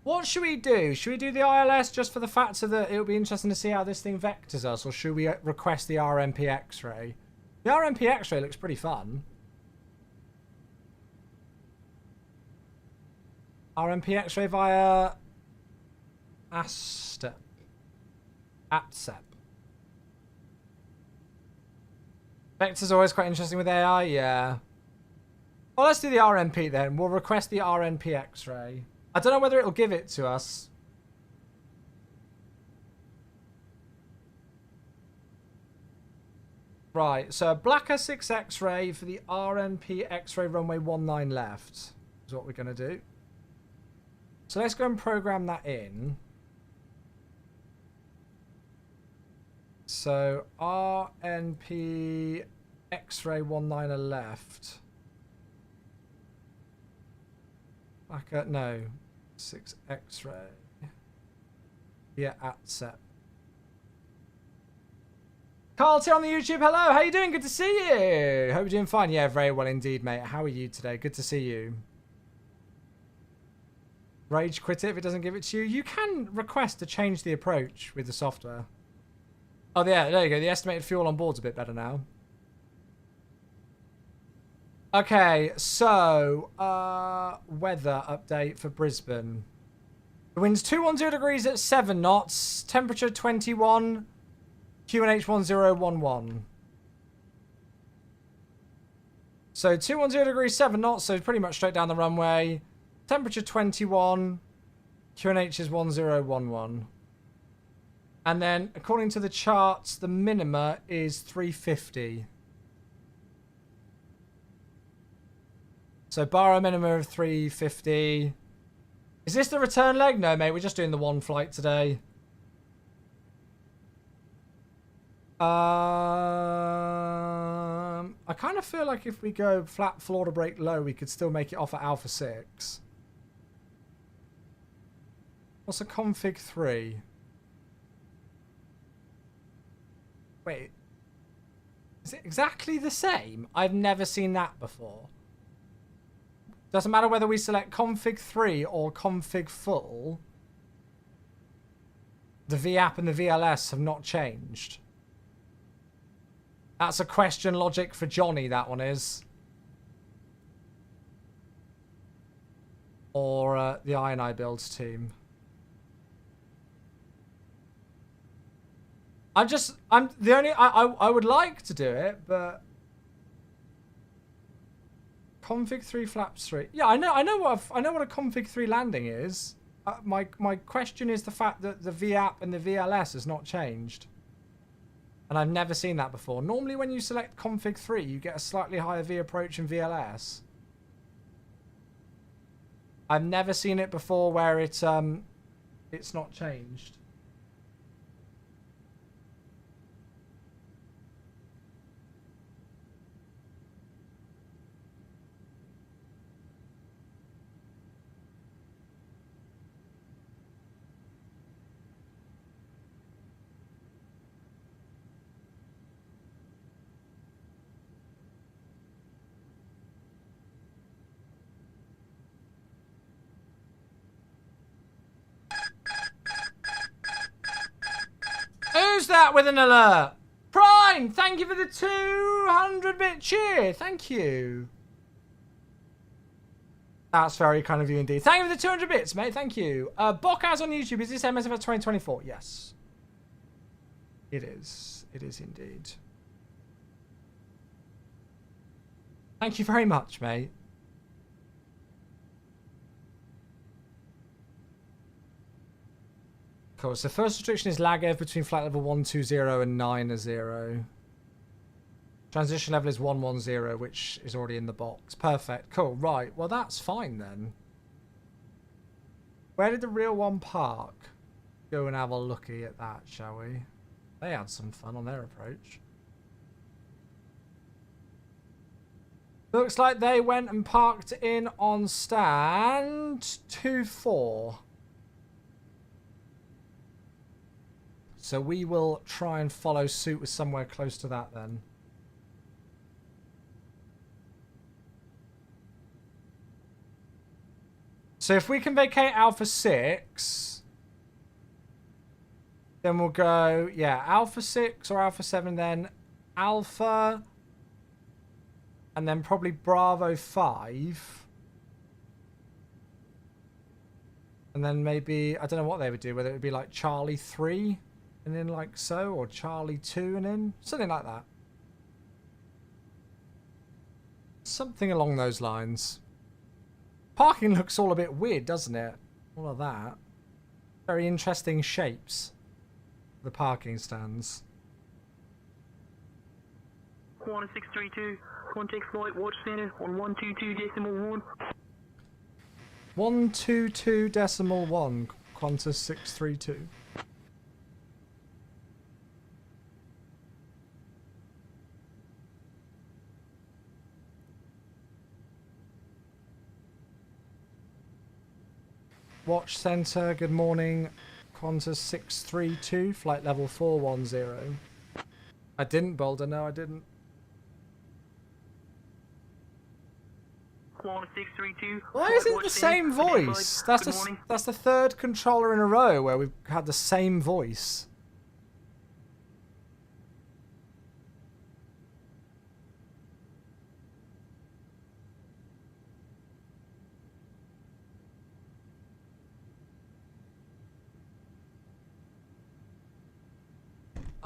[SPEAKER 1] What should we do? Should we do the ILS just for the fact that it'll be interesting to see how this thing vectors us, or should we request the RMP X-ray? The RMP X-ray looks pretty fun. RMP X-ray via ASTEP. ATSEP. Vector's always quite interesting with AI, yeah. Well, let's do the RMP then. We'll request the RMP X-ray. I don't know whether it'll give it to us. Right, so a Blacker 6 X-ray for the RMP X-ray runway 19 left is what we're going to do. So let's go and program that in. So RNP X-ray 19 left. Blacker, no. 6 X-ray. Yeah, ATSEP. Carl T on the YouTube, hello, how you doing? Good to see you. Hope you're doing fine. Yeah, very well indeed, mate. How are you today? Good to see you. Rage quit it if it doesn't give it to you. You can request to change the approach with the software. Oh, yeah, there you go. The estimated fuel on board's a bit better now. Okay, so, weather update for Brisbane. The wind's 210 degrees at 7 knots, temperature 21, QNH 1011. So 210 degrees, 7 knots, so pretty much straight down the runway. Temperature 21, QNH is 1011. And then, according to the charts, the minima is 350. So bar a minimum of 350. Is this the return leg? No, mate. We're just doing the one flight today. I kind of feel like if we go flat floor to brake low, we could still make it off at Alpha 6. What's a config 3? Wait. Is it exactly the same? I've never seen that before. Doesn't matter whether we select config 3 or config full. The VAP and the VLS have not changed. That's a question logic for Johnny, that one is. Or the INI builds team. I would like to do it, but config 3 flaps 3. Yeah, I know what a config 3 landing is. My question is the fact that the VAP and the VLS has not changed. And I've never seen that before. Normally when you select config 3, you get a slightly higher V approach and VLS. I've never seen it before where it's not changed. Who's that with an alert? Prime, thank you for the 200-bit cheer. Thank you. That's very kind of you indeed. Thank you for the 200 bits, mate. Thank you. Bokaz on YouTube. Is this MSFS 2024? Yes. It is. It is indeed. Thank you very much, mate. Cool. So first restriction is lag F between flight level 120 and 90. Transition level is 110, which is already in the box. Perfect. Cool. Right. Well, that's fine then. Where did the real one park? Go and have a looky at that, shall we? They had some fun on their approach. Looks like they went and parked in on stand 2-4. So we will try and follow suit with somewhere close to that then. So if we can vacate Alpha 6, then we'll go, yeah, Alpha 6 or Alpha 7 then, Alpha, and then probably Bravo 5. And then maybe, I don't know what they would do, whether it would be like Charlie 3 and then like so, or Charlie 2 and then, something like that. Something along those lines. Parking looks all a bit weird, doesn't it? All of that. Very interesting shapes. The parking stands.
[SPEAKER 4] Qantas 632, contact flight watch center on 122.1.
[SPEAKER 1] 122.1, Qantas 632. Watch center, good morning. Qantas 632, flight level 410. I didn't, Boulder, no I didn't.
[SPEAKER 4] Qantas 632.
[SPEAKER 1] Why is it the same voice? That's the third controller in a row where we've had the same voice.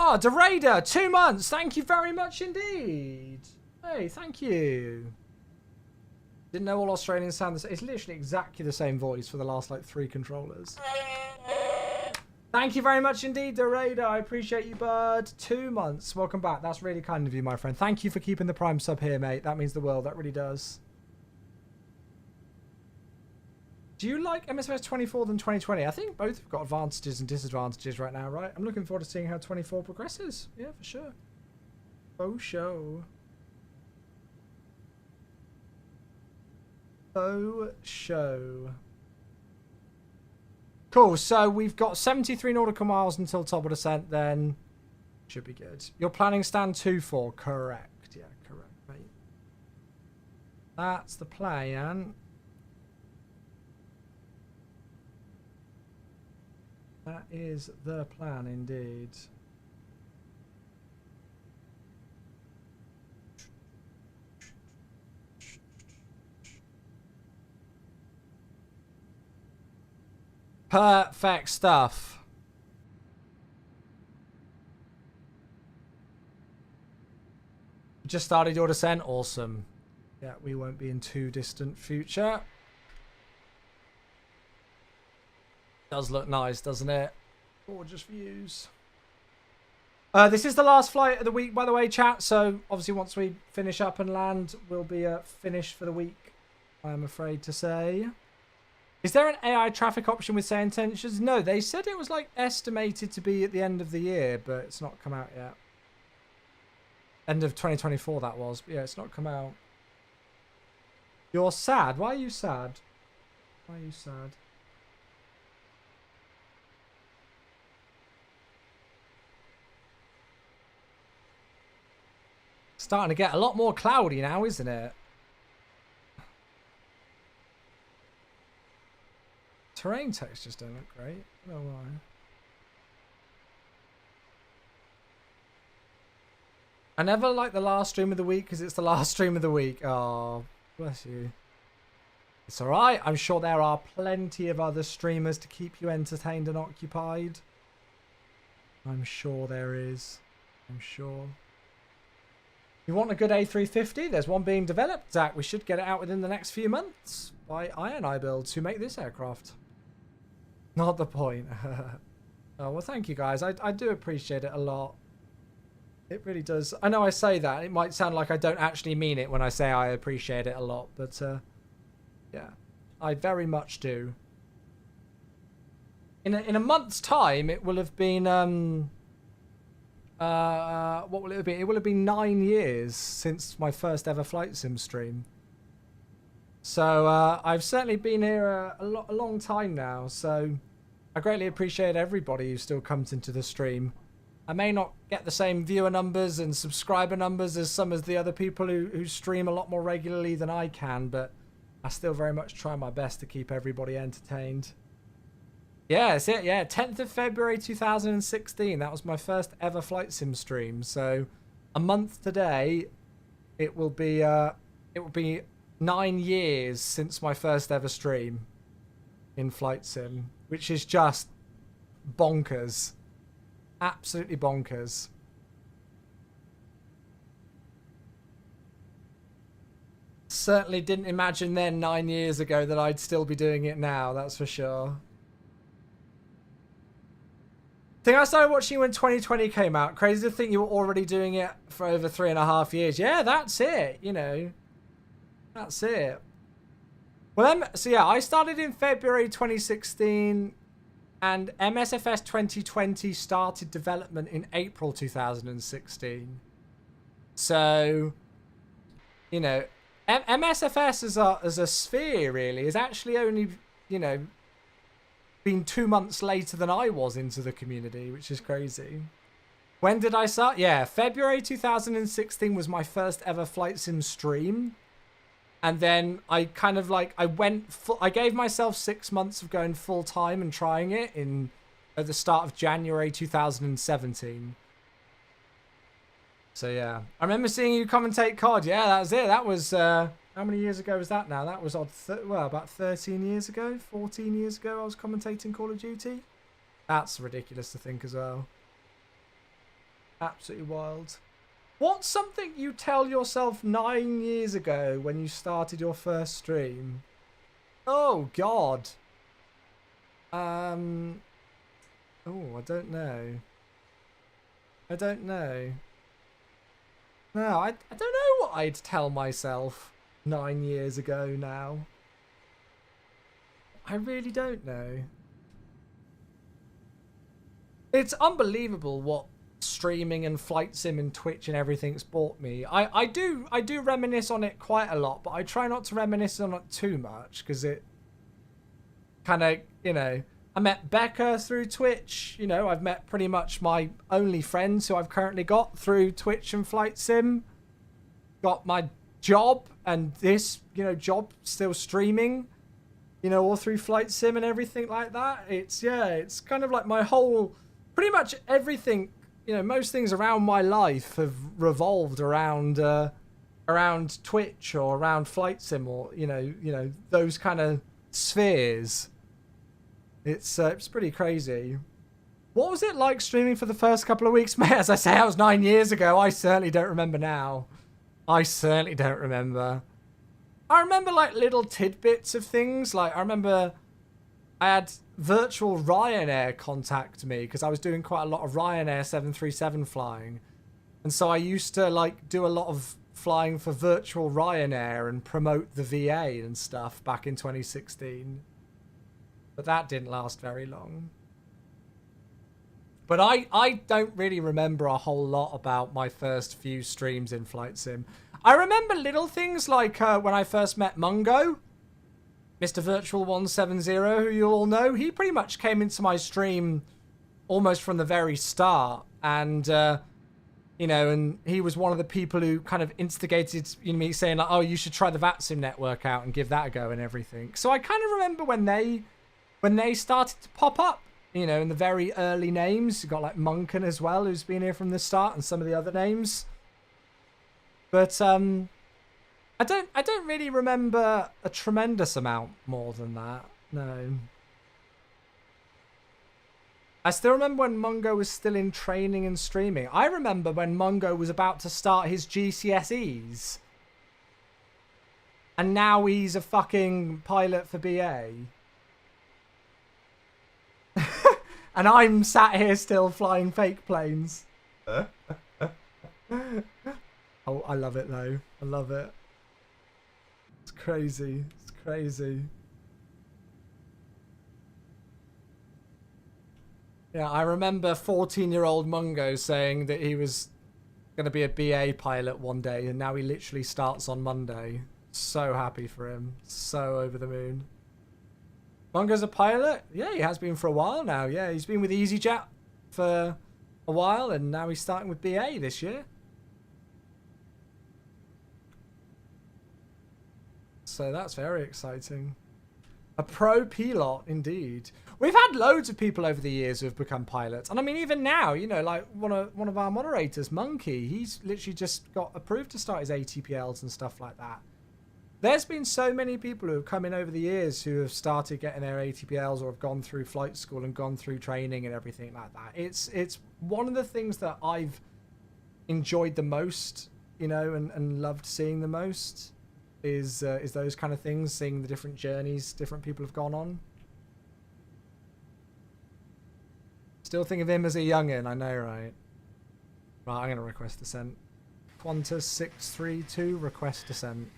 [SPEAKER 1] Oh, Derada, 2 months. Thank you very much indeed. Hey, thank you. Didn't know all Australians sound the same. It's literally exactly the same voice for the last like 3 controllers. Thank you very much indeed, Derada. I appreciate you, bud. 2 months. Welcome back. That's really kind of you, my friend. Thank you for keeping the Prime sub here, mate. That means the world. That really does. Do you like MSFS 24 than 2020? I think both have got advantages and disadvantages right now, right? I'm looking forward to seeing how 24 progresses. Yeah, for sure. Oh, show. Oh, show. Cool, so we've got 73 nautical miles until top of descent, then should be good. You're planning stand 2-4, correct. Yeah, correct, mate. That's the plan. That is the plan indeed. Perfect stuff. Just started your descent. Awesome. Yeah, we won't be in too distant future. Does look nice, doesn't it? Gorgeous views. This is the last flight of the week, by the way, chat. So obviously once we finish up and land, we'll be finished for the week, I'm afraid to say. Is there an AI traffic option with say intentions? No, they said it was like estimated to be at the end of the year, but it's not come out yet. End of 2024 that was. But yeah, it's not come out. You're sad. Why are you sad? Why are you sad? Starting to get a lot more cloudy now, isn't it? Terrain textures don't look great. I don't know why. I never like the last stream of the week because it's the last stream of the week. Oh, bless you. It's alright. I'm sure there are plenty of other streamers to keep you entertained and occupied. I'm sure there is. I'm sure. You want a good A350? There's one being developed, Zach. We should get it out within the next few months by Iron Eye Builds who make this aircraft. Not the point. Oh, well, thank you guys. I do appreciate it a lot. It really does. I know I say that. It might sound like I don't actually mean it when I say I appreciate it a lot, but yeah, I very much do. In a month's time, it will have been what will it have been? It will have been 9 years since my first ever flight sim stream. So I've certainly been here a long time now. So I greatly appreciate everybody who still comes into the stream. I may not get the same viewer numbers and subscriber numbers as some of the other people who stream a lot more regularly than I can, but I still very much try my best to keep everybody entertained. Yeah, that's it. Yeah, 10th of February 2016. That was my first ever flight sim stream. So a month today, it will be 9 years since my first ever stream in flight sim, which is just bonkers. Absolutely bonkers. Certainly didn't imagine then 9 years ago that I'd still be doing it now, that's for sure. I think I started watching when 2020 came out. Crazy to think you were already doing it for over 3.5 years. Yeah, that's it, you know. That's it. Well, so yeah, I started in February 2016 and MSFS 2020 started development in April 2016. So, you know, MSFS as a sphere really is actually only, you know, been 2 months later than I was into the community, which is crazy. When did I start? Yeah, February 2016 was my first ever flight sim stream. And then I kind of like, I gave myself 6 months of going full time and trying it at the start of January 2017. So yeah, I remember seeing you commentate COD. Yeah, that was it. That was, how many years ago was that now? That was well, about 13 years ago, 14 years ago I was commentating Call of Duty. That's ridiculous to think as well. Absolutely wild. What's something you tell yourself 9 years ago when you started your first stream? Oh, God. Oh, I don't know. I don't know. No, I don't know what I'd tell myself 9 years ago now. I really don't know. It's unbelievable what streaming and flight sim and Twitch and everything's brought me. I do reminisce on it quite a lot, but I try not to reminisce on it too much because it kind of, you know, I met Becca through Twitch. You know, I've met pretty much my only friends who I've currently got through Twitch and flight sim. Got my job and this, you know, job still streaming, you know, all through flight sim and everything like that. It's, yeah, it's kind of like my whole, pretty much everything, you know, most things around my life have revolved around around Twitch or around flight sim or, you know, those kind of spheres. It's pretty crazy. What was it like streaming for the first couple of weeks? Mate, as I say, that was 9 years ago. I certainly don't remember now. I certainly don't remember. I remember like little tidbits of things. Like I remember I had virtual Ryanair contact me because I was doing quite a lot of Ryanair 737 flying. And so I used to like do a lot of flying for virtual Ryanair and promote the VA and stuff back in 2016. But that didn't last very long. But I don't really remember a whole lot about my first few streams in flight sim. I remember little things like when I first met Mungo, Mr. Virtual 170, who you all know. He pretty much came into my stream almost from the very start. And, you know, and he was one of the people who kind of instigated me saying, like, oh, you should try the VATSIM network out and give that a go and everything. So I kind of remember when they started to pop up. You know, in the very early names, you got like Munkin as well, who's been here from the start, and some of the other names. But I don't really remember a tremendous amount more than that. No. I still remember when Mungo was still in training and streaming. I remember when Mungo was about to start his GCSEs. And now he's a fucking pilot for BA. And I'm sat here still flying fake planes. Oh, I love it though. I love it. It's crazy. It's crazy. Yeah, I remember 14-year-old Mungo saying that he was going to be a BA pilot one day, and now he literally starts on Monday. So happy for him. So over the moon. Mungo's a pilot? Yeah, he has been for a while now. Yeah, he's been with EasyJet for a while, and now he's starting with BA this year. So that's very exciting. A pro pilot, indeed. We've had loads of people over the years who have become pilots. And I mean, even now, you know, like one of our moderators, Monkey, he's literally just got approved to start his ATPLs and stuff like that. There's been so many people who have come in over the years who have started getting their ATPLs or have gone through flight school and gone through training and everything like that. It's one of the things that I've enjoyed the most, you know, and loved seeing the most is those kind of things, seeing the different journeys different people have gone on. Still think of him as a youngin', I know, right? Right, I'm going to request descent. Qantas 632, request descent.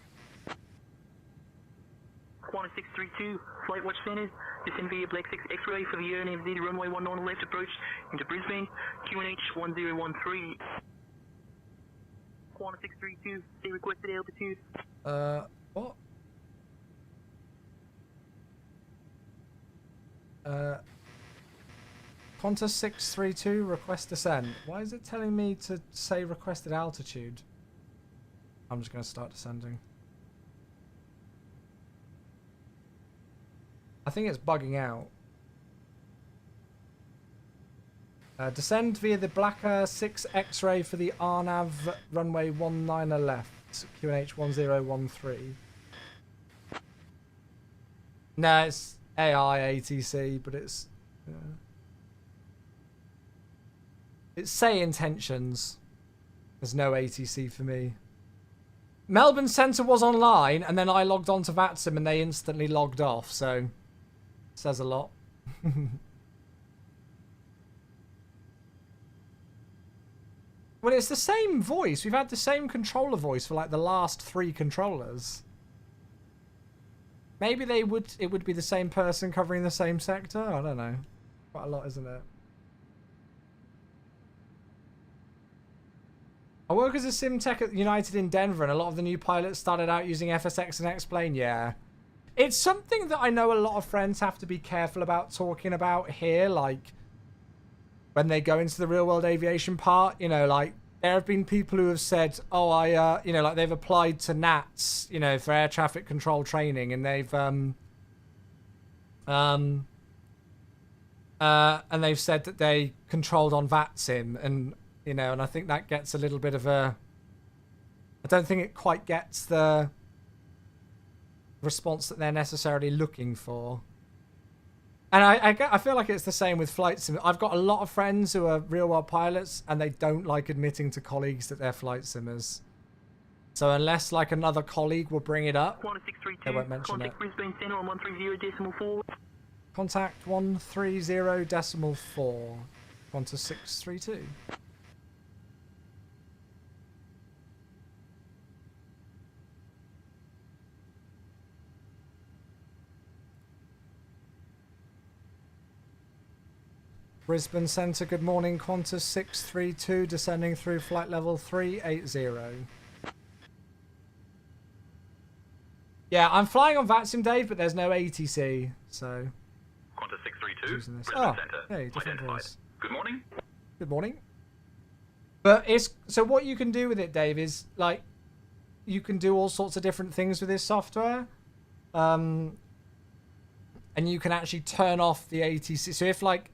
[SPEAKER 4] Qantas 632, Flight Watch Centres, descend via Black 6 X-ray for the YMML runway 19 left approach into Brisbane, QNH 1013. Qantas 632, say requested altitude.
[SPEAKER 1] What? Qantas 632, request descent. Why is it telling me to say requested altitude? I'm just going to start descending. I think it's bugging out. Descend via the Blacker 6 X-ray for the RNAV runway 19 left, QNH 1013. No, it's AI ATC, but it's... It's say intentions. There's no ATC for me. Melbourne Centre was online, and then I logged on to VATSIM, and they instantly logged off, so... Says a lot. Well, it's the same voice. We've had the same controller voice for like the last 3 controllers. Maybe it would be the same person covering the same sector. I don't know. Quite a lot, isn't it? I work as a sim tech at United in Denver, and a lot of the new pilots started out using FSX and X-Plane. Yeah. It's something that I know a lot of friends have to be careful about talking about here, like when they go into the real world aviation part, you know, like there have been people who have said, oh, you know, like they've applied to NATS, you know, for air traffic control training, and they've, and they've said that they controlled on VATSIM, and, you know, and I think that gets a little bit of a, I don't think it quite gets the response that they're necessarily looking for. And I feel like it's the same with flight sim. I've got a lot of friends who are real world pilots, and they don't like admitting to colleagues that they're flight simmers. So unless like another colleague will bring it up, they won't mention it.
[SPEAKER 4] Brisbane Centre on 130.4.
[SPEAKER 1] Contact 130.4. Qantas 632. Brisbane Centre, good morning. Qantas 632, descending through flight level 380. Yeah, I'm flying on VATSIM, Dave, but there's no ATC, so...
[SPEAKER 5] Qantas 632, Brisbane Centre,
[SPEAKER 1] hey, different
[SPEAKER 5] identified.
[SPEAKER 1] voice.
[SPEAKER 5] Good morning.
[SPEAKER 1] Good morning. But it's... So what you can do with it, Dave, is, like, you can do all sorts of different things with this software. And you can actually turn off the ATC. So if, like...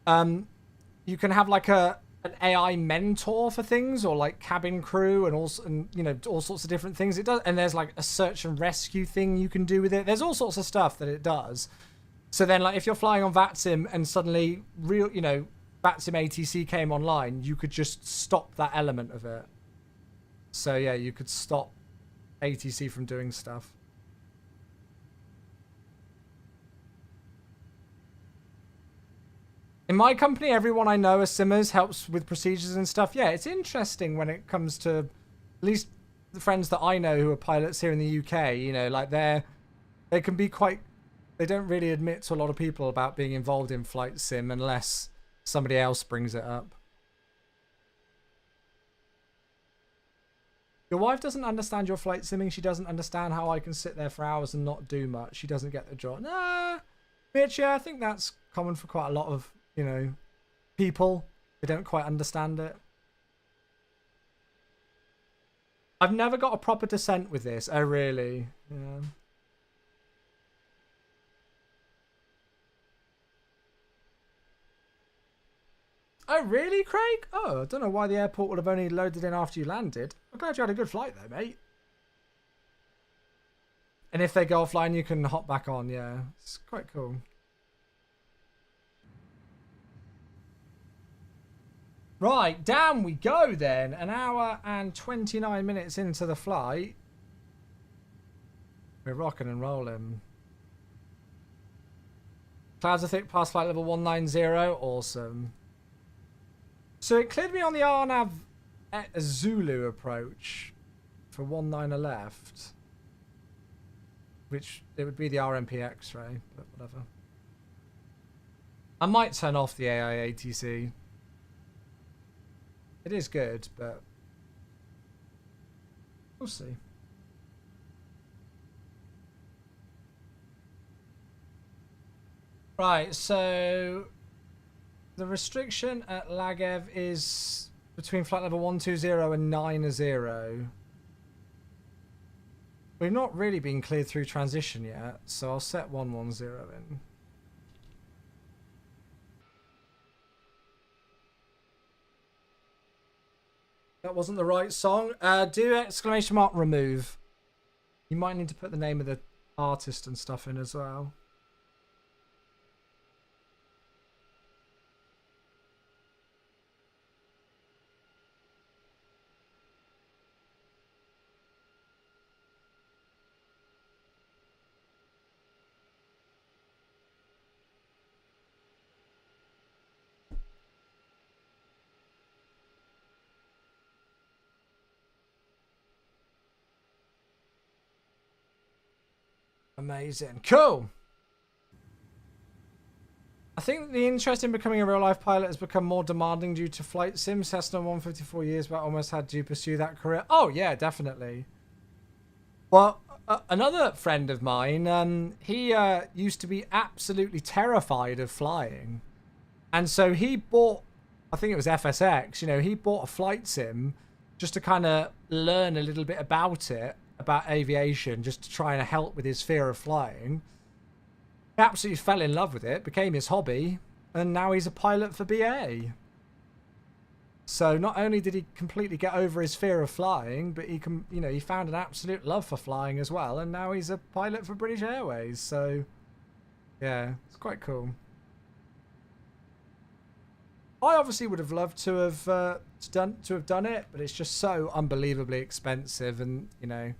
[SPEAKER 1] you can have like an AI mentor for things, or like cabin crew, and also, and you know, all sorts of different things it does. And there's like a search and rescue thing you can do with it. There's all sorts of stuff that it does. So then, like if you're flying on VATSIM and suddenly you know, VATSIM ATC came online, you could just stop that element of it. So yeah, you could stop ATC from doing stuff. In my company, everyone I know as simmers helps with procedures and stuff. Yeah, it's interesting when it comes to at least the friends that I know who are pilots here in the UK. You know, like they can be quite. They don't really admit to a lot of people about being involved in flight sim unless somebody else brings it up. Your wife doesn't understand your flight simming. She doesn't understand how I can sit there for hours and not do much. She doesn't get the job. Nah, Mitch, yeah, I think that's common for quite a lot of, you know, people. They don't quite understand it. I've never got a proper descent with this. Oh, really? Yeah. Oh, really, Craig? Oh, I don't know why the airport would have only loaded in after you landed. I'm glad you had a good flight though, mate. And if they go offline, you can hop back on. Yeah, it's quite cool. Right, down we go then. An hour and 29 minutes into the flight. We're rocking and rolling. Clouds are thick past flight level 190. Awesome. So it cleared me on the RNAV Zulu approach for 19 left. Which, it would be the RMP X-ray, but whatever. I might turn off the AIATC. It is good, but we'll see. Right, so the restriction at Lagev is between flight level 120 and 90. We've not really been cleared through transition yet, so I'll set 110 in. That wasn't the right song. Do exclamation mark remove. You might need to put the name of the artist and stuff in as well. Amazing. Cool. I think the interest in becoming a real-life pilot has become more demanding due to flight sims. Cessna 154 years, but almost had to pursue that career. Oh, yeah, definitely. Well, another friend of mine, he used to be absolutely terrified of flying. And so he bought, I think it was FSX, you know, he bought a flight sim just to kind of learn a little bit about it, about aviation, just to try and help with his fear of flying. He absolutely fell in love with it, became his hobby, and now he's a pilot for BA. So not only did he completely get over his fear of flying, but he can, you know, he found an absolute love for flying as well, and now he's a pilot for British Airways. So yeah, it's quite cool. I obviously would have loved to have done it, but it's just so unbelievably expensive, and you know,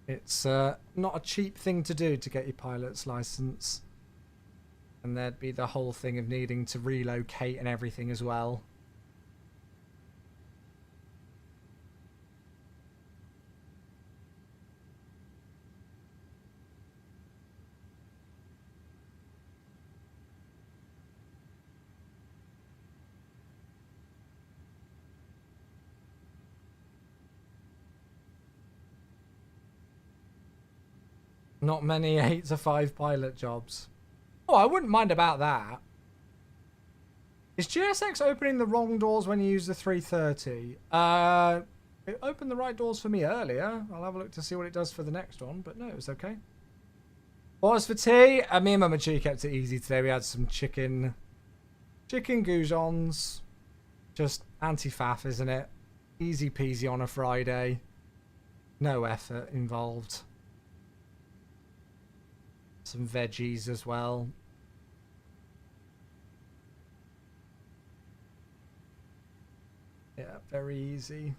[SPEAKER 1] it's not a cheap thing to do to get your pilot's license. And there'd be the whole thing of needing to relocate and everything as well. Not many 8 to 5 pilot jobs. Oh, I wouldn't mind about that. Is GSX opening the wrong doors when you use the 330? It opened the right doors for me earlier. I'll have a look to see what it does for the next one, but no, it was okay. What was for tea? Me and Mama G kept it easy today. We had some chicken goujons. Just anti-faff, isn't it? Easy peasy on a Friday. No effort involved. Some veggies as well. Yeah, very easy.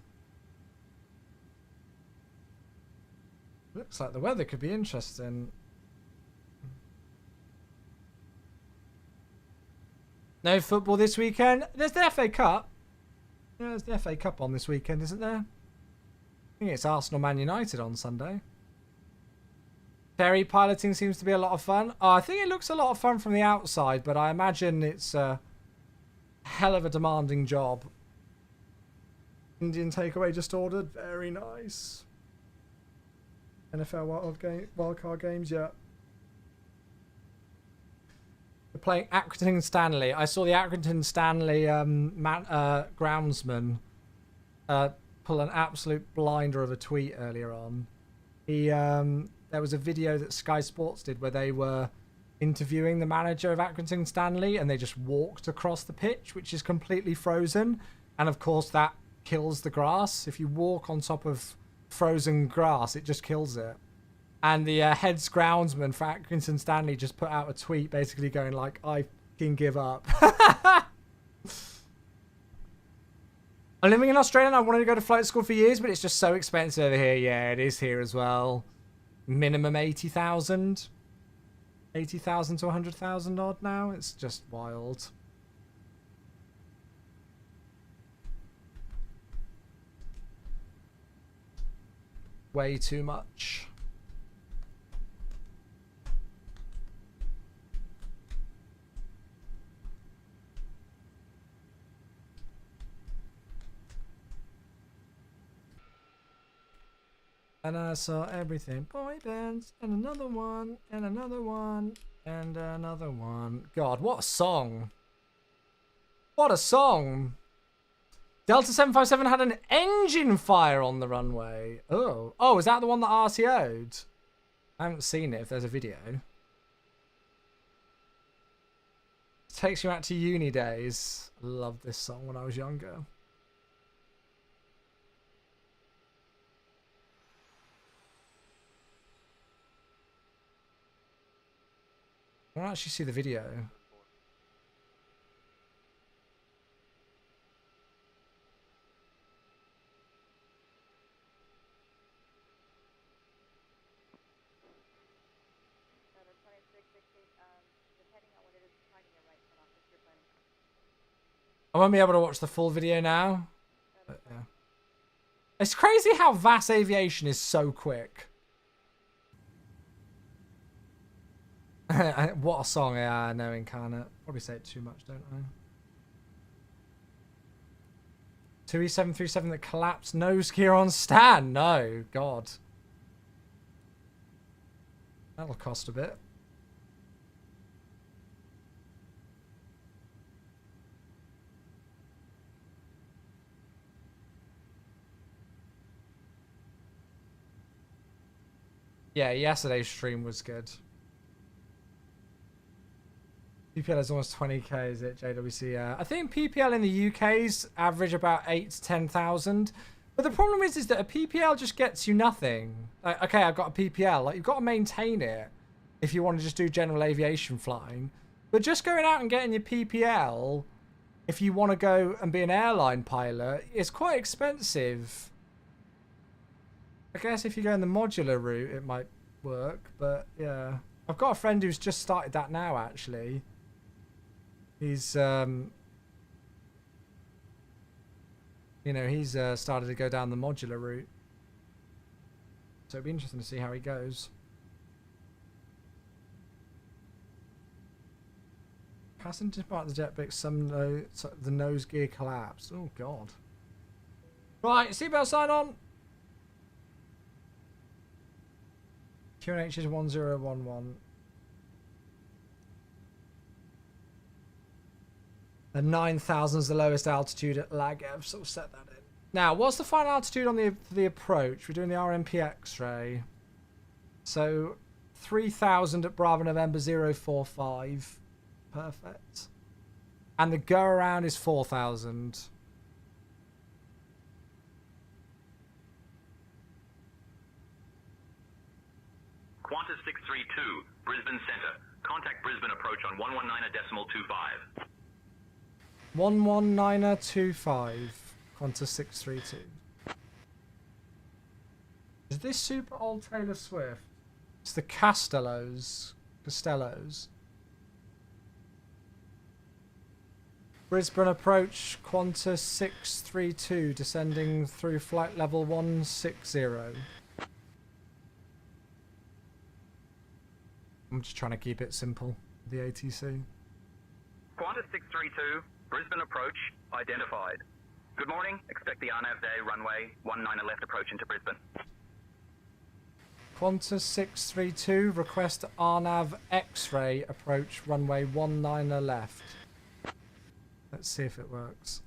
[SPEAKER 1] Looks like the weather could be interesting. No football this weekend. There's the FA Cup. Yeah, there's the FA Cup on this weekend, isn't there? I think it's Arsenal Man United on Sunday. Ferry piloting seems to be a lot of fun. Oh, I think it looks a lot of fun from the outside, but I imagine it's a hell of a demanding job. Indian takeaway just ordered. Very nice. NFL wildcard games, yeah. We're playing Accrington Stanley. I saw the Accrington Stanley groundsman pull an absolute blinder of a tweet earlier on. There was a video that Sky Sports did where they were interviewing the manager of Accrington Stanley, and they just walked across the pitch, which is completely frozen. And of course, that kills the grass. If you walk on top of frozen grass, it just kills it. And the head groundsman for Accrington Stanley just put out a tweet basically going like, I fucking give up. I'm living in Australia and I wanted to go to flight school for years, but it's just so expensive over here. Yeah, it is here as well. Minimum 80,000. 80,000 to 100,000 odd now. It's just wild. Way too much. And I saw everything. Boy bands, and another one, and another one, and another one. God, what a song. What a song. Delta 757 had an engine fire on the runway. Oh. Oh, is that the one that RTO'd? I haven't seen it if there's a video. It takes you back to uni days. I loved this song when I was younger. I don't actually see the video. I won't be able to watch the full video now. But, yeah. It's crazy how VAS aviation is so quick. What a song. Yeah, I know, Incarnate. Probably say it too much, don't I? 2E737 that collapsed nose gear on stand. No, God. That'll cost a bit. Yeah, yesterday's stream was good. PPL is almost 20k, is it, JWC? I think PPL in the UK's average about 8 to 10,000. But the problem is that a PPL just gets you nothing. Like, okay, I've got a PPL. Like, you've got to maintain it if you want to just do general aviation flying. But just going out and getting your PPL, if you want to go and be an airline pilot, is quite expensive. I guess if you go in the modular route, it might work. But, yeah. I've got a friend who's just started that now, actually. He's, you know, he's started to go down the modular route. So it'd be interesting to see how he goes. Passenger part of the jet brake, the nose gear collapsed. Oh, God. Right, seatbelt sign on. QNH is 1011. And 9,000 is the lowest altitude at Lagev, so we'll set that in. Now, what's the final altitude on the approach? We're doing the RMP X-ray. So, 3,000 at Bravo November 045. Perfect. And the go around is 4,000.
[SPEAKER 5] Qantas 632, Brisbane Centre. Contact Brisbane approach on 119.25.
[SPEAKER 1] 119.25. Qantas 632. Is this super old Taylor Swift? It's the Costellos. Brisbane approach, Qantas 632, descending through flight level 160. I'm just trying to keep it simple, the ATC.
[SPEAKER 9] Qantas 632, Brisbane approach, identified. Good morning, expect the RNAV day runway 19 left approach into Brisbane.
[SPEAKER 1] Qantas 632, request RNAV X-ray approach runway 19 left. Let's see if it works.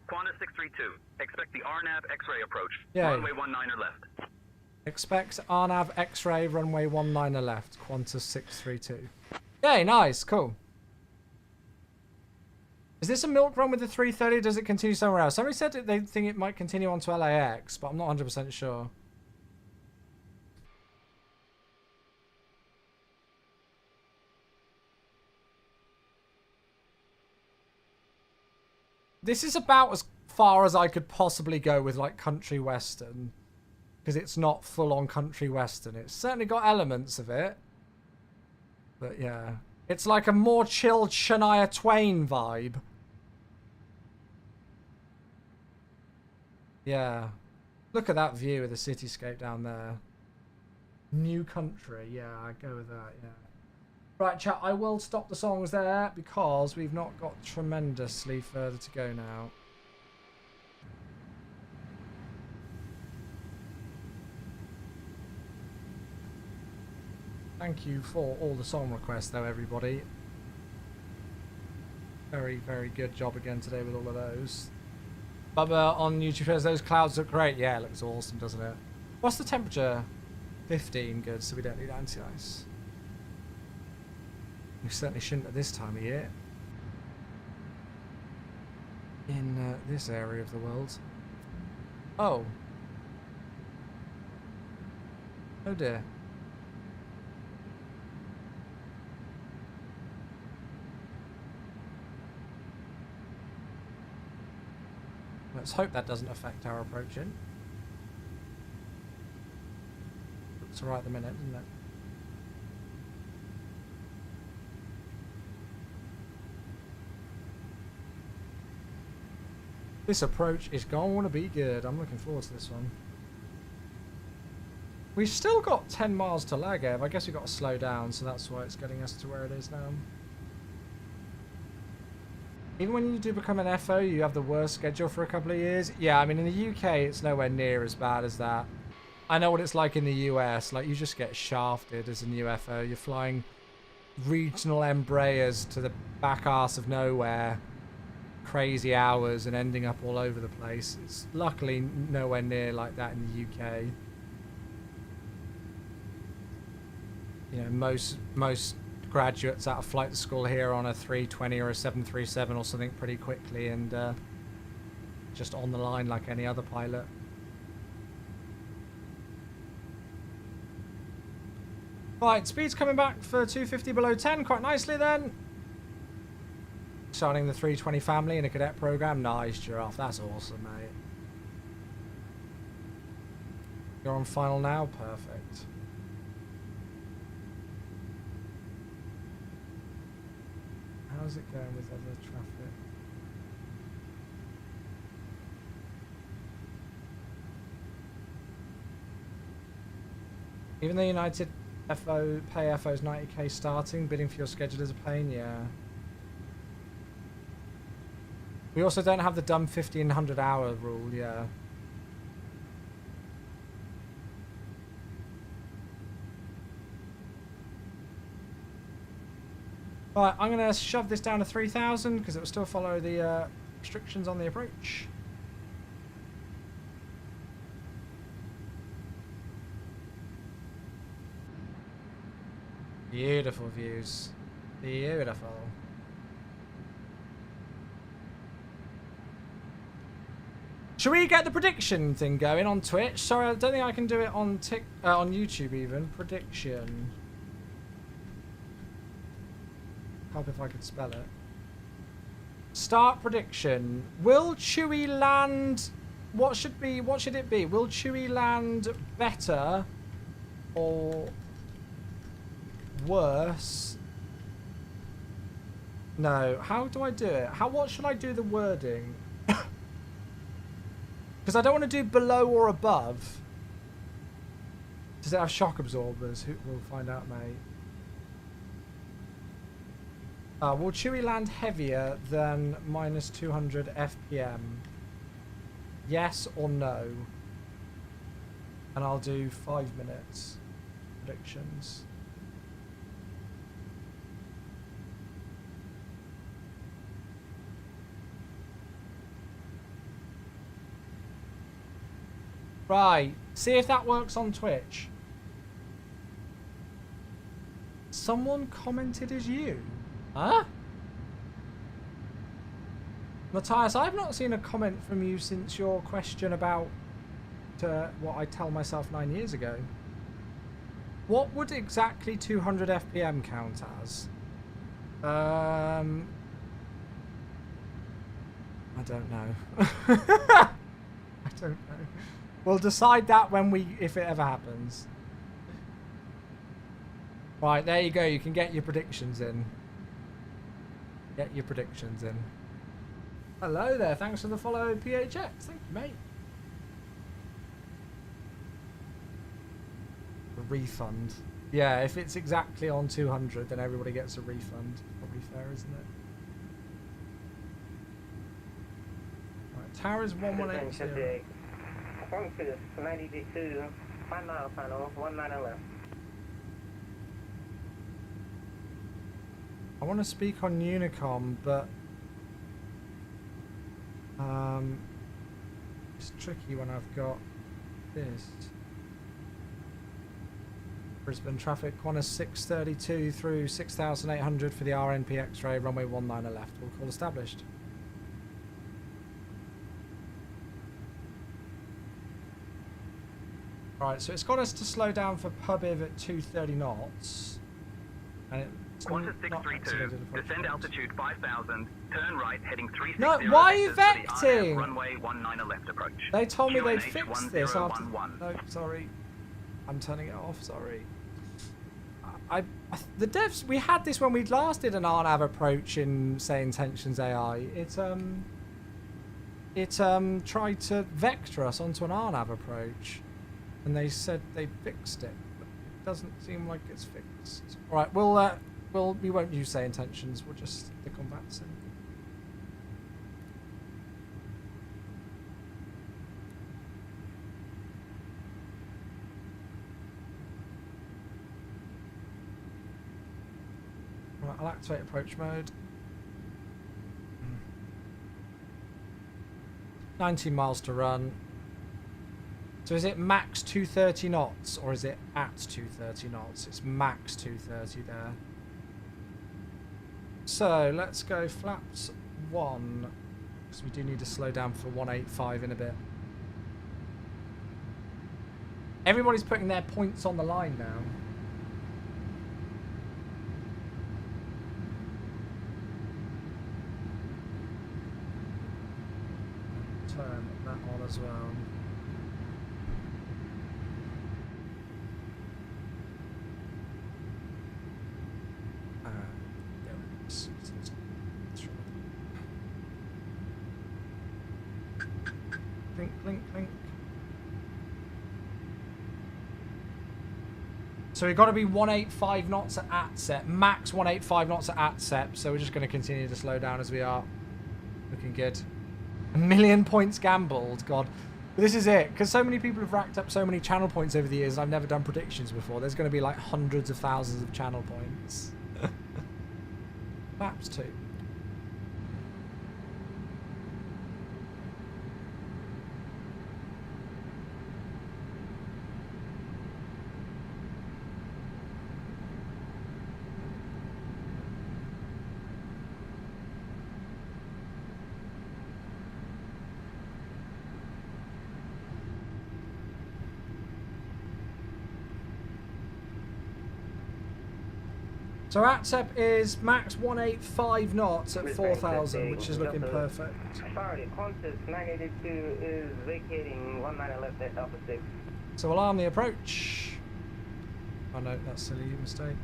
[SPEAKER 9] Qantas 632, expect the RNAV X-ray approach,
[SPEAKER 1] Yay.
[SPEAKER 9] runway 19 left.
[SPEAKER 1] Expect RNAV X-ray runway 19 left, Qantas 632. Yay, nice, cool. Is this a milk run with the 330? Does it continue somewhere else? Somebody said that they think it might continue on to LAX, but I'm not 100% sure. This is about as far as I could possibly go with like country western, because it's not full on country western. It's certainly got elements of it, but yeah, it's like a more chilled Shania Twain vibe. Yeah, look at that view of the cityscape down there. New country, yeah, I go with that. Yeah. Right, chat, I will stop the songs there because we've not got tremendously further to go now. Thank you for all the song requests, though, everybody. Very, very good job again today with all of those. Bubba on YouTube says those clouds look great. Yeah, it looks awesome, doesn't it? What's the temperature? 15, good, so we don't need anti-ice. We certainly shouldn't at this time of year. In this area of the world. Oh. Oh dear. Let's hope that doesn't affect our approaching. Looks alright at the minute, doesn't it? This approach is going to be good. I'm looking forward to this one. We've still got 10 miles to lag, Ev. I guess we've got to slow down, so that's why it's getting us to where it is now. Even when you do become an FO, you have the worst schedule for a couple of years. Yeah, I mean, in the UK, it's nowhere near as bad as that. I know what it's like in the US. Like, you just get shafted as a new FO. You're flying regional Embraers to the back arse of nowhere. Crazy hours and ending up all over the place. It's luckily nowhere near like that in the UK. You know, most graduates out of flight school here on a 320 or a 737 or something pretty quickly and just on the line like any other pilot. Right, speed's coming back for 250 below 10 quite nicely then. Starting the 320 family in a cadet program. Nice, Giraffe. That's awesome, mate. You're on final now? Perfect. How's it going with other traffic? Even though United pay FO's 90k starting, bidding for your schedule is a pain, yeah. We also don't have the dumb 1500 hour rule, yeah. Right, I'm going to shove this down to 3000 because it will still follow the restrictions on the approach. Beautiful views. Beautiful. Should we get the prediction thing going on Twitch? Sorry, I don't think I can do it on on YouTube even. Prediction. Help if I could spell it. Start prediction. Will Chewie land? What should it be? Will Chewie land better or worse. No, how do I do it? What should I do the wording? Because I don't want to do below or above. Does it have shock absorbers? We'll find out, mate. Will Chewy land heavier than minus 200 FPM? Yes or no? And I'll do 5 minutes predictions. Right, see if that works on Twitch. Someone commented as you. Huh? Matthias, I've not seen a comment from you since your question about what I tell myself 9 years ago. What would exactly 200 FPM count as? I don't know. I don't know. We'll decide that if it ever happens. Right, there you go. You can get your predictions in. Get your predictions in. Hello there. Thanks for the follow, PHX. Thank you, mate. A refund. Yeah, if it's exactly on 200, then everybody gets a refund. Probably fair, isn't it? Right, tower is 1180.
[SPEAKER 6] Qantas 92, 5 mile final, 19 left.
[SPEAKER 1] I want to speak on Unicom, but it's tricky when I've got this. Brisbane traffic, Qantas 632 through 6,800 for the RNP X-ray, runway 19 left. We'll call established. Right, so it's got us to slow down for pub-iv at 230 knots. And it's
[SPEAKER 9] Qantas 632, descend altitude 5,000, turn right, heading 360.
[SPEAKER 1] No, why are you vecting?
[SPEAKER 9] Runway 19 left approach.
[SPEAKER 1] They told me they'd
[SPEAKER 9] QNH
[SPEAKER 1] fix this after...
[SPEAKER 9] 1011.
[SPEAKER 1] No, sorry. I'm turning it off, sorry. The devs, we had this when we last did an RNAV approach in, say, Intentions AI. It tried to vector us onto an RNAV approach. And they said they fixed it, but it doesn't seem like it's fixed. All right, we won't use say intentions. We'll just stick on VATSIM. Right, I'll activate approach mode. 19 miles to run. So is it max 230 knots or is it at 230 knots? It's max 230 there. So let's go flaps 1 because we do need to slow down for 185 in a bit. Everybody's putting their points on the line now. Turn that on as well. Clink. So we've got to be 185 knots at ATSEP, max 185 knots at ATSEP. So we're just going to continue to slow down as we are. Looking good. 1 million points gambled. God, but this is it, because so many people have racked up so many channel points over the years. I've never done predictions before. There's going to be like hundreds of thousands of channel points. Maps 2. So ATSEP is max 185 knots at 4,000, which is looking perfect.
[SPEAKER 6] Sorry, Qantas 982 is vacating 19 left at Alpha 6.
[SPEAKER 1] So we'll arm the approach. Oh no, that's a silly mistake.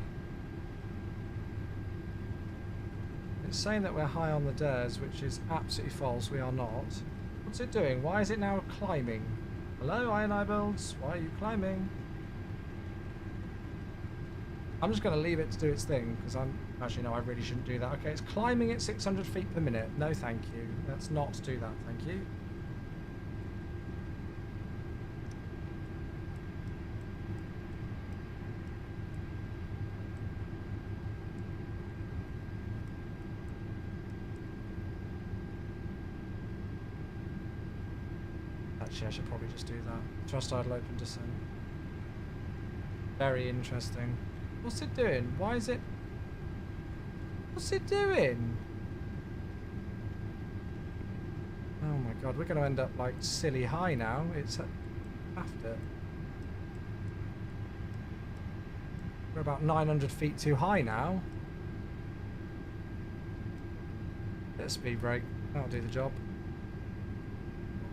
[SPEAKER 1] It's saying that we're high on the DARS, which is absolutely false. We are not. What's it doing? Why is it now climbing? Hello, INI builds. Why are you climbing? I'm just going to leave it to do its thing, because I'm... Actually, no, I really shouldn't do that. Okay, it's climbing at 600 feet per minute. No, thank you. Let's not do that, thank you. Actually, I should probably just do that. Thrust idle open descent. Very interesting. What's it doing? Why is it... What's it doing? Oh my god, we're going to end up like silly high now. It's after. We're about 900 feet too high now. Bit of speed brake. That'll do the job.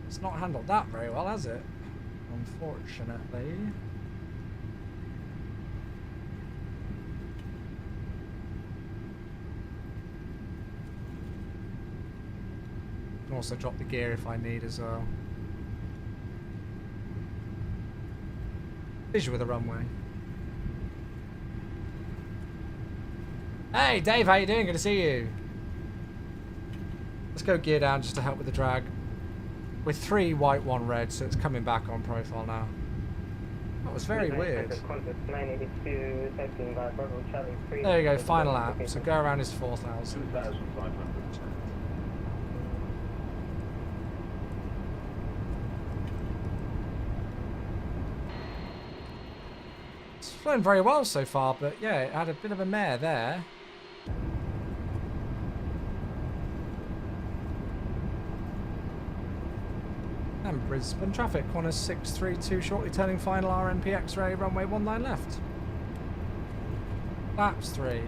[SPEAKER 1] It's not handled that very well, has it? Unfortunately. Can also drop the gear if I need as well. Visual with the runway. Hey Dave, how you doing? Good to see you. Let's go gear down just to help with the drag. We're 3 white, 1 red, so it's coming back on profile now. That was very weird. There you go, final lap. So go around is 4,000.
[SPEAKER 5] 2,500.
[SPEAKER 1] It's flown very well so far, but yeah, it had a bit of a mare there. And Brisbane traffic, Qantas 632 shortly turning final RNP X-ray, runway 19 left. Laps 3.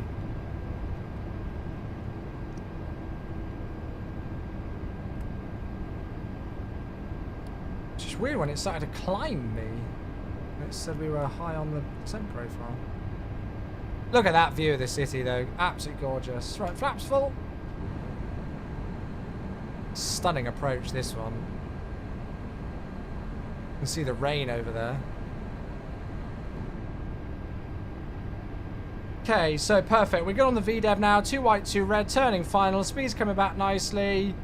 [SPEAKER 1] It's just weird when it started to climb me. It said we were high on the descent profile. Look at that view of the city though, absolutely gorgeous. Right, flaps full. Stunning approach this one. You can see the rain over there. Okay, so perfect. We're good on the VDEV now. 2 white, 2 red. Turning final. Speed's coming back nicely.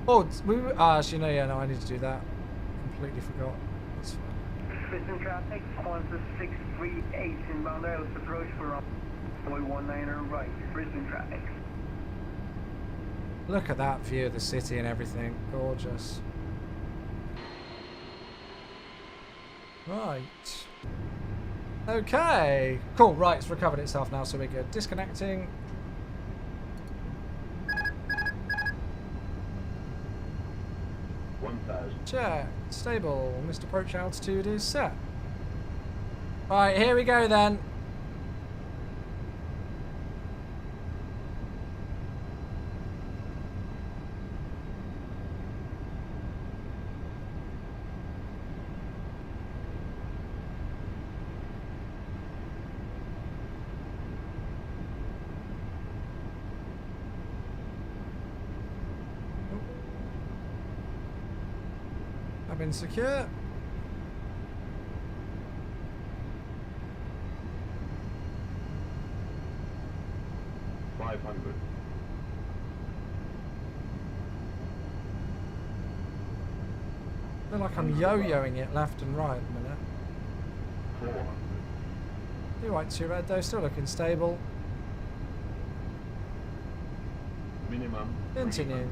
[SPEAKER 1] Oh, actually, no, yeah, no, I need to do that. Completely forgot. That's fine.
[SPEAKER 6] Brisbane traffic, Qantas 638 inbound Isles approach for runway 19 right. Brisbane traffic.
[SPEAKER 1] Look at that view of the city and everything. Gorgeous. Right. Okay. Cool. Right, it's recovered itself now, so we're good. Disconnecting. Check. Stable. Missed approach altitude is set. Right, here we go then. Cabin secure. I feel like I'm yo-yoing it left and right at the minute.
[SPEAKER 5] 400.
[SPEAKER 1] 2 white, 2 red though, still looking stable.
[SPEAKER 5] Minimum.
[SPEAKER 1] Continue.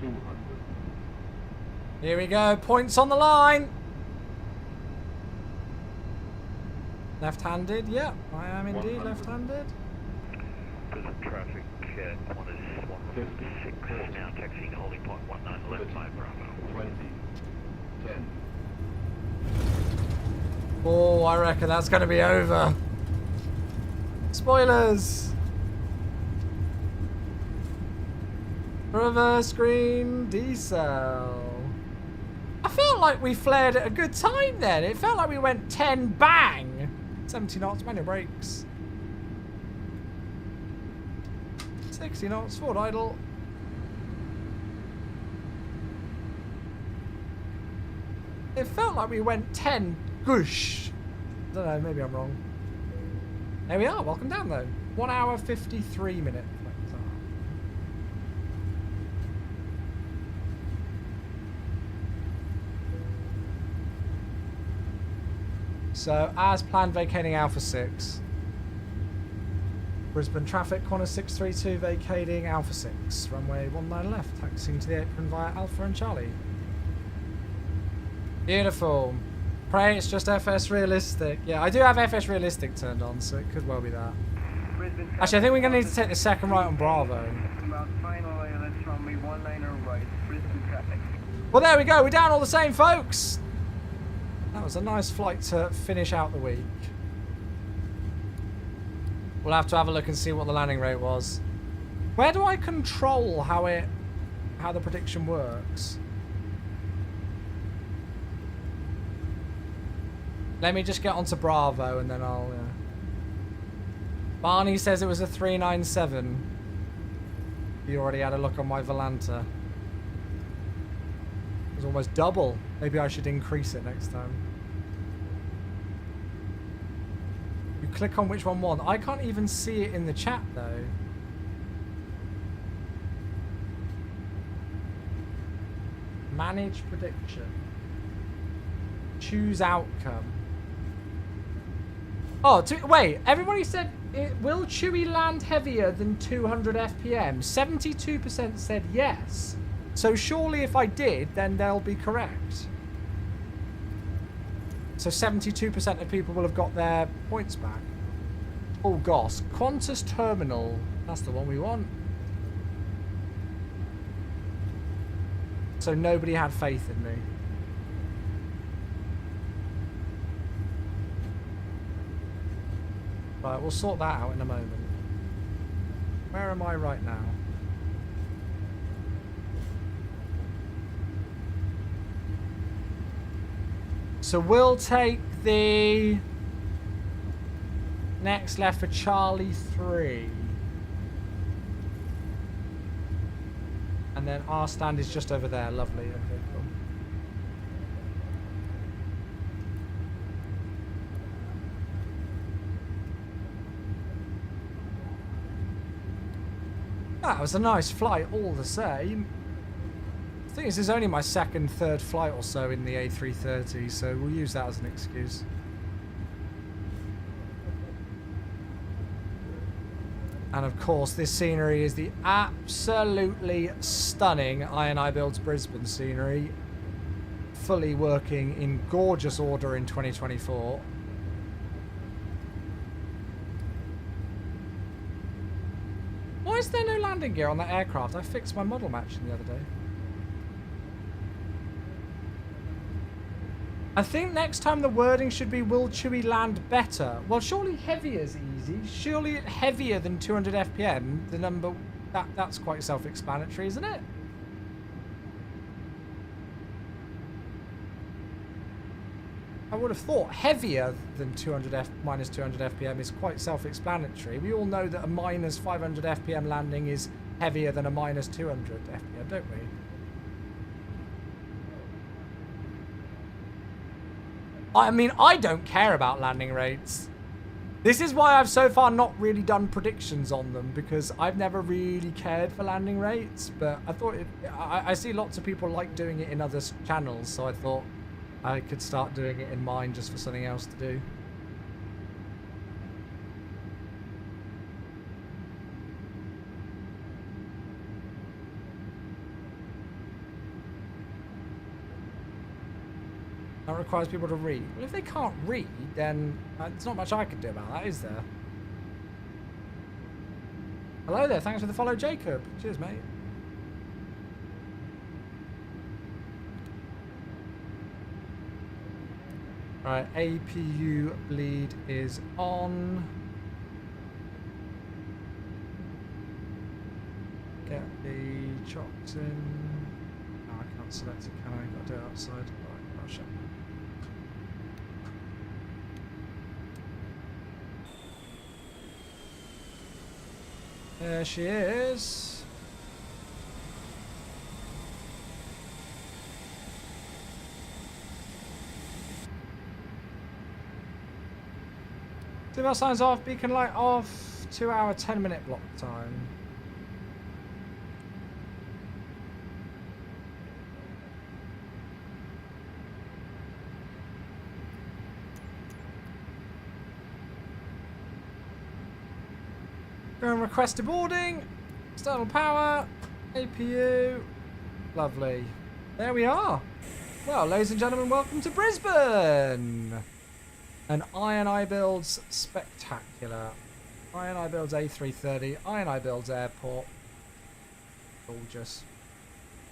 [SPEAKER 5] 300.
[SPEAKER 1] Here we go, points on the line. Left-handed, yep, I am indeed left-handed.
[SPEAKER 10] Brisbane traffic at Qantas 156, now taxiing holding point 19 left by Bravo.
[SPEAKER 5] 20. 10.
[SPEAKER 1] Oh, I reckon that's going to be over. Spoilers. Reverse screen, decel. I felt like we flared at a good time then. It felt like we went 10 bang. 70 knots, manual brakes. 60 knots, forward idle. It felt like we went 10 goosh. I don't know, maybe I'm wrong. There we are, welcome down though. 1 hour 53 minute. So, as planned, vacating Alpha 6. Brisbane traffic, Qantas 632 vacating Alpha 6. Runway 19 left, taxiing to the apron via Alpha and Charlie. Beautiful. Pray it's just FS Realistic. Yeah, I do have FS Realistic turned on, so it could well be that. Actually, I think we're going to need to take the second right on Bravo. Well, there we go. We're down all the same, folks. That was a nice flight to finish out the week. We'll have to have a look and see what the landing rate was. Where do I control how the prediction works? Let me just get onto Bravo and then I'll... Barney says it was a 397. You already had a look on my Volanta. It was almost double. Maybe I should increase it next time. You click on which one won. I can't even see it in the chat though. Manage prediction. Choose outcome. Oh, wait. Everybody said, will Chewie land heavier than 200 FPM? 72% said yes. So surely if I did, then they'll be correct. So 72% of people will have got their points back. Oh gosh. Qantas Terminal. That's the one we want. So nobody had faith in me. Right, we'll sort that out in a moment. Where am I right now? So we'll take the next left for Charlie 3. And then our stand is just over there. Lovely. Okay, cool. That was a nice flight all the same. I think this is only my second, third flight or so in the A330, so we'll use that as an excuse. And of course, this scenery is the absolutely stunning I&I Builds Brisbane scenery. Fully working in gorgeous order in 2024. Why is there no landing gear on that aircraft? I fixed my model matching the other day. I think next time the wording should be, will Chewie land better? Well, surely heavier is easy. Surely heavier than 200 FPM, the number, that's quite self-explanatory, isn't it? I would have thought heavier than minus 200 FPM is quite self-explanatory. We all know that a minus 500 FPM landing is heavier than a minus 200 FPM, don't we? I mean, I don't care about landing rates. This is why I've so far not really done predictions on them, because I've never really cared for landing rates. But I thought, I see lots of people like doing it in other channels, so I thought I could start doing it in mine just for something else to do. That requires people to read. Well, if they can't read, then there's not much I can do about that, is there? Hello there, thanks for the follow, Jacob. Cheers, mate. Alright, APU bleed is on. Get the chocks in. Oh, I can't not selected, can I? Got to do it outside. Right, gotcha. There she is. Seatbelt signs off, beacon light off, 2 hour 10-minute block time. Go and request a boarding. External power. APU. Lovely. There we are. Well, ladies and gentlemen, welcome to Brisbane. And I Builds spectacular. I Builds A330. I Builds airport. Gorgeous.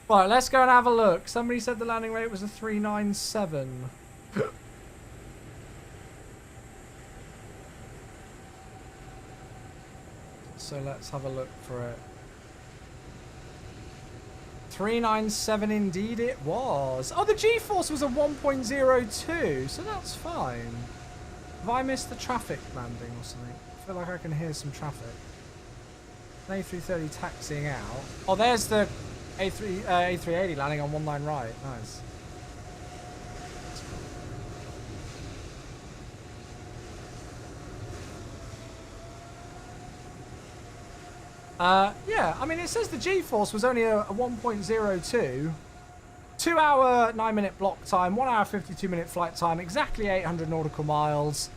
[SPEAKER 1] Right, let's go and have a look. Somebody said the landing rate was a 397. So let's have a look for it. 397 indeed it was. Oh, the G-force was a 1.02, so that's fine. Have I missed the traffic landing or something? I feel like I can hear some traffic. An A330 taxiing out. Oh, there's the A380 landing on 19 right. Nice. Yeah, I mean, it says the G-force was only a 1.02. 2 hour, 9-minute block time, 1 hour, 52-minute flight time, exactly 800 nautical miles,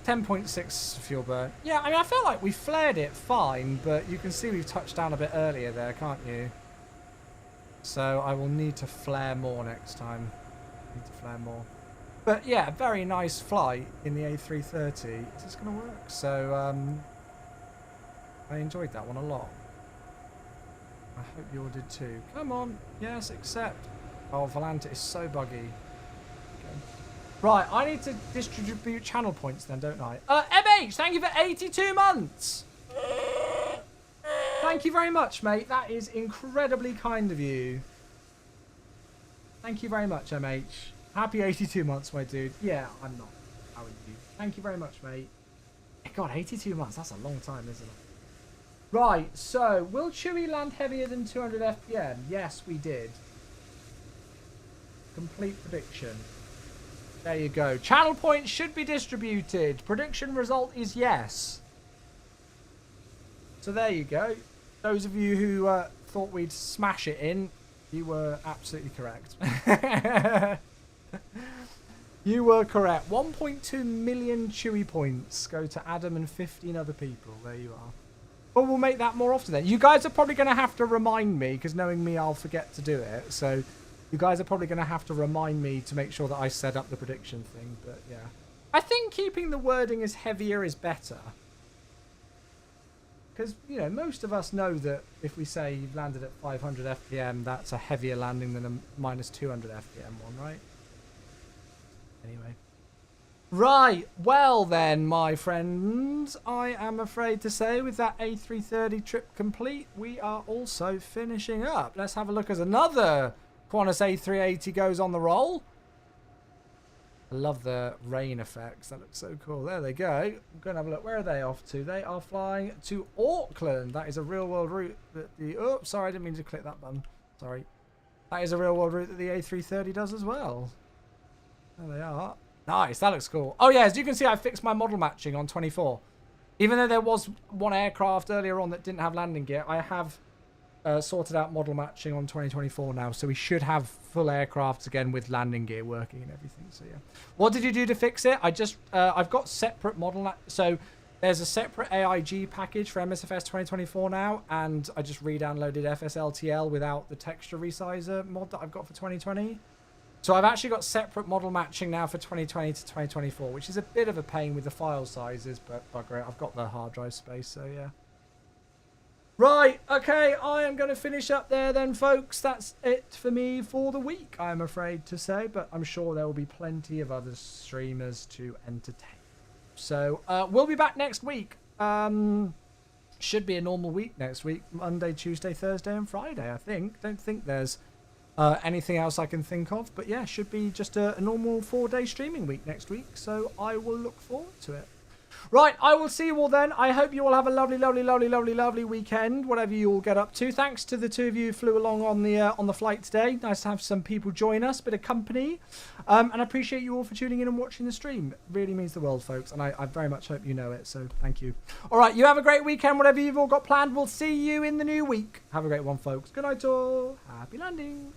[SPEAKER 1] 10.6 fuel burn. Yeah, I mean, I feel like we flared it fine, but you can see we've touched down a bit earlier there, can't you? So I will need to flare more next time. Need to flare more. But yeah, very nice flight in the A330. Is this going to work? So, I enjoyed that one a lot. I hope you all did too. Come on. Yes, accept. Oh, Volante is so buggy. Okay. Right, I need to distribute channel points then, don't I? MH, thank you for 82 months. Thank you very much, mate. That is incredibly kind of you. Thank you very much, MH. Happy 82 months, my dude. Yeah, I'm not. How are you? Thank you very much, mate. God, 82 months. That's a long time, isn't it? Right, so, will Chewie land heavier than 200 FPM? Yes, we did. Complete prediction. There you go. Channel points should be distributed. Prediction result is yes. So there you go. Those of you who thought we'd smash it in, you were absolutely correct. You were correct. 1.2 million Chewie points go to Adam and 15 other people. There you are. Well, we'll make that more often then. You guys are probably going to have to remind me, because knowing me, I'll forget to do it. So you guys are probably going to have to remind me to make sure that I set up the prediction thing. But yeah, I think keeping the wording as heavier is better. Because, you know, most of us know that if we say you've landed at 500 FPM, that's a heavier landing than a minus 200 FPM one, right? Anyway. Right, well then, my friends, I am afraid to say with that A330 trip complete, we are also finishing up. Let's have a look as another Qantas A380 goes on the roll. I love the rain effects. That looks so cool. There they go. I'm going to have a look. Where are they off to? They are flying to Auckland. That is a real-world route that the... Oh, sorry, I didn't mean to click that button. Sorry. That is a real-world route that the A330 does as well. There they are. Nice, that looks cool. Oh yeah, as you can see, I fixed my model matching on 24. Even though there was one aircraft earlier on that didn't have landing gear, I have sorted out model matching on 2024 now. So we should have full aircrafts again with landing gear working and everything. So yeah. What did you do to fix it? I just, I've got separate model... So there's a separate AIG package for MSFS 2024 now. And I just re-downloaded FSLTL without the texture resizer mod that I've got for 2020. So I've actually got separate model matching now for 2020 to 2024, which is a bit of a pain with the file sizes, but bugger it, I've got the hard drive space, so yeah. Right, okay, I am going to finish up there then, folks. That's it for me for the week, I'm afraid to say, but I'm sure there will be plenty of other streamers to entertain. So we'll be back next week. Should be a normal week next week, Monday, Tuesday, Thursday and Friday, I think. Don't think there's anything else I can think of. But yeah, should be just a normal 4-day streaming week next week. So I will look forward to it. Right, I will see you all then. I hope you all have a lovely, lovely, lovely, lovely, lovely weekend, whatever you all get up to. Thanks to the two of you who flew along on the flight today. Nice to have some people join us, bit of company. And I appreciate you all for tuning in and watching the stream. It really means the world, folks, and I very much hope you know it, so thank you. All right, you have a great weekend, whatever you've all got planned. We'll see you in the new week. Have a great one, folks. Good night all. Happy landings.